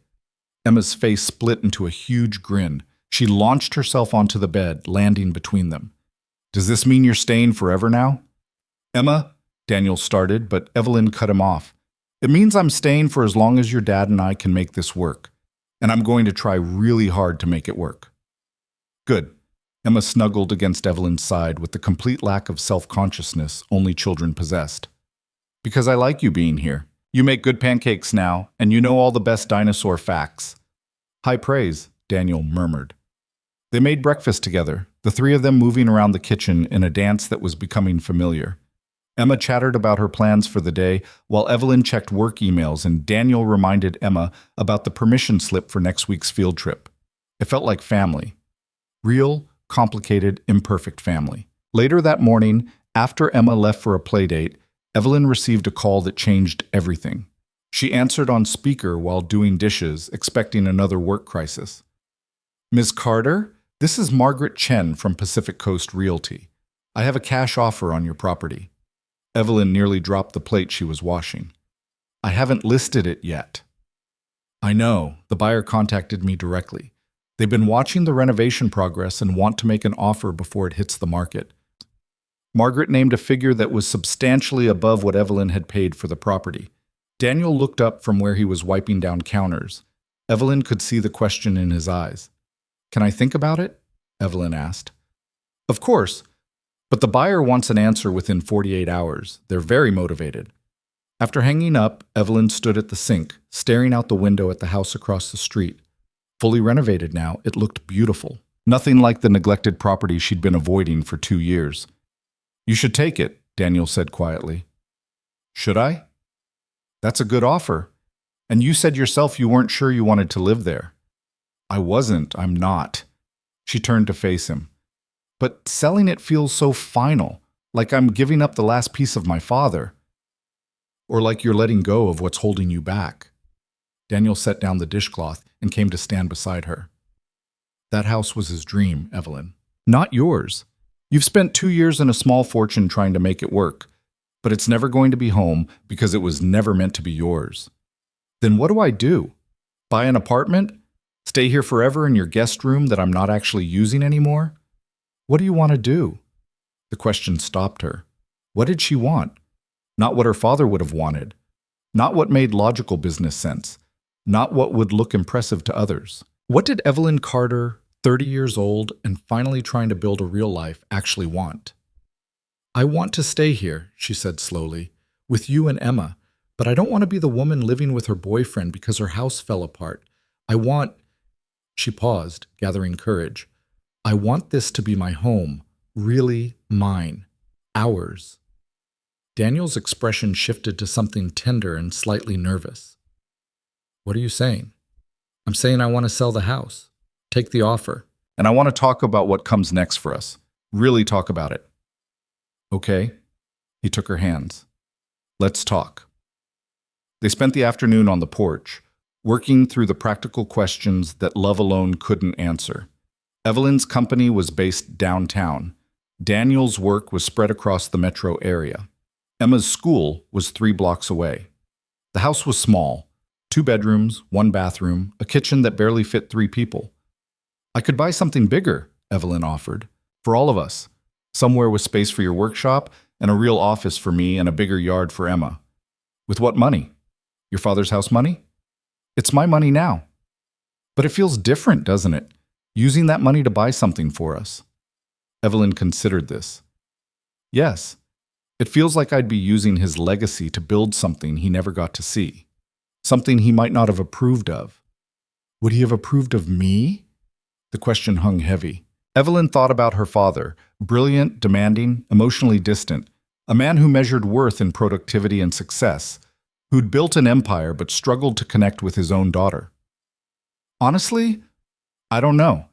Emma's face split into a huge grin. She launched herself onto the bed, landing between them. Does this mean you're staying forever now? Emma, Daniel started, but Evelyn cut him off. It means I'm staying for as long as your dad and I can make this work. And I'm going to try really hard to make it work. Good. Emma snuggled against Evelyn's side with the complete lack of self-consciousness only children possessed. Because I like you being here. You make good pancakes now, and you know all the best dinosaur facts. High praise, Daniel murmured. They made breakfast together, the three of them moving around the kitchen in a dance that was becoming familiar. Emma chattered about her plans for the day, while Evelyn checked work emails and Daniel reminded Emma about the permission slip for next week's field trip. It felt like family. Real, complicated, imperfect family. Later that morning, after Emma left for a playdate, Evelyn received a call that changed everything. She answered on speaker while doing dishes, expecting another work crisis. Ms. Carter, this is Margaret Chen from Pacific Coast Realty. I have a cash offer on your property. Evelyn nearly dropped the plate she was washing. I haven't listed it yet. I know. The buyer contacted me directly. They've been watching the renovation progress and want to make an offer before it hits the market. Margaret named a figure that was substantially above what Evelyn had paid for the property. Daniel looked up from where he was wiping down counters. Evelyn could see the question in his eyes. Can I think about it? Evelyn asked. Of course, but the buyer wants an answer within 48 hours. They're very motivated. After hanging up, Evelyn stood at the sink, staring out the window at the house across the street. Fully renovated now, it looked beautiful. Nothing like the neglected property she'd been avoiding for 2 years. You should take it, Daniel said quietly. Should I? That's a good offer. And you said yourself you weren't sure you wanted to live there. I wasn't. I'm not. She turned to face him. But selling it feels so final, like I'm giving up the last piece of my father. Or like you're letting go of what's holding you back. Daniel set down the dishcloth and came to stand beside her. That house was his dream, Evelyn. Not yours. You've spent 2 years and a small fortune trying to make it work, but it's never going to be home because it was never meant to be yours. Then what do I do? Buy an apartment? Stay here forever in your guest room that I'm not actually using anymore? What do you want to do? The question stopped her. What did she want? Not what her father would have wanted. Not what made logical business sense. Not what would look impressive to others. What did Evelyn Carter, 30 years old and finally trying to build a real life, actually want? I want to stay here, she said slowly, with you and Emma, but I don't want to be the woman living with her boyfriend because her house fell apart. I want... She paused, gathering courage. I want this to be my home, really mine, ours. Daniel's expression shifted to something tender and slightly nervous. What are you saying? I'm saying I want to sell the house. Take the offer. And I want to talk about what comes next for us. Really talk about it. Okay. He took her hands. Let's talk. They spent the afternoon on the porch, working through the practical questions that love alone couldn't answer. Evelyn's company was based downtown. Daniel's work was spread across the metro area. Emma's school was 3 blocks away. The house was small, 2 bedrooms, 1 bathroom, a kitchen that barely fit 3 people. I could buy something bigger, Evelyn offered, for all of us. Somewhere with space for your workshop and a real office for me and a bigger yard for Emma. With what money? Your father's house money? It's my money now. But it feels different, doesn't it? Using that money to buy something for us. Evelyn considered this. Yes. It feels like I'd be using his legacy to build something he never got to see. Something he might not have approved of. Would he have approved of me? The question hung heavy. Evelyn thought about her father, brilliant, demanding, emotionally distant, a man who measured worth in productivity and success, who'd built an empire but struggled to connect with his own daughter. Honestly, I don't know.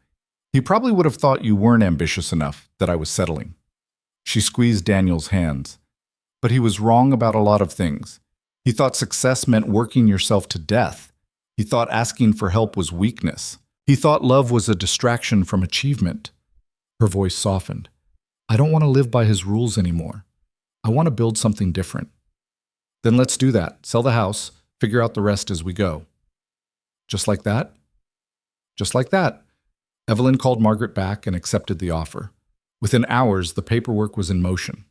He probably would have thought you weren't ambitious enough, that I was settling. She squeezed Daniel's hands. But he was wrong about a lot of things. He thought success meant working yourself to death. He thought asking for help was weakness. He thought love was a distraction from achievement. Her voice softened. I don't want to live by his rules anymore. I want to build something different. Then let's do that. Sell the house, figure out the rest as we go. Just like that? Just like that. Evelyn called Margaret back and accepted the offer. Within hours, the paperwork was in motion.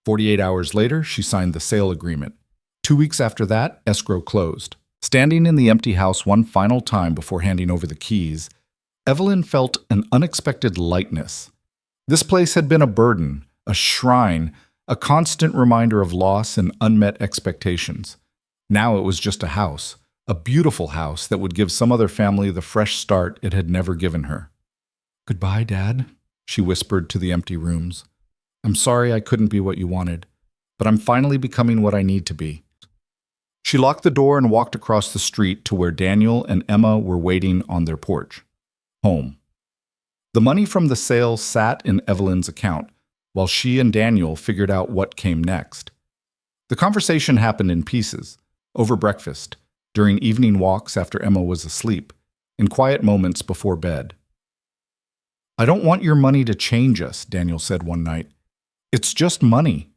48 hours later, she signed the sale agreement. 2 weeks after that, escrow closed. Standing in the empty house one final time before handing over the keys, Evelyn felt an unexpected lightness. This place had been a burden, a shrine, a constant reminder of loss and unmet expectations. Now it was just a house, a beautiful house that would give some other family the fresh start it had never given her. Goodbye, Dad, she whispered to the empty rooms. I'm sorry I couldn't be what you wanted, but I'm finally becoming what I need to be. She locked the door and walked across the street to where Daniel and Emma were waiting on their porch. Home. The money from the sale sat in Evelyn's account, while she and Daniel figured out what came next. The conversation happened in pieces, over breakfast, during evening walks after Emma was asleep, in quiet moments before bed. I don't want your money to change us, Daniel said one night. It's just money.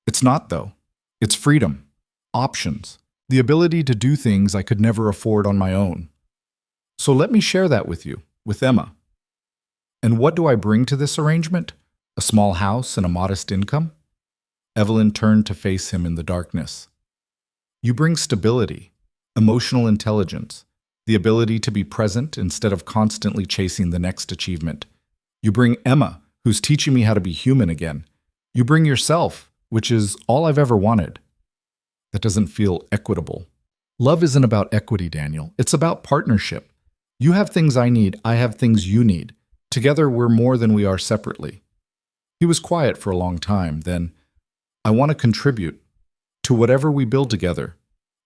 It's not, though. It's freedom. Options. The ability to do things I could never afford on my own. So let me share that with you, with Emma. And what do I bring to this arrangement? A small house and a modest income? Evelyn turned to face him in the darkness. You bring stability, emotional intelligence, the ability to be present instead of constantly chasing the next achievement. You bring Emma, who's teaching me how to be human again. You bring yourself, which is all I've ever wanted. That doesn't feel equitable. Love isn't about equity, Daniel. It's about partnership. You have things I need, I have things you need. Together, we're more than we are separately. He was quiet for a long time. Then, I want to contribute to whatever we build together.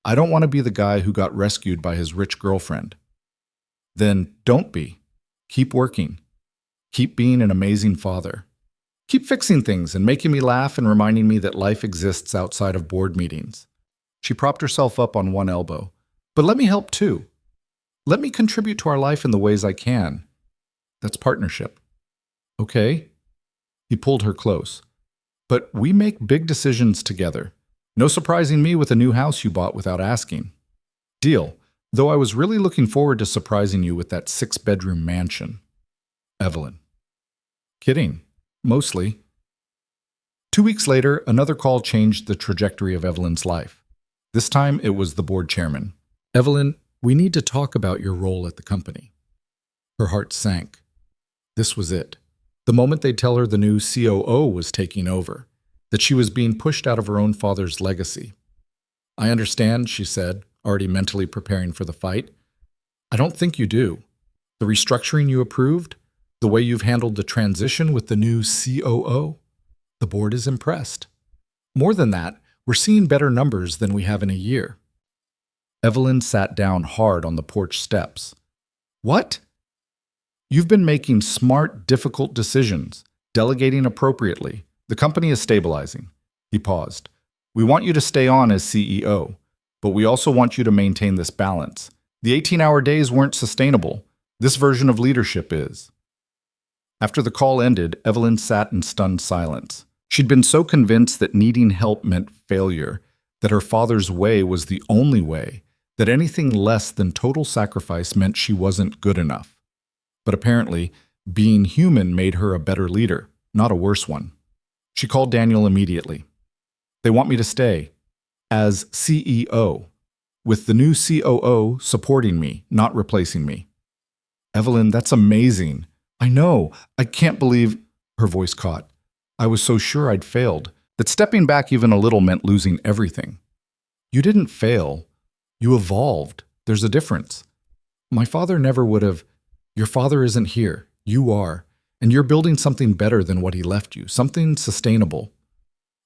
I don't want to be the guy who got rescued by his rich girlfriend. Then don't be. Keep working. Keep being an amazing father. Keep fixing things and making me laugh and reminding me that life exists outside of board meetings. She propped herself up on one elbow. But let me help too. Let me contribute to our life in the ways I can. That's partnership. Okay. He pulled her close. But we make big decisions together. No surprising me with a new house you bought without asking. Deal, though I was really looking forward to surprising you with that 6-bedroom mansion. Evelyn. Kidding. Mostly. 2 weeks later, another call changed the trajectory of Evelyn's life. This time, it was the board chairman. Evelyn, we need to talk about your role at the company. Her heart sank. This was it. The moment they'd tell her the new COO was taking over, that she was being pushed out of her own father's legacy. I understand, she said, already mentally preparing for the fight. I don't think you do. The restructuring you approved, the way you've handled the transition with the new COO, the board is impressed. More than that, we're seeing better numbers than we have in a year. Evelyn sat down hard on the porch steps. What? You've been making smart, difficult decisions, delegating appropriately. The company is stabilizing. He paused. We want you to stay on as CEO, but we also want you to maintain this balance. The 18-hour days weren't sustainable. This version of leadership is. After the call ended, Evelyn sat in stunned silence. She'd been so convinced that needing help meant failure, that her father's way was the only way, that anything less than total sacrifice meant she wasn't good enough. But apparently, being human made her a better leader, not a worse one. She called Daniel immediately. They want me to stay as CEO, with the new COO supporting me, not replacing me. Evelyn, that's amazing. I know. I can't believe... Her voice caught. I was so sure I'd failed, that stepping back even a little meant losing everything. You didn't fail. You evolved. There's a difference. My father never would have... Your father isn't here. You are. And you're building something better than what he left you, something sustainable.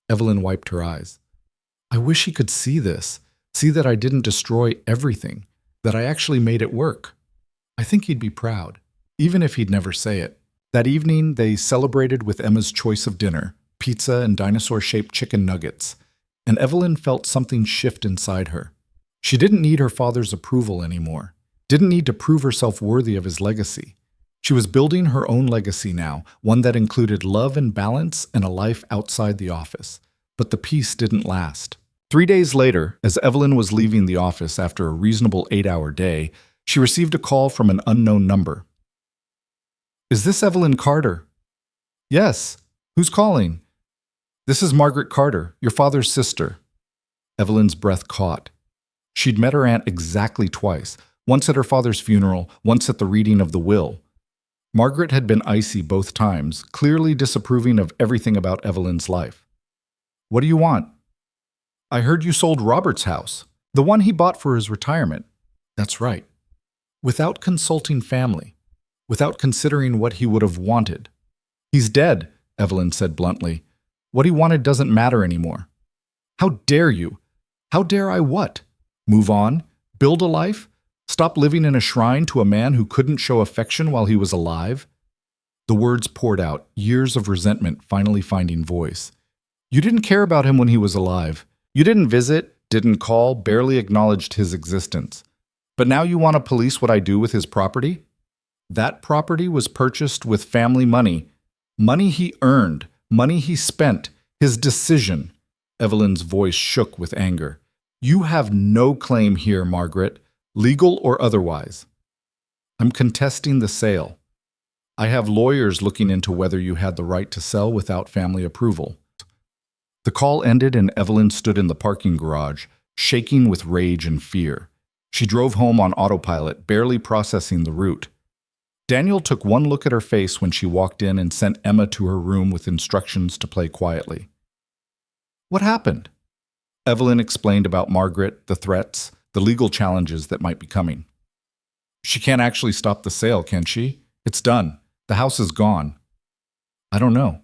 Evelyn wiped her eyes. I wish he could see this, see that I didn't destroy everything, that I actually made it work. I think he'd be proud, even if he'd never say it. That evening, they celebrated with Emma's choice of dinner, pizza and dinosaur-shaped chicken nuggets, and Evelyn felt something shift inside her. She didn't need her father's approval anymore, didn't need to prove herself worthy of his legacy. She was building her own legacy now, one that included love and balance and a life outside the office. But the peace didn't last. 3 days later, as Evelyn was leaving the office after a reasonable 8-hour day, she received a call from an unknown number. Is this Evelyn Carter? Yes. Who's calling? This is Margaret Carter, your father's sister. Evelyn's breath caught. She'd met her aunt exactly twice, once at her father's funeral, once at the reading of the will. Margaret had been icy both times, clearly disapproving of everything about Evelyn's life. What do you want? I heard you sold Robert's house, the one he bought for his retirement. That's right. Without consulting family, without considering what he would have wanted. He's dead, Evelyn said bluntly. What he wanted doesn't matter anymore. How dare you? How dare I what? Move on? Build a life? Stop living in a shrine to a man who couldn't show affection while he was alive? The words poured out, years of resentment finally finding voice. You didn't care about him when he was alive. You didn't visit, didn't call, barely acknowledged his existence. But now you want to police what I do with his property? That property was purchased with family money. Money he earned, money he spent, his decision. Evelyn's voice shook with anger. You have no claim here, Margaret. Legal or otherwise. I'm contesting the sale. I have lawyers looking into whether you had the right to sell without family approval. The call ended and Evelyn stood in the parking garage, shaking with rage and fear. She drove home on autopilot, barely processing the route. Daniel took one look at her face when she walked in and sent Emma to her room with instructions to play quietly. What happened? Evelyn explained about Margaret, the threats, the legal challenges that might be coming. She can't actually stop the sale, can she? It's done. The house is gone. I don't know.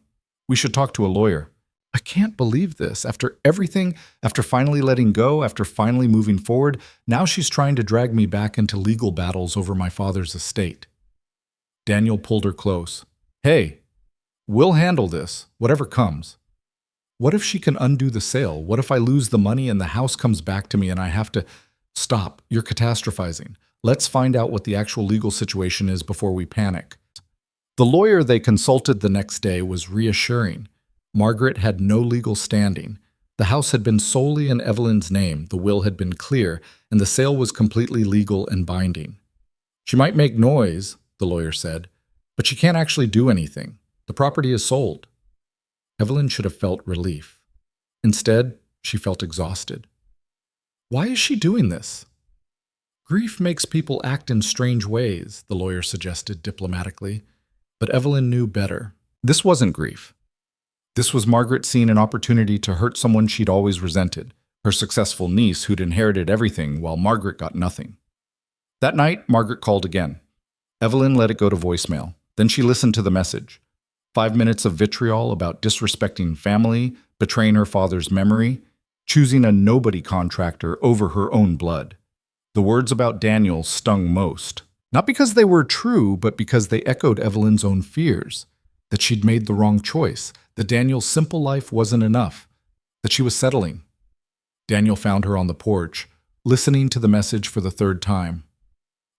We should talk to a lawyer. I can't believe this. After everything, after finally letting go, after finally moving forward, now she's trying to drag me back into legal battles over my father's estate. Daniel pulled her close. Hey, we'll handle this, whatever comes. What if she can undo the sale? What if I lose the money and the house comes back to me and I have to... Stop, you're catastrophizing. Let's find out what the actual legal situation is before we panic. The lawyer they consulted the next day was reassuring. Margaret had no legal standing. The house had been solely in Evelyn's name, the will had been clear, and the sale was completely legal and binding. She might make noise, the lawyer said, but she can't actually do anything. The property is sold. Evelyn should have felt relief. Instead, she felt exhausted. Why is she doing this? Grief makes people act in strange ways, the lawyer suggested diplomatically. But Evelyn knew better. This wasn't grief. This was Margaret seeing an opportunity to hurt someone she'd always resented, her successful niece who'd inherited everything while Margaret got nothing. That night, Margaret called again. Evelyn let it go to voicemail. Then she listened to the message. 5 minutes of vitriol about disrespecting family, betraying her father's memory, choosing a nobody contractor over her own blood. The words about Daniel stung most. Not because they were true, but because they echoed Evelyn's own fears. That she'd made the wrong choice, that Daniel's simple life wasn't enough, that she was settling. Daniel found her on the porch, listening to the message for the third time.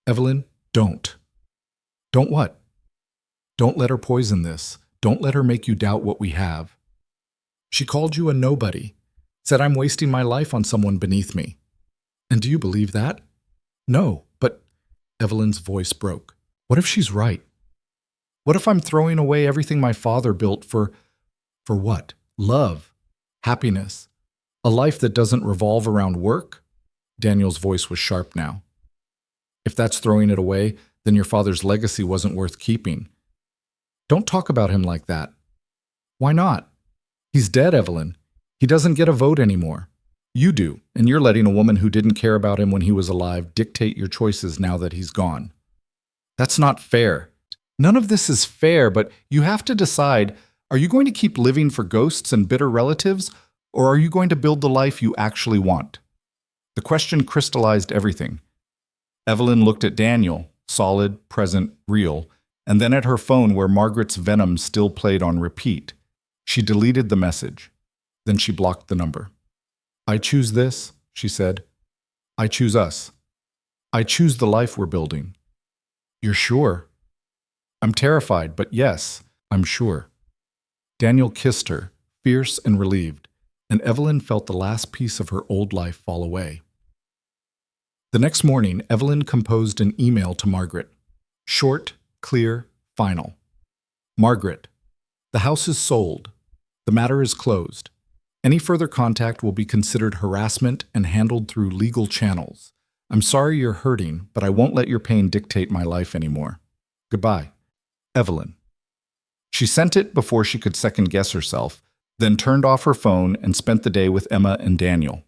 Evelyn, don't. Don't what? Don't let her poison this. Don't let her make you doubt what we have. She called you a nobody, said I'm wasting my life on someone beneath me. And do you believe that? No, but Evelyn's voice broke. What if she's right? What if I'm throwing away everything my father built for what? Love, happiness, a life that doesn't revolve around work? Daniel's voice was sharp now. If that's throwing it away, then your father's legacy wasn't worth keeping. Don't talk about him like that. Why not? He's dead, Evelyn. He doesn't get a vote anymore. You do, and you're letting a woman who didn't care about him when he was alive dictate your choices now that he's gone. That's not fair. None of this is fair, but you have to decide, are you going to keep living for ghosts and bitter relatives, or are you going to build the life you actually want? The question crystallized everything. Evelyn looked at Daniel, solid, present, real, and then at her phone where Margaret's venom still played on repeat. She deleted the message. Then she blocked the number. I choose this, she said. I choose us. I choose the life we're building. You're sure? I'm terrified, but yes, I'm sure. Daniel kissed her, fierce and relieved, and Evelyn felt the last piece of her old life fall away. The next morning, Evelyn composed an email to Margaret. Short, clear, final. Margaret, the house is sold. The matter is closed. Any further contact will be considered harassment and handled through legal channels. I'm sorry you're hurting, but I won't let your pain dictate my life anymore. Goodbye. Evelyn. She sent it before she could second-guess herself, then turned off her phone and spent the day with Emma and Daniel.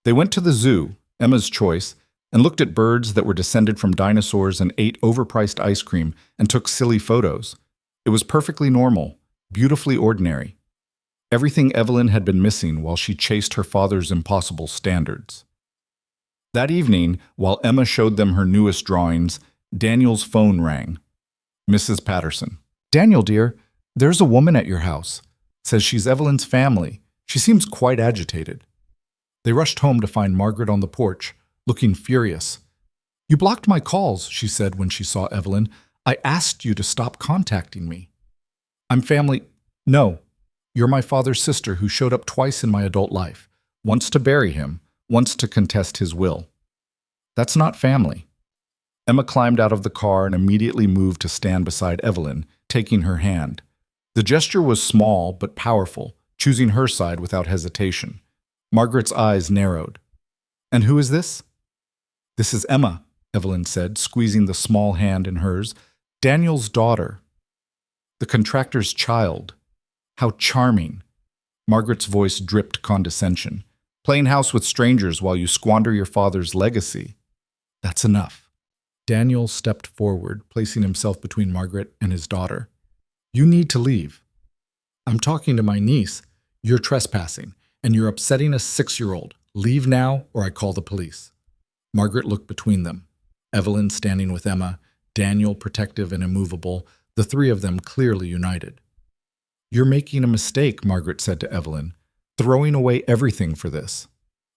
They went to the zoo, Emma's choice, and looked at birds that were descended from dinosaurs and ate overpriced ice cream and took silly photos. It was perfectly normal, beautifully ordinary. Everything Evelyn had been missing while she chased her father's impossible standards. That evening, while Emma showed them her newest drawings, Daniel's phone rang. Mrs. Patterson. Daniel, dear, there's a woman at your house. Says she's Evelyn's family. She seems quite agitated. They rushed home to find Margaret on the porch, looking furious. You blocked my calls, she said when she saw Evelyn. I asked you to stop contacting me. I'm family. No. You're my father's sister who showed up twice in my adult life, once to bury him, once to contest his will. That's not family. Emma climbed out of the car and immediately moved to stand beside Evelyn, taking her hand. The gesture was small but powerful, choosing her side without hesitation. Margaret's eyes narrowed. And who is this? This is Emma, Evelyn said, squeezing the small hand in hers. Daniel's daughter. The contractor's child. How charming. Margaret's voice dripped condescension. Playing house with strangers while you squander your father's legacy. That's enough. Daniel stepped forward, placing himself between Margaret and his daughter. You need to leave. I'm talking to my niece. You're trespassing, and you're upsetting a 6-year-old. Leave now, or I call the police. Margaret looked between them. Evelyn standing with Emma, Daniel protective and immovable, the three of them clearly united. You're making a mistake, Margaret said to Evelyn, throwing away everything for this.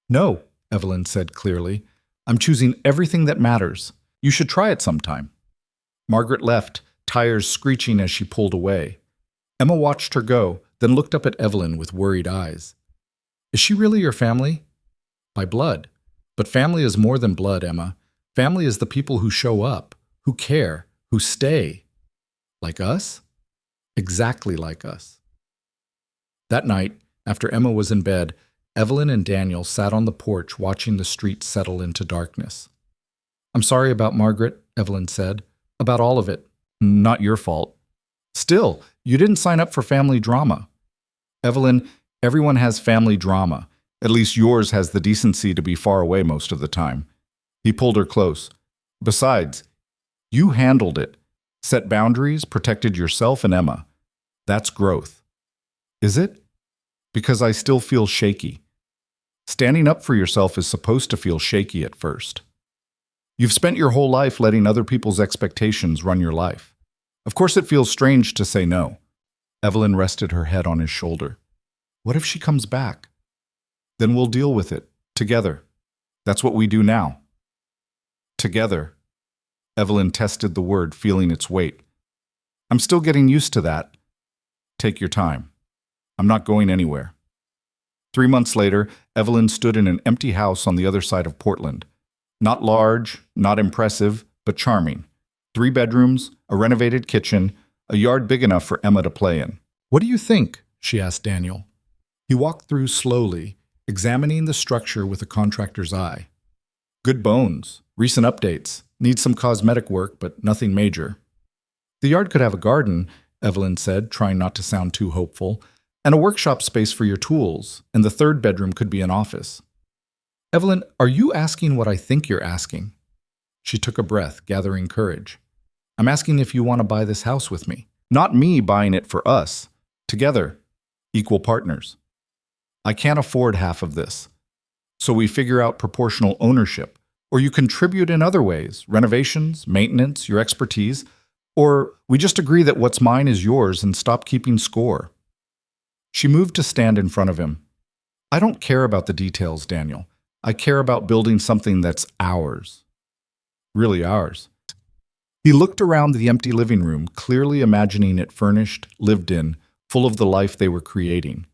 No, Evelyn said clearly. I'm choosing everything that matters. You should try it sometime. Margaret left, tires screeching as she pulled away. Emma watched her go, then looked up at Evelyn with worried eyes. Is she really your family? By blood. But family is more than blood, Emma. Family is the people who show up, who care, who stay. Like us? Exactly like us. That night, after Emma was in bed, Evelyn and Daniel sat on the porch watching the street settle into darkness. I'm sorry about Margaret, Evelyn said. About all of it. Not your fault. Still, you didn't sign up for family drama. Evelyn, everyone has family drama. At least yours has the decency to be far away most of the time. He pulled her close. Besides, you handled it. Set boundaries, protected yourself and Emma. That's growth. Is it? Because I still feel shaky. Standing up for yourself is supposed to feel shaky at first. You've spent your whole life letting other people's expectations run your life. Of course it feels strange to say no. Evelyn rested her head on his shoulder. What if she comes back? Then we'll deal with it, together. That's what we do now. Together. Evelyn tested the word, feeling its weight. I'm still getting used to that. Take your time. I'm not going anywhere. 3 months later, Evelyn stood in an empty house on the other side of Portland. Not large, not impressive, but charming. 3 bedrooms, a renovated kitchen, a yard big enough for Emma to play in. What do you think? She asked Daniel. He walked through slowly, examining the structure with a contractor's eye. Good bones, recent updates, needs some cosmetic work, but nothing major. The yard could have a garden, Evelyn said, trying not to sound too hopeful, and a workshop space for your tools, and the 3rd bedroom could be an office. Evelyn, are you asking what I think you're asking? She took a breath, gathering courage. I'm asking if you want to buy this house with me. Not me buying it for us. Together. Equal partners. I can't afford half of this. So we figure out proportional ownership. Or you contribute in other ways, renovations, maintenance, your expertise. Or we just agree that what's mine is yours and stop keeping score. She moved to stand in front of him. I don't care about the details, Daniel. I care about building something that's ours. Really ours. He looked around the empty living room, clearly imagining it furnished, lived in, full of the life they were creating.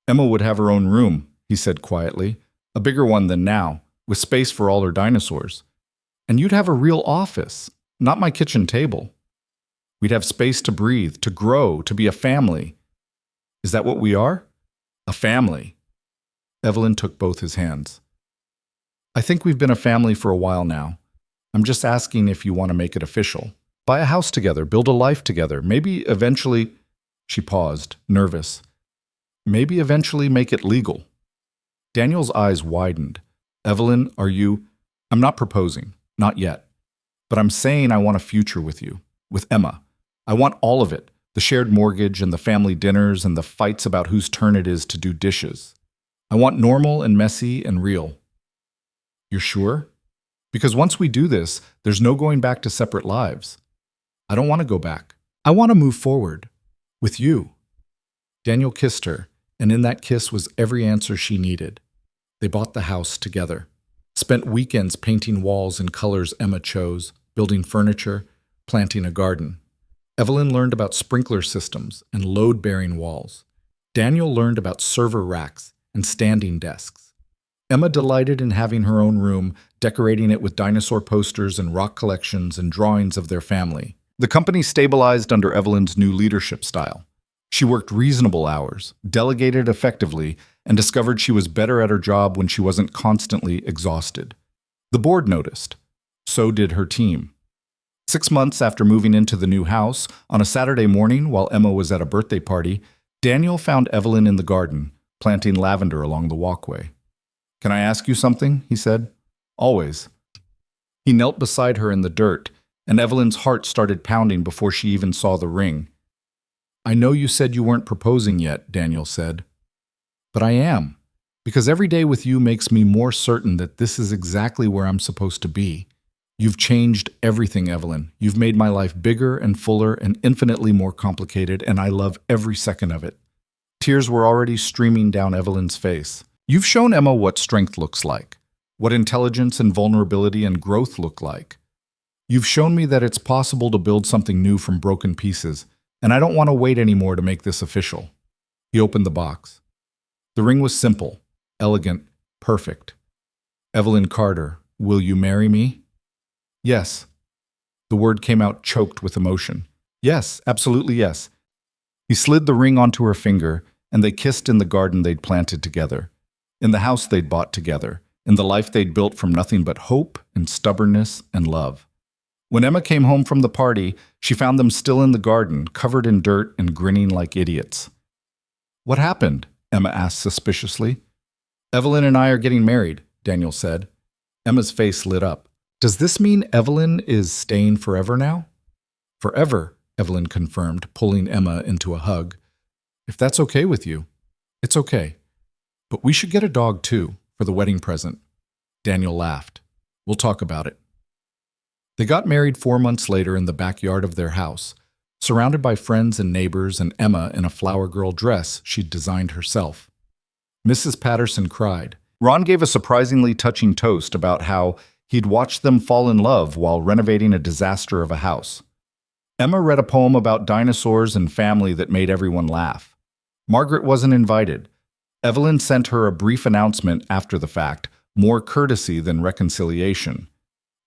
Emma would have her own room, he said quietly, a bigger one than now, with space for all her dinosaurs. And you'd have a real office, not my kitchen table. We'd have space to breathe, to grow, to be a family. Is that what we are? A family. Evelyn took both his hands. I think we've been a family for a while now. I'm just asking if you want to make it official. Buy a house together, build a life together, maybe eventually... She paused, nervous. Maybe eventually make it legal. Daniel's eyes widened. Evelyn, are you... I'm not proposing, not yet. But I'm saying I want a future with you, with Emma. I want all of it, the shared mortgage and the family dinners and the fights about whose turn it is to do dishes. I want normal and messy and real. You're sure? Because once we do this, there's no going back to separate lives. I don't want to go back. I want to move forward. With you. Daniel kissed her, and in that kiss was every answer she needed. They bought the house together. Spent weekends painting walls in colors Emma chose, building furniture, planting a garden. Evelyn learned about sprinkler systems and load-bearing walls. Daniel learned about server racks and standing desks. Emma delighted in having her own room, decorating it with dinosaur posters and rock collections and drawings of their family. The company stabilized under Evelyn's new leadership style. She worked reasonable hours, delegated effectively, and discovered she was better at her job when she wasn't constantly exhausted. The board noticed. So did her team. 6 months after moving into the new house, on a Saturday morning while Emma was at a birthday party, Daniel found Evelyn in the garden, planting lavender along the walkway. "Can I ask you something?" he said. "Always." He knelt beside her in the dirt, and Evelyn's heart started pounding before she even saw the ring. "I know you said you weren't proposing yet," Daniel said. "But I am, because every day with you makes me more certain that this is exactly where I'm supposed to be. You've changed everything, Evelyn. You've made my life bigger and fuller and infinitely more complicated, and I love every second of it." Tears were already streaming down Evelyn's face. "You've shown Emma what strength looks like, what intelligence and vulnerability and growth look like. You've shown me that it's possible to build something new from broken pieces, and I don't want to wait anymore to make this official." He opened the box. The ring was simple, elegant, perfect. "Evelyn Carter, will you marry me?" "Yes." The word came out choked with emotion. "Yes, absolutely yes." He slid the ring onto her finger, and they kissed in the garden they'd planted together, in the house they'd bought together, in the life they'd built from nothing but hope and stubbornness and love. When Emma came home from the party, she found them still in the garden, covered in dirt and grinning like idiots. "What happened?" Emma asked suspiciously. "Evelyn and I are getting married," Daniel said. Emma's face lit up. "Does this mean Evelyn is staying forever now?" "Forever," Evelyn confirmed, pulling Emma into a hug. "If that's okay with you." "It's okay. But we should get a dog too, for the wedding present." Daniel laughed. "We'll talk about it." They got married 4 months later in the backyard of their house, surrounded by friends and neighbors, and Emma in a flower girl dress she'd designed herself. Mrs. Patterson cried. Ron gave a surprisingly touching toast about how he'd watched them fall in love while renovating a disaster of a house. Emma read a poem about dinosaurs and family that made everyone laugh. Margaret wasn't invited. Evelyn sent her a brief announcement after the fact, more courtesy than reconciliation.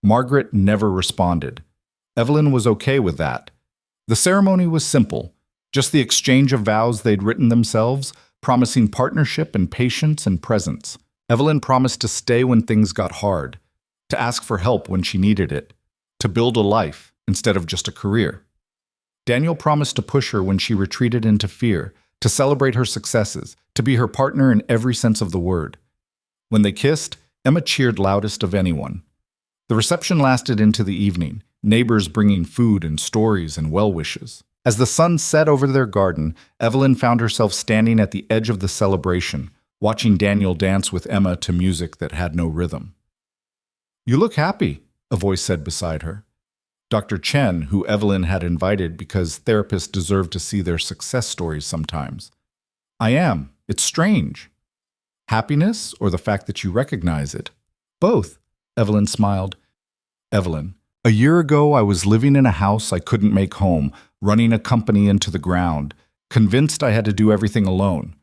Margaret never responded. Evelyn was okay with that. The ceremony was simple, just the exchange of vows they'd written themselves, promising partnership and patience and presence. Evelyn promised to stay when things got hard, to ask for help when she needed it, to build a life instead of just a career. Daniel promised to push her when she retreated into fear, to celebrate her successes, to be her partner in every sense of the word. When they kissed, Emma cheered loudest of anyone. The reception lasted into the evening, neighbors bringing food and stories and well wishes. As the sun set over their garden, Evelyn found herself standing at the edge of the celebration, watching Daniel dance with Emma to music that had no rhythm. "You look happy," a voice said beside her. Dr. Chen, who Evelyn had invited because therapists deserve to see their success stories sometimes. "I am. It's strange." "Happiness or the fact that you recognize it?" "Both," Evelyn smiled. "Evelyn, a year ago I was living in a house I couldn't make home, running a company into the ground, convinced I had to do everything alone.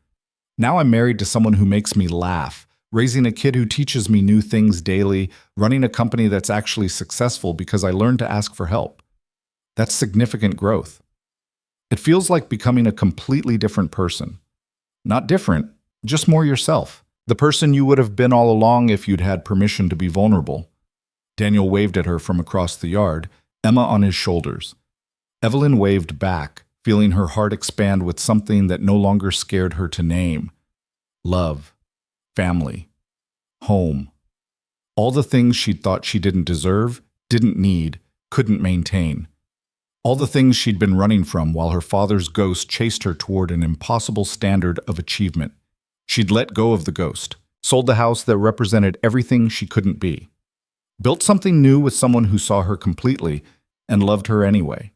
Now I'm married to someone who makes me laugh, raising a kid who teaches me new things daily, running a company that's actually successful because I learned to ask for help. That's significant growth. It feels like becoming a completely different person. Not different, just more yourself. The person you would have been all along if you'd had permission to be vulnerable." Daniel waved at her from across the yard, Emma on his shoulders. Evelyn waved back, feeling her heart expand with something that no longer scared her to name. Love. Family. Home. All the things she'd thought she didn't deserve, didn't need, couldn't maintain. All the things she'd been running from while her father's ghost chased her toward an impossible standard of achievement. She'd let go of the ghost, sold the house that represented everything she couldn't be. Built something new with someone who saw her completely and loved her anyway.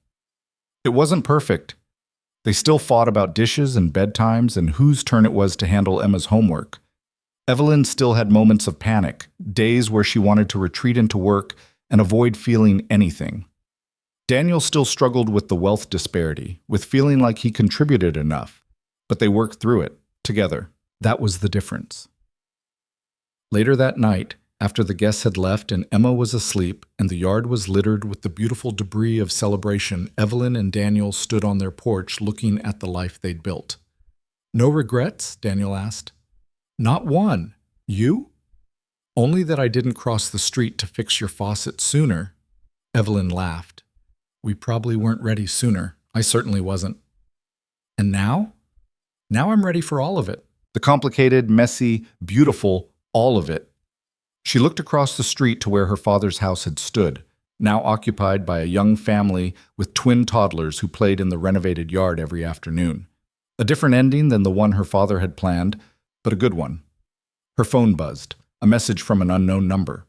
It wasn't perfect. They still fought about dishes and bedtimes and whose turn it was to handle Emma's homework. Evelyn still had moments of panic, days where she wanted to retreat into work and avoid feeling anything. Daniel still struggled with the wealth disparity, with feeling like he contributed enough, but they worked through it, together. That was the difference. Later that night, after the guests had left and Emma was asleep and the yard was littered with the beautiful debris of celebration, Evelyn and Daniel stood on their porch looking at the life they'd built. "No regrets?" Daniel asked. "Not one. You?" Only that I didn't cross the street to fix your faucet sooner. Evelyn laughed. We probably weren't ready sooner. I certainly wasn't. And now? Now I'm ready for all of it. The complicated, messy, beautiful, all of it. She looked across the street to where her father's house had stood, now occupied by a young family with twin toddlers who played in the renovated yard every afternoon. A different ending than the one her father had planned, but a good one. Her phone buzzed, a message from an unknown number.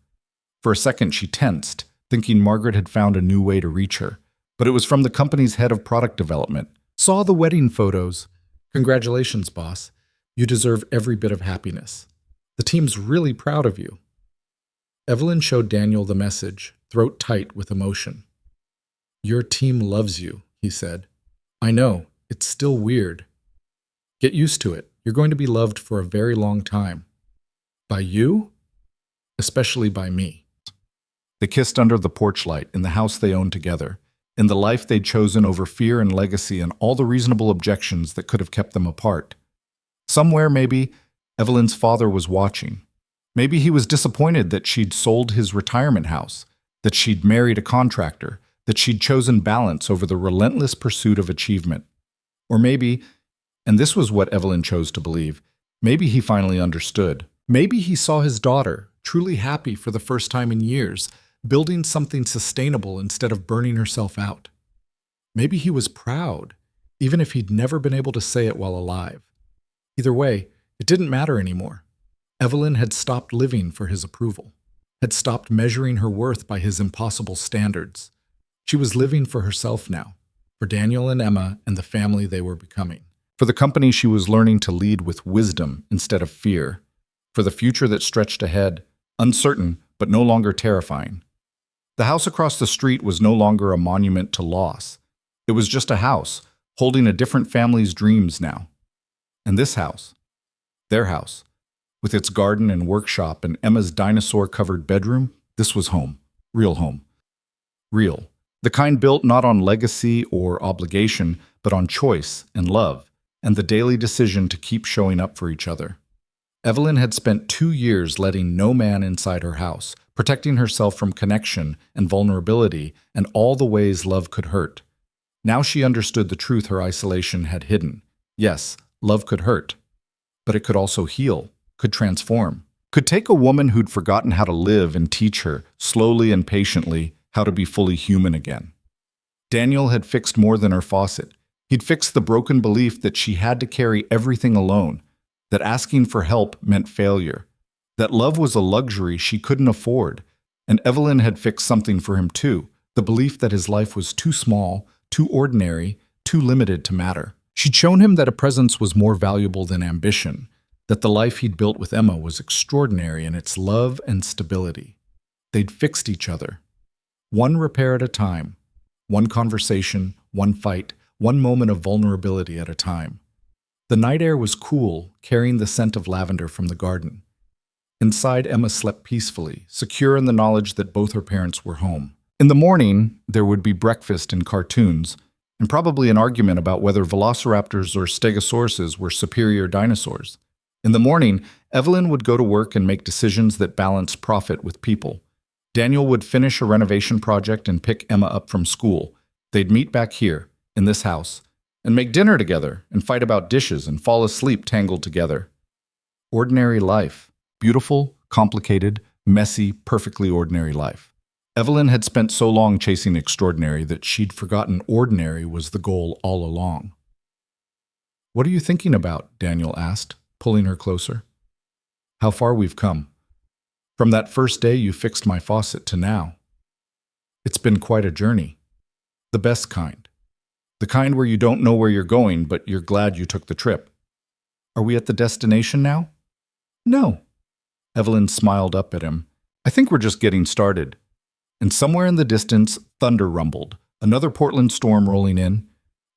For a second she tensed, thinking Margaret had found a new way to reach her, but it was from the company's head of product development. Saw the wedding photos. Congratulations, boss. You deserve every bit of happiness. The team's really proud of you. Evelyn showed Daniel the message, throat tight with emotion. Your team loves you, he said. I know, it's still weird. Get used to it. You're going to be loved for a very long time. By you? Especially by me. They kissed under the porch light in the house they owned together, in the life they'd chosen over fear and legacy and all the reasonable objections that could have kept them apart. Somewhere, maybe, Evelyn's father was watching. Maybe he was disappointed that she'd sold his retirement house, that she'd married a contractor, that she'd chosen balance over the relentless pursuit of achievement. Or maybe, and this was what Evelyn chose to believe, maybe he finally understood. Maybe he saw his daughter, truly happy for the first time in years, building something sustainable instead of burning herself out. Maybe he was proud, even if he'd never been able to say it while alive. Either way, it didn't matter anymore. Evelyn had stopped living for his approval, had stopped measuring her worth by his impossible standards. She was living for herself now, for Daniel and Emma and the family they were becoming, for the company she was learning to lead with wisdom instead of fear, for the future that stretched ahead, uncertain but no longer terrifying. The house across the street was no longer a monument to loss. It was just a house, holding a different family's dreams now. And this house, their house, with its garden and workshop and Emma's dinosaur-covered bedroom, this was home. Real home. Real. The kind built not on legacy or obligation, but on choice and love, and the daily decision to keep showing up for each other. Evelyn had spent 2 years letting no man inside her house, protecting herself from connection and vulnerability and all the ways love could hurt. Now she understood the truth her isolation had hidden. Yes, love could hurt, but it could also heal, could transform, could take a woman who'd forgotten how to live and teach her, slowly and patiently, how to be fully human again. Daniel had fixed more than her faucet. He'd fixed the broken belief that she had to carry everything alone, that asking for help meant failure, that love was a luxury she couldn't afford. And Evelyn had fixed something for him too, the belief that his life was too small, too ordinary, too limited to matter. She'd shown him that a presence was more valuable than ambition, that the life he'd built with Emma was extraordinary in its love and stability. They'd fixed each other. One repair at a time, one conversation, one fight, one moment of vulnerability at a time. The night air was cool, carrying the scent of lavender from the garden. Inside, Emma slept peacefully, secure in the knowledge that both her parents were home. In the morning, there would be breakfast and cartoons, and probably an argument about whether velociraptors or stegosauruses were superior dinosaurs. In the morning, Evelyn would go to work and make decisions that balanced profit with people. Daniel would finish a renovation project and pick Emma up from school. They'd meet back here, in this house, and make dinner together and fight about dishes and fall asleep tangled together. Ordinary life. Beautiful, complicated, messy, perfectly ordinary life. Evelyn had spent so long chasing extraordinary that she'd forgotten ordinary was the goal all along. What are you thinking about? Daniel asked, pulling her closer. How far we've come. From that first day you fixed my faucet to now. It's been quite a journey. The best kind. The kind where you don't know where you're going, but you're glad you took the trip. Are we at the destination now? No. Evelyn smiled up at him. I think we're just getting started. And somewhere in the distance, thunder rumbled, another Portland storm rolling in,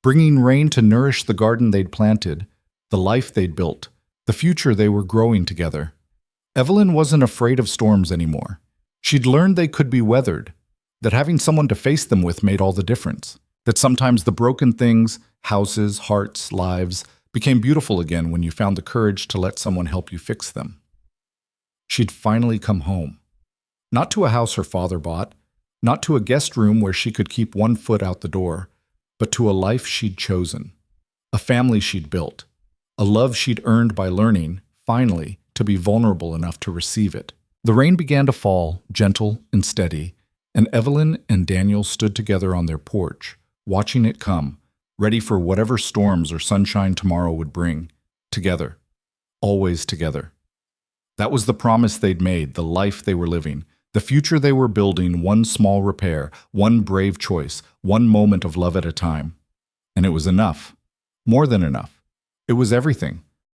bringing rain to nourish the garden they'd planted, the life they'd built, the future they were growing together. Evelyn wasn't afraid of storms anymore. She'd learned they could be weathered, that having someone to face them with made all the difference, that sometimes the broken things, houses, hearts, lives, became beautiful again when you found the courage to let someone help you fix them. She'd finally come home. Not to a house her father bought, not to a guest room where she could keep one foot out the door, but to a life she'd chosen, a family she'd built, a love she'd earned by learning, finally, to be vulnerable enough to receive it. The rain began to fall, gentle and steady, and Evelyn and Daniel stood together on their porch, watching it come, ready for whatever storms or sunshine tomorrow would bring. Together. Always together. That was the promise they'd made, the life they were living, the future they were building, one small repair, one brave choice, one moment of love at a time. And it was enough. More than enough. It was everything.